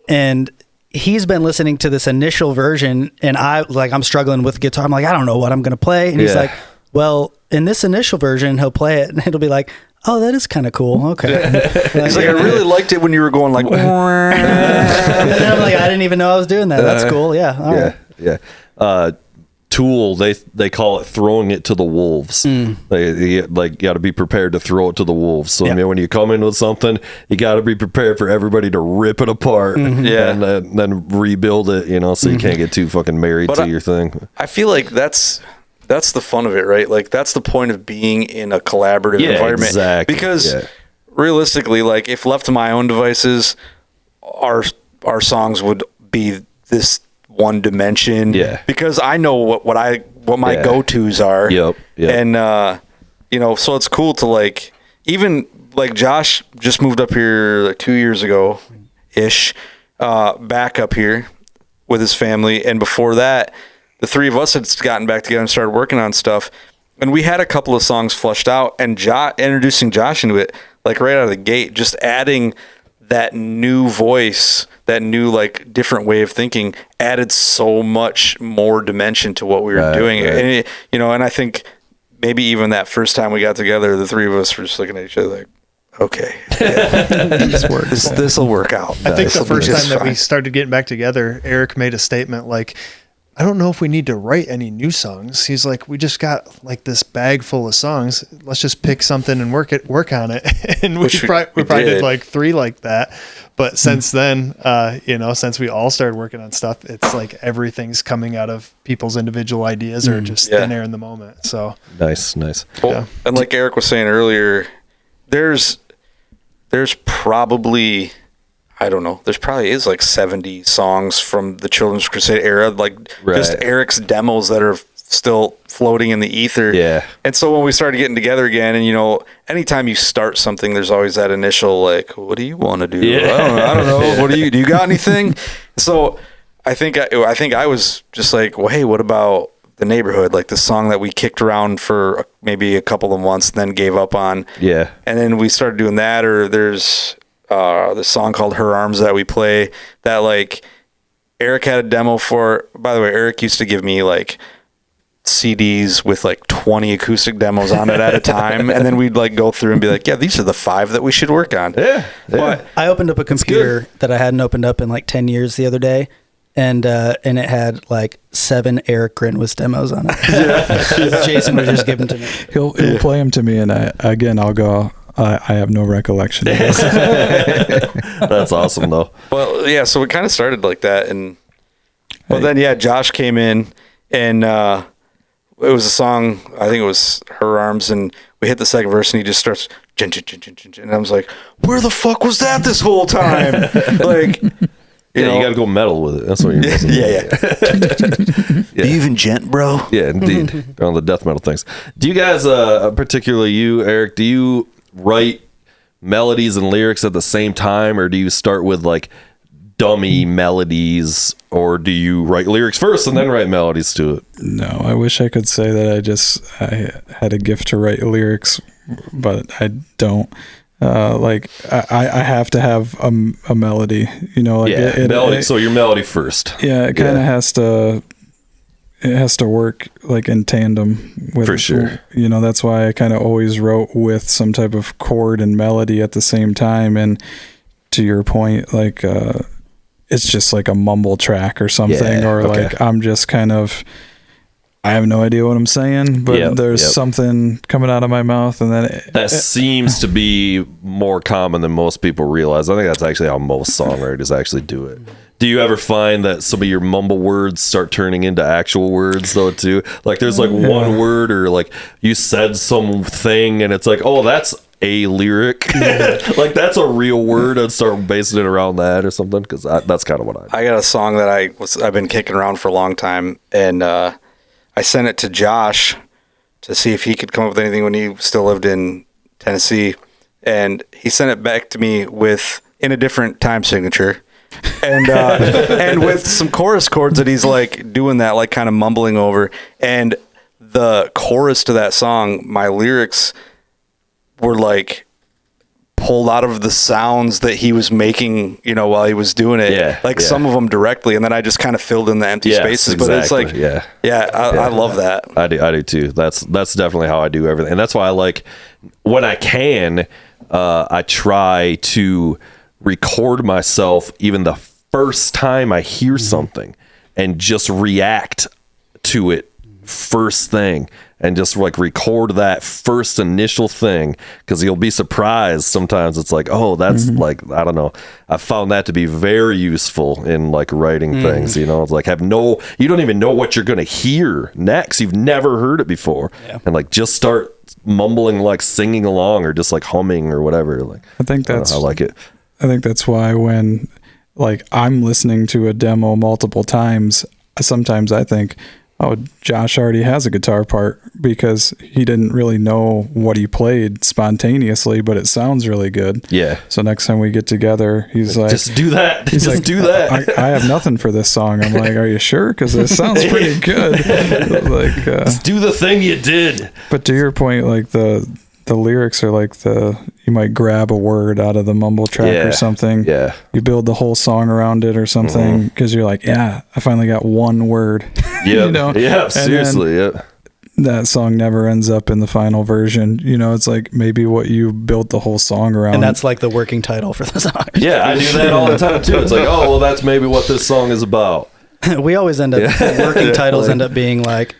and he's been listening to this initial version, and I'm struggling with guitar. I'm like, I don't know what I'm gonna play, and he's like, well, in this initial version he'll play it and it'll be like, oh, that is kind of cool. Okay. He's like, I really liked it when you were going like, and then I'm like, I didn't even know I was doing that. That's cool. Yeah. All right. Yeah. Tool, they call it throwing it to the wolves. You got to be prepared to throw it to the wolves. So I mean, when you come in with something, you got to be prepared for everybody to rip it apart and then rebuild it. So you can't get too fucking married to your thing. I feel like that's the fun of it, right? Like that's the point of being in a collaborative environment. Exactly. Because realistically, like if left to my own devices, our songs would be this one dimension, because I know what my go-tos are. And so it's cool to like, even like Josh just moved up here like 2 years ago ish, back up here with his family, and before that the three of us had gotten back together and started working on stuff, and we had a couple of songs flushed out, and introducing Josh into it like right out of the gate, just adding that new voice, that new like different way of thinking, added so much more dimension to what we were doing. Right. And and I think maybe even that first time we got together, the three of us were just looking at each other like, okay, this will work out. I think the first time that we started getting back together, Eric made a statement like, I don't know if we need to write any new songs. He's like, we just got like this bag full of songs. Let's just pick something and work on it. And we probably did like 3 like that. But since then, since we all started working on stuff, it's like everything's coming out of people's individual ideas or just thin air in the moment. So nice. Well, and like Eric was saying earlier, there's probably, I don't know, there's probably is like 70 songs from the Children's Crusade era, like just Eric's demos that are still floating in the ether. Yeah. And so when we started getting together again, and anytime you start something, there's always that initial like, what do you want to do? I don't know. What do you got anything? So I think I was just like, well, hey, what about The Neighborhood? Like the song that we kicked around for maybe a couple of months and then gave up on. Yeah. And then we started doing that, or there's the song called Her Arms that we play that like Eric had a demo for. By the way, Eric used to give me like CDs with like 20 acoustic demos on it at a time, and then we'd like go through and be like, yeah, these are the 5 that we should work on. But I opened up a computer that I hadn't opened up in like 10 years the other day, and it had like 7 Eric Grinwis demos on it. Jason was just giving to me. He'll play them to me, and I'll go, I have no recollection of this. That's awesome though. Well, yeah, so we kind of started like that, and then Josh came in, and it was a song, I think it was Her Arms, and we hit the second verse and he just starts and I was like, where the fuck was that this whole time? Like, you got to go metal with it. That's what you're yeah. Even gent, bro. Yeah, indeed. On the death metal things. Do you guys, particularly you, Eric, do you write melodies and lyrics at the same time, or do you start with like dummy melodies, or do you write lyrics first and then write melodies to it? No, I wish I could say that I had a gift to write lyrics, but I don't. I have to have a melody, melody. So your melody first. Yeah, it kind of has to work like in tandem with, for sure. That's why I kind of always wrote with some type of chord and melody at the same time. And to your point, like it's just like a mumble track or something, like I'm just kind of, I have no idea what I'm saying, but there's something coming out of my mouth, and then that seems to be more common than most people realize. I think that's actually how most songwriters actually do it. Do you ever find that some of your mumble words start turning into actual words though too? Like there's like one word, or like you said something and it's like, oh, that's a lyric. Like that's a real word, and start basing it around that or something, because that's kind of what I do. I got a song that I've been kicking around for a long time, and I sent it to Josh to see if he could come up with anything when he still lived in Tennessee, and he sent it back to me in a different time signature, and and with some chorus chords that he's like doing that, like kind of mumbling over, and the chorus to that song, my lyrics were like pulled out of the sounds that he was making, while he was doing it. Some of them directly, and then I just kind of filled in the empty spaces. Exactly. But it's like, I love that. I do too. That's definitely how I do everything, and that's why I like, when I can, I try to record myself even the first time I hear something, and just react to it first thing, and just like record that first initial thing, because you'll be surprised sometimes. It's like, oh, that's like, I don't know, I found that to be very useful in like writing things. It's like you don't even know what you're gonna hear next. You've never heard it before, and like just start mumbling, like singing along, or just like humming or whatever. Like I like it. I think that's why when like I'm listening to a demo multiple times, sometimes I think, oh, Josh already has a guitar part, because he didn't really know what he played spontaneously, but it sounds really good. Yeah. So next time we get together, he's like, just do that. He's like, do that. I have nothing for this song. I'm like, are you sure? Because it sounds pretty good. Like, just do the thing you did. But to your point, like the lyrics are like you might grab a word out of the mumble track or something. Yeah. You build the whole song around it or something, because you're like, I finally got one word. Yeah. Yeah. Seriously. Yeah. That song never ends up in the final version. It's like maybe what you built the whole song around. And that's like the working title for the song. Yeah. I do that all the time too. It's like, oh, well, that's maybe what this song is about. We always end up, working titles end up being like,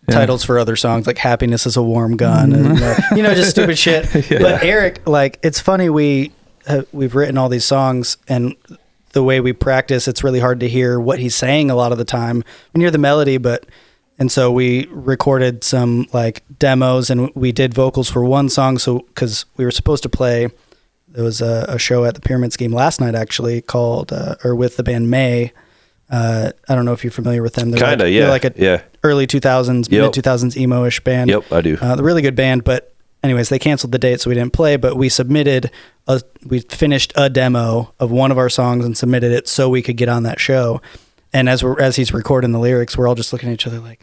titles for other songs, like "Happiness is a Warm Gun," and just stupid shit. But Eric, like, it's funny, we've written all these songs, and the way we practice, it's really hard to hear what he's saying a lot of the time when you hear the melody. And so we recorded some like demos, and we did vocals for one song. So because we were supposed to play, there was a show at the Pyramid Scheme last night actually called with the band May. I don't know if you're familiar with them. They're they're like a early 2000s, mid 2000s emo-ish band. Yep, I do. They're a really good band, but anyways, they canceled the date, so we didn't play, but we finished a demo of one of our songs and submitted it so we could get on that show. And as he's recording the lyrics, we're all just looking at each other like,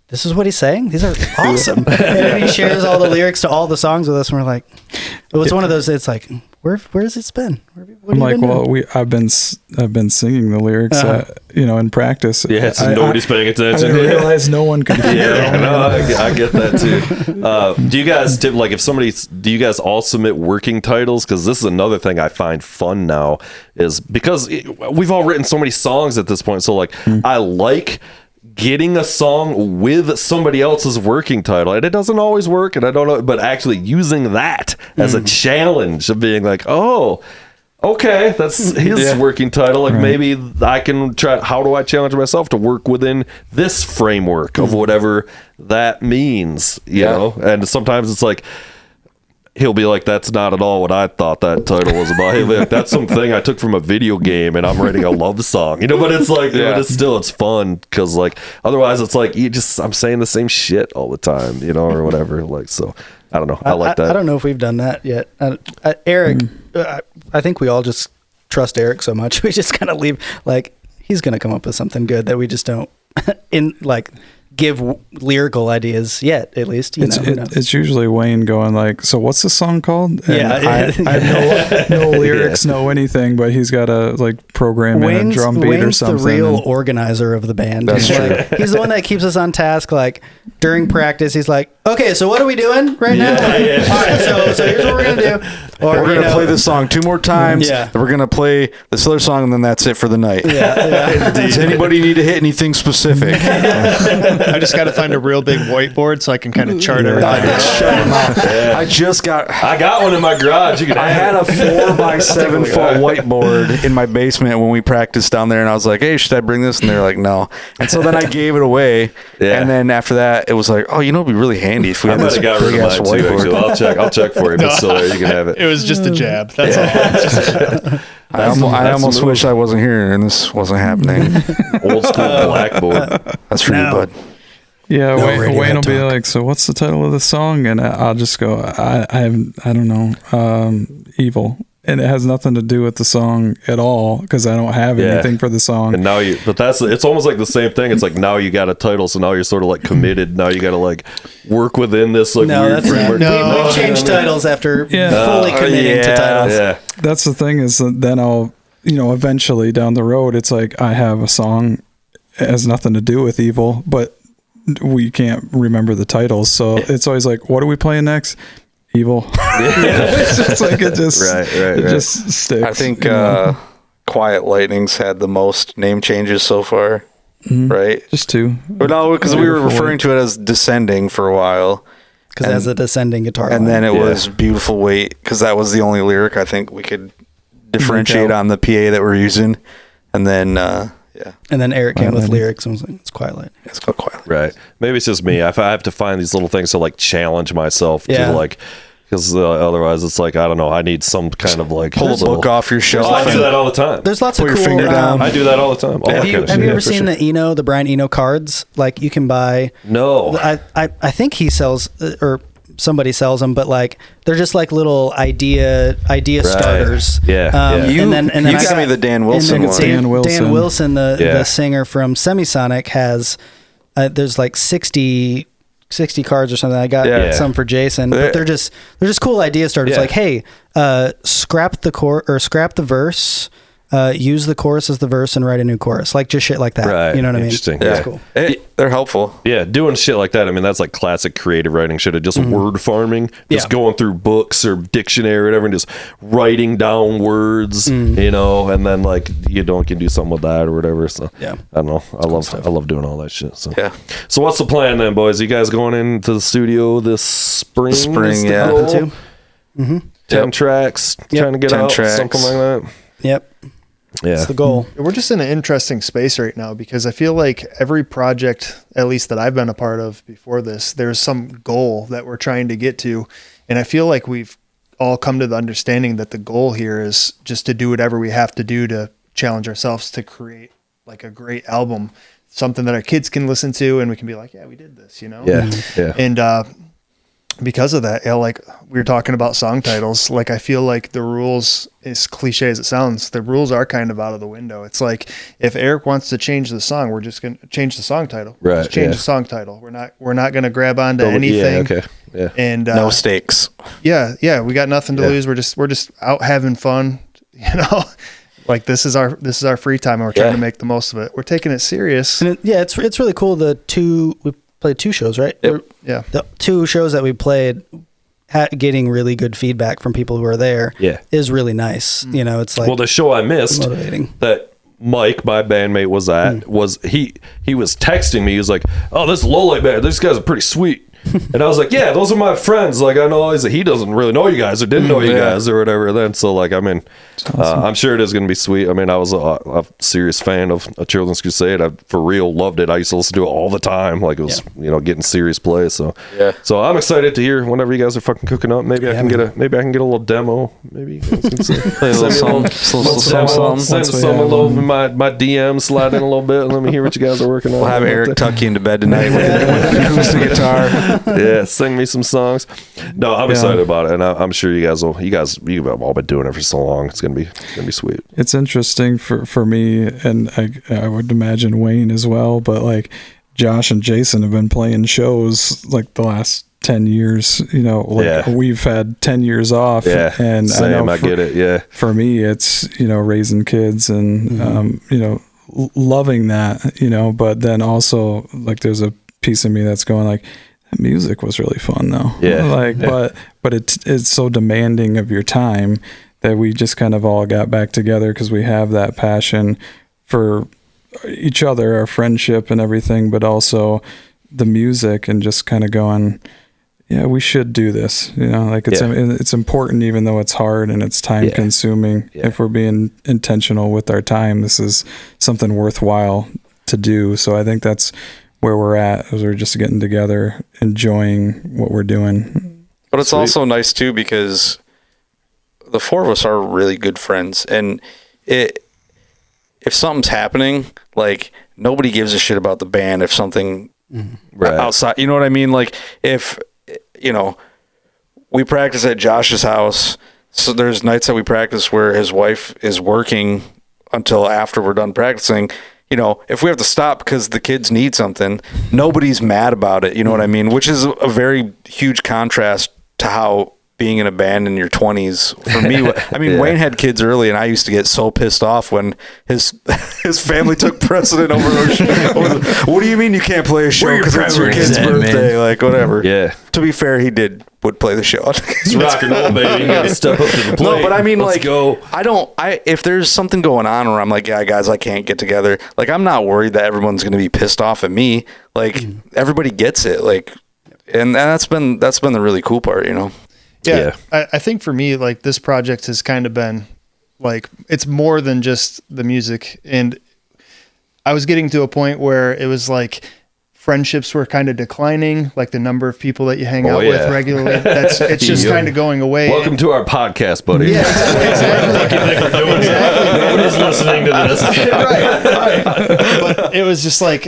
this is what he's saying? These are awesome. And then he shares all the lyrics to all the songs with us, and we're like, it was one of those, it's like, where's it been? I'm like, I've been singing the lyrics, in practice. Yeah, so nobody's paying attention. I didn't realize no one could hear. I get that too. Do you guys do you guys all submit working titles? Because this is another thing I find fun now, is because we've all written so many songs at this point. So like, I like getting a song with somebody else's working title, and it doesn't always work, and I don't know, but actually using that as a challenge of being like, oh, okay, that's his working title, like maybe I can try, how do I challenge myself to work within this framework of whatever that means, you know? And sometimes it's like, he'll be like, that's not at all what I thought that title was about. He'll be like, that's something I took from a video game and I'm writing a love song, you know, but it's like, but it's fun because like, otherwise it's like, I'm saying the same shit all the time, you know, or whatever. Like, so I don't know. I like that. I don't know if we've done that yet. Eric, I think we all just trust Eric so much. We just kind of leave, like, he's going to come up with something good that we just don't give lyrical ideas yet, at least. It's usually Wayne going like, so what's the song called? And I have no lyrics, no anything, but he's got a like program in a drum beat or something. Wayne's the real organizer of the band. That's true. He's the one that keeps us on task. Like during practice, he's like, okay, so what are we doing right now? All right, so here's what we're going to do. Or, we're going to play this song 2 more times. Yeah. And we're going to play this other song, and then that's it for the night. Does anybody need to hit anything specific? I just got to find a real big whiteboard so I can kind of chart everything. I got one in my garage. I had a 4x7 foot whiteboard in my basement when we practiced down there, and I was like, hey, should I bring this? And they're like, no. And so then I gave it away. Yeah. And then after that, it was like, oh, you know, it'd be really handy if we had this big ass whiteboard. Too, I'll check for you, but still, you can have it. It was just a jab. That's all. Just a jab. I almost wish I wasn't here and this wasn't happening. Old school blackboard. That's for you, bud. Yeah, Wayne will be like, so what's the title of the song? And I'll just go, I don't know, Evil. And it has nothing to do with the song at all because I don't have anything for the song. And now it's almost like the same thing. It's like now you got a title, so now you're sort of like committed. Now you got to like work within this like weird framework. We've changed titles after fully committing to titles. Yeah, that's the thing is that then I'll, eventually down the road, it's like I have a song it has nothing to do with Evil, but we can't remember the titles, so it's always like, what are we playing next? Evil. It's just like it just just sticks. I think Quiet Lightning's had the most name changes so far, right? Just 2. But no, because we were referring to it as Descending for a while. Because it has a descending guitar line. And then it was Beautiful Weight, because that was the only lyric I think we could differentiate on the PA that we're using. And then and then Eric came with lyrics and was like, it's Quiet Lightning. It's called Quiet Lightning. Right. Maybe it's just me. I have to find these little things to like challenge myself to like, because otherwise it's like, I don't know, I need some kind of like pull a book off your shelf. I do that all the time. There's lots of cool. Put your finger down. I do that all the time. Have you ever seen the Brian Eno cards? Like you can buy. No. I think he sells or somebody sells them, but like they're just like little idea starters. Yeah. You got me the Dan Wilson one. Dan Wilson, the singer from Semisonic, has there's like 60 cards or something. I got some for Jason, but they're just cool idea starters. Like, hey, scrap the verse. Use the chorus as the verse and write a new chorus, like just shit like that. Right. You know what I mean? Interesting. That's cool. They're helpful. Yeah, doing shit like that. I mean, that's like classic creative writing shit. Just word farming, just going through books or dictionary or whatever, and just writing down words, and then like you can do something with that or whatever. So I don't know. I love doing all that shit. So So what's the plan then, boys? You guys going into the studio this spring? Goal? 10 tracks, trying to get 10 out, tracks. something like that. Yep. Yeah. That's the goal. We're just in an interesting space right now because I feel like every project, at least that I've been a part of before this, there's some goal that we're trying to get to. And I feel like we've all come to the understanding that the goal here is just to do whatever we have to do to challenge ourselves to create like a great album, something that our kids can listen to and we can be like, yeah, we did this, Yeah. And because of that, like we were talking about song titles, like I feel like the rules, as cliche as it sounds, the rules are kind of out of the window. It's like if Eric wants to change the song, we're just going to change the song title. Right. Just change the song title. We're not going to grab onto anything. Yeah, okay. Yeah. And no stakes. Yeah, we got nothing to lose. We're just out having fun, Like this is our free time and we're trying to make the most of it. We're taking it serious. And it's really cool. We played 2 shows, right? Yep. Yeah. The 2 shows that we played, getting really good feedback from people who are there is really nice. It's like, well, the show I missed motivating. that Mike, my bandmate, was at was he was texting me. He was like, "Oh, this low light band, these guys are pretty sweet." And I was like, yeah, those are my friends. Like, I know he doesn't really know you guys or didn't know you guys or whatever. Then, so like, I mean, I'm sure it is going to be sweet. I mean, I was a serious fan of A Children's Crusade. I for real loved it. I used to listen to it all the time. Like, it was getting serious play. So so I'm excited to hear whenever you guys are fucking cooking up. Maybe I can get a little demo. Maybe you guys can play a little song. Send some over my DM, slide in a little bit, and let me hear what you guys are working on. We'll have Eric tuck you into bed tonight with an acoustic guitar. Yeah, sing me some songs. No, I'm excited about it, and I'm sure you guys you've all been doing it for so long. It's gonna be sweet. It's interesting for me, and I would imagine Wayne as well. But like Josh and Jason have been playing shows like the last 10 years. We've had 10 years off. Yeah, and same. I get it. Yeah, for me, it's raising kids and loving that. But then also like there's a piece of me that's going like, that music was really fun though. But it's so demanding of your time that we just kind of all got back together because we have that passion for each other, our friendship and everything, but also the music, and just kind of going, yeah, we should do this. It's important, even though it's hard and it's time consuming. If we're being intentional with our time, this is something worthwhile to do. So I think that's where we're at, as we're just getting together, enjoying what we're doing. But it's also nice too, because the four of us are really good friends, and if something's happening, like nobody gives a shit about the band if something outside, you know what I mean? Like if we practice at Josh's house, so there's nights that we practice where his wife is working until after we're done practicing. If we have to stop because the kids need something, nobody's mad about it. You know what I mean? Which is a very huge contrast to how being in a band in your 20s for me. I mean, Wayne had kids early, and I used to get so pissed off when his family took precedent over what do you mean you can't play a show because it's your kid's birthday? Man. Like, whatever. Yeah. To be fair, he would play the show. It's rock and roll, baby. You gotta step up to the plate. No, but I mean, Let's go. If there's something going on where I'm like, yeah, guys, I can't get together, like, I'm not worried that everyone's going to be pissed off at me. Like, everybody gets it. Like, and that's been the really cool part, Yeah. I think for me, like, this project has kind of been like, it's more than just the music. And I was getting to a point where it was like friendships were kind of declining, like the number of people that you hang out with regularly. It's just kind of going away. Welcome to our podcast, buddy. Yeah, exactly. Nobody's listening to this. right. But it was just like,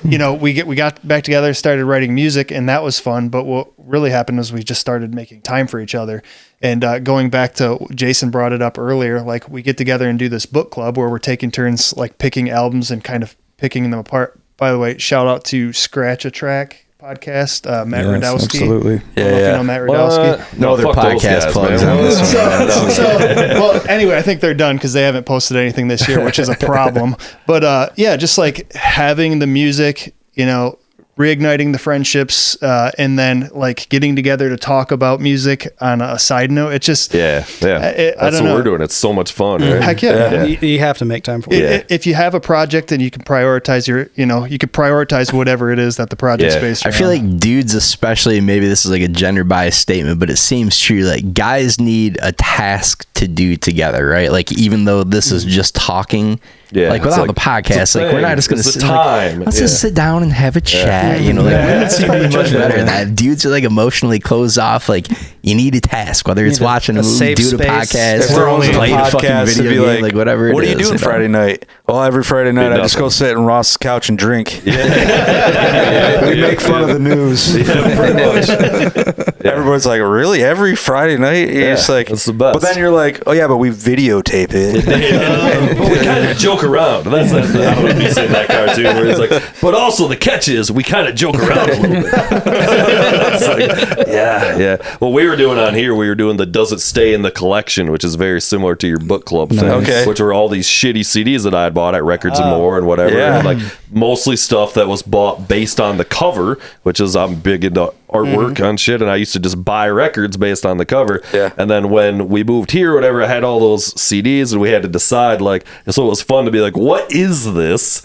we got back together, started writing music, and that was fun. But what really happened was we just started making time for each other. And going back to Jason brought it up earlier, like, we get together and do this book club where we're taking turns, like, picking albums and kind of picking them apart. By the way, shout out to Scratch a Track podcast, Matt Radowski. Absolutely. If you know Matt Radowski. No other podcast plugs on this one. Well, anyway, I think they're done because they haven't posted anything this year, which is a problem. But just like having the music, reigniting the friendships, and then like getting together to talk about music on a side note. It just that's what we're doing. It's so much fun, right? Heck yeah. You have to make time for it. If you have a project and you can prioritize you could prioritize whatever it is that the project's based around. I feel like dudes, especially, maybe this is like a gender biased statement, but it seems true. Like, guys need a task to do together, right? Like, even though this is just talking, like without the podcast, like, we're not just going to sit time. Let's just sit down and have a chat. Women seem to be much better than that. Dudes are like emotionally closed off. Like, you need a task, whether it's watching a movie, do the podcast, if they're only play the fucking video game, like whatever. What are you doing Friday night? Well, every Friday night I just go sit in Ross's couch and drink. We make fun of the news. Pretty much. Everyone's like, really? Every Friday night? You're just like, that's the best. But then you're like, oh yeah, but we videotape it. But we kind of joke around. That's I don't know if you've seen that cartoon where it's like, but also the catch is we kind of joke around a little bit. It's like, yeah. Well, we were doing the Does It Stay in the Collection, which is very similar to your book club thing. Okay. Which were all these shitty CDs that I had bought at Records and More and whatever. Yeah. And like mostly stuff that was bought based on the cover, which is I'm big into artwork on shit, and I used to just buy records based on the cover. Yeah. And then when we moved here or whatever, I had all those CDs and we had to decide, like, so it was fun to be like, what is this?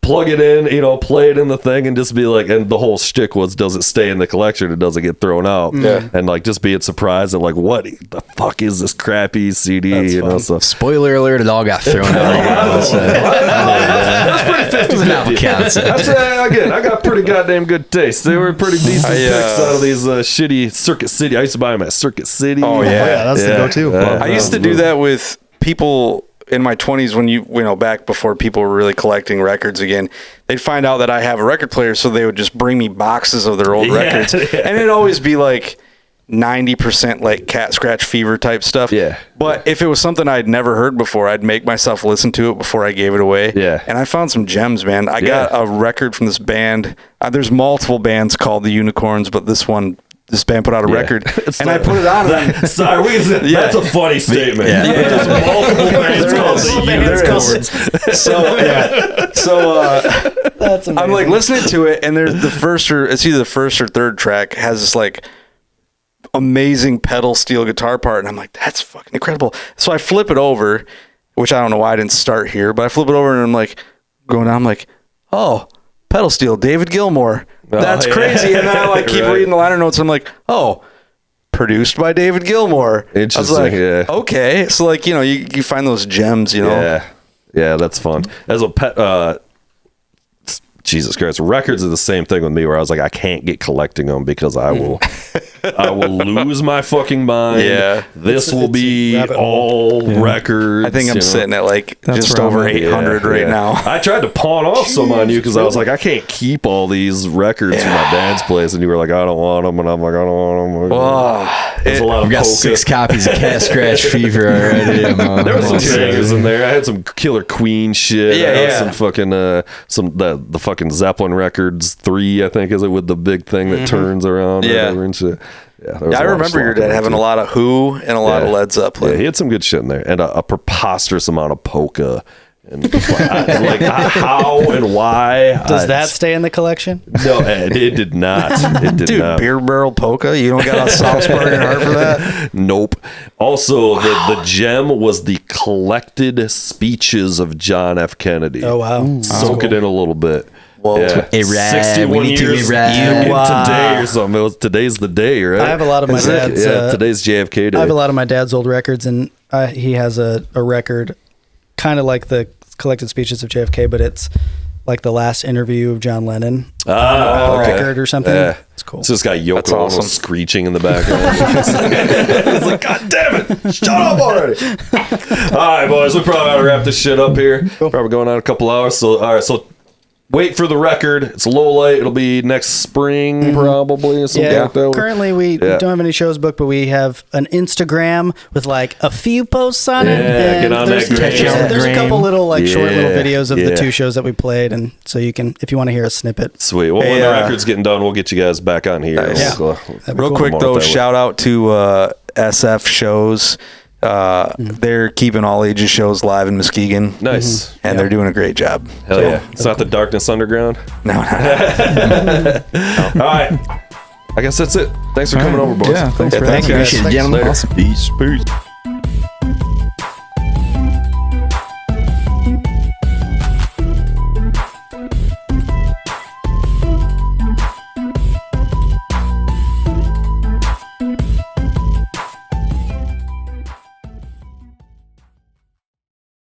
plug it in, play it in the thing, and just be like, and the whole shtick was, does it stay in the collection? It doesn't get thrown out. Yeah. And like just being surprised at like, what the fuck is this crappy CD? So Spoiler alert! It all got thrown out. that's pretty 50-50. Again, I got pretty goddamn good taste. They were pretty decent picks out of these shitty Circuit City. I used to buy them at Circuit City. Oh yeah, that's the go-to. I used to do that with people in my 20s when you know, back before people were really collecting records again. They'd find out that I have a record player, so they would just bring me boxes of their old records, and it'd always be like 90% like Cat Scratch Fever type stuff. Yeah. But if it was something I'd never heard before, I'd make myself listen to it before I gave it away. Yeah. And I found some gems, man. I got a record from this band. There's multiple bands called the Unicorns, but this band put out a record, and I put it on. That's a funny statement. There's multiple bands called the Unicorns. So That's amazing. I'm like listening to it, and there's it's either the first or third track has this like amazing pedal steel guitar part, and I'm like, that's fucking incredible. So I flip it over, which I don't know why I didn't start here, but I flip it over and I'm like going down, I'm like, oh, pedal steel, David Gilmour. That's crazy. And then I like keep reading the liner notes. I'm like, oh, produced by David Gilmour. Interesting. I was like, okay. So like, you find those gems, Yeah, that's fun. As a pet, Jesus Christ, records are the same thing with me, where I was like, I can't get collecting them because I will lose my fucking mind. Yeah. This will be all records. I think I'm sitting at like just over 800 right now. I tried to pawn off some on you because I was like, I can't keep all these records from my dad's place, and you were like, I don't want them, and I'm like, I don't want them. There's a lot of I've got 6 copies of Cat Scratch Fever already. There was some bangers in there. I had some Killer Queen shit. I had some fucking the fucking Zeppelin Records 3, I think, is it, with the big thing that turns around and shit. I remember your dad having a lot of Who and a lot of Led Zeppelin. Yeah, he had some good shit in there, and a preposterous amount of polka. And like how and why does that stay in the collection? No, it did not. It did not. Beer Barrel Polka, you don't got a soft spot in heart for that? Nope. Also, the gem was the collected speeches of John F. Kennedy. Oh wow! Soak it in a little bit. Whoa. Yeah. 61 years today or something. Today's the day, right? I have a lot of my dad's. Today's JFK Day. I have a lot of my dad's old records, and he has a record, kind of like the collected speeches of JFK, but it's like the last interview of John Lennon on a record or something. Yeah. It's cool. It's just got Yoko Ono screeching in the background. It's like, God damn it, shut up already. All right, boys, we probably ought to wrap this shit up here. Probably going on a couple hours. So, all right, so wait for the record. It's a little late. It'll be next spring, probably. Something like that. Currently, we don't have any shows booked, but we have an Instagram with like a few posts on it. Yeah, get on that gram. There's a couple little short little videos of the 2 shows that we played, and so you can, if you want to hear a snippet. Sweet. Well, when the record's getting done, we'll get you guys back on here. Nice. Real quick though, shout out to SF shows. They're keeping all ages shows live in Muskegon. Nice. And they're doing a great job. Hell yeah. It's not the Darkness Underground? No. All right. I guess that's it. Thanks for coming over, boys. Yeah, thanks for having me. Appreciate it, gentlemen. Peace.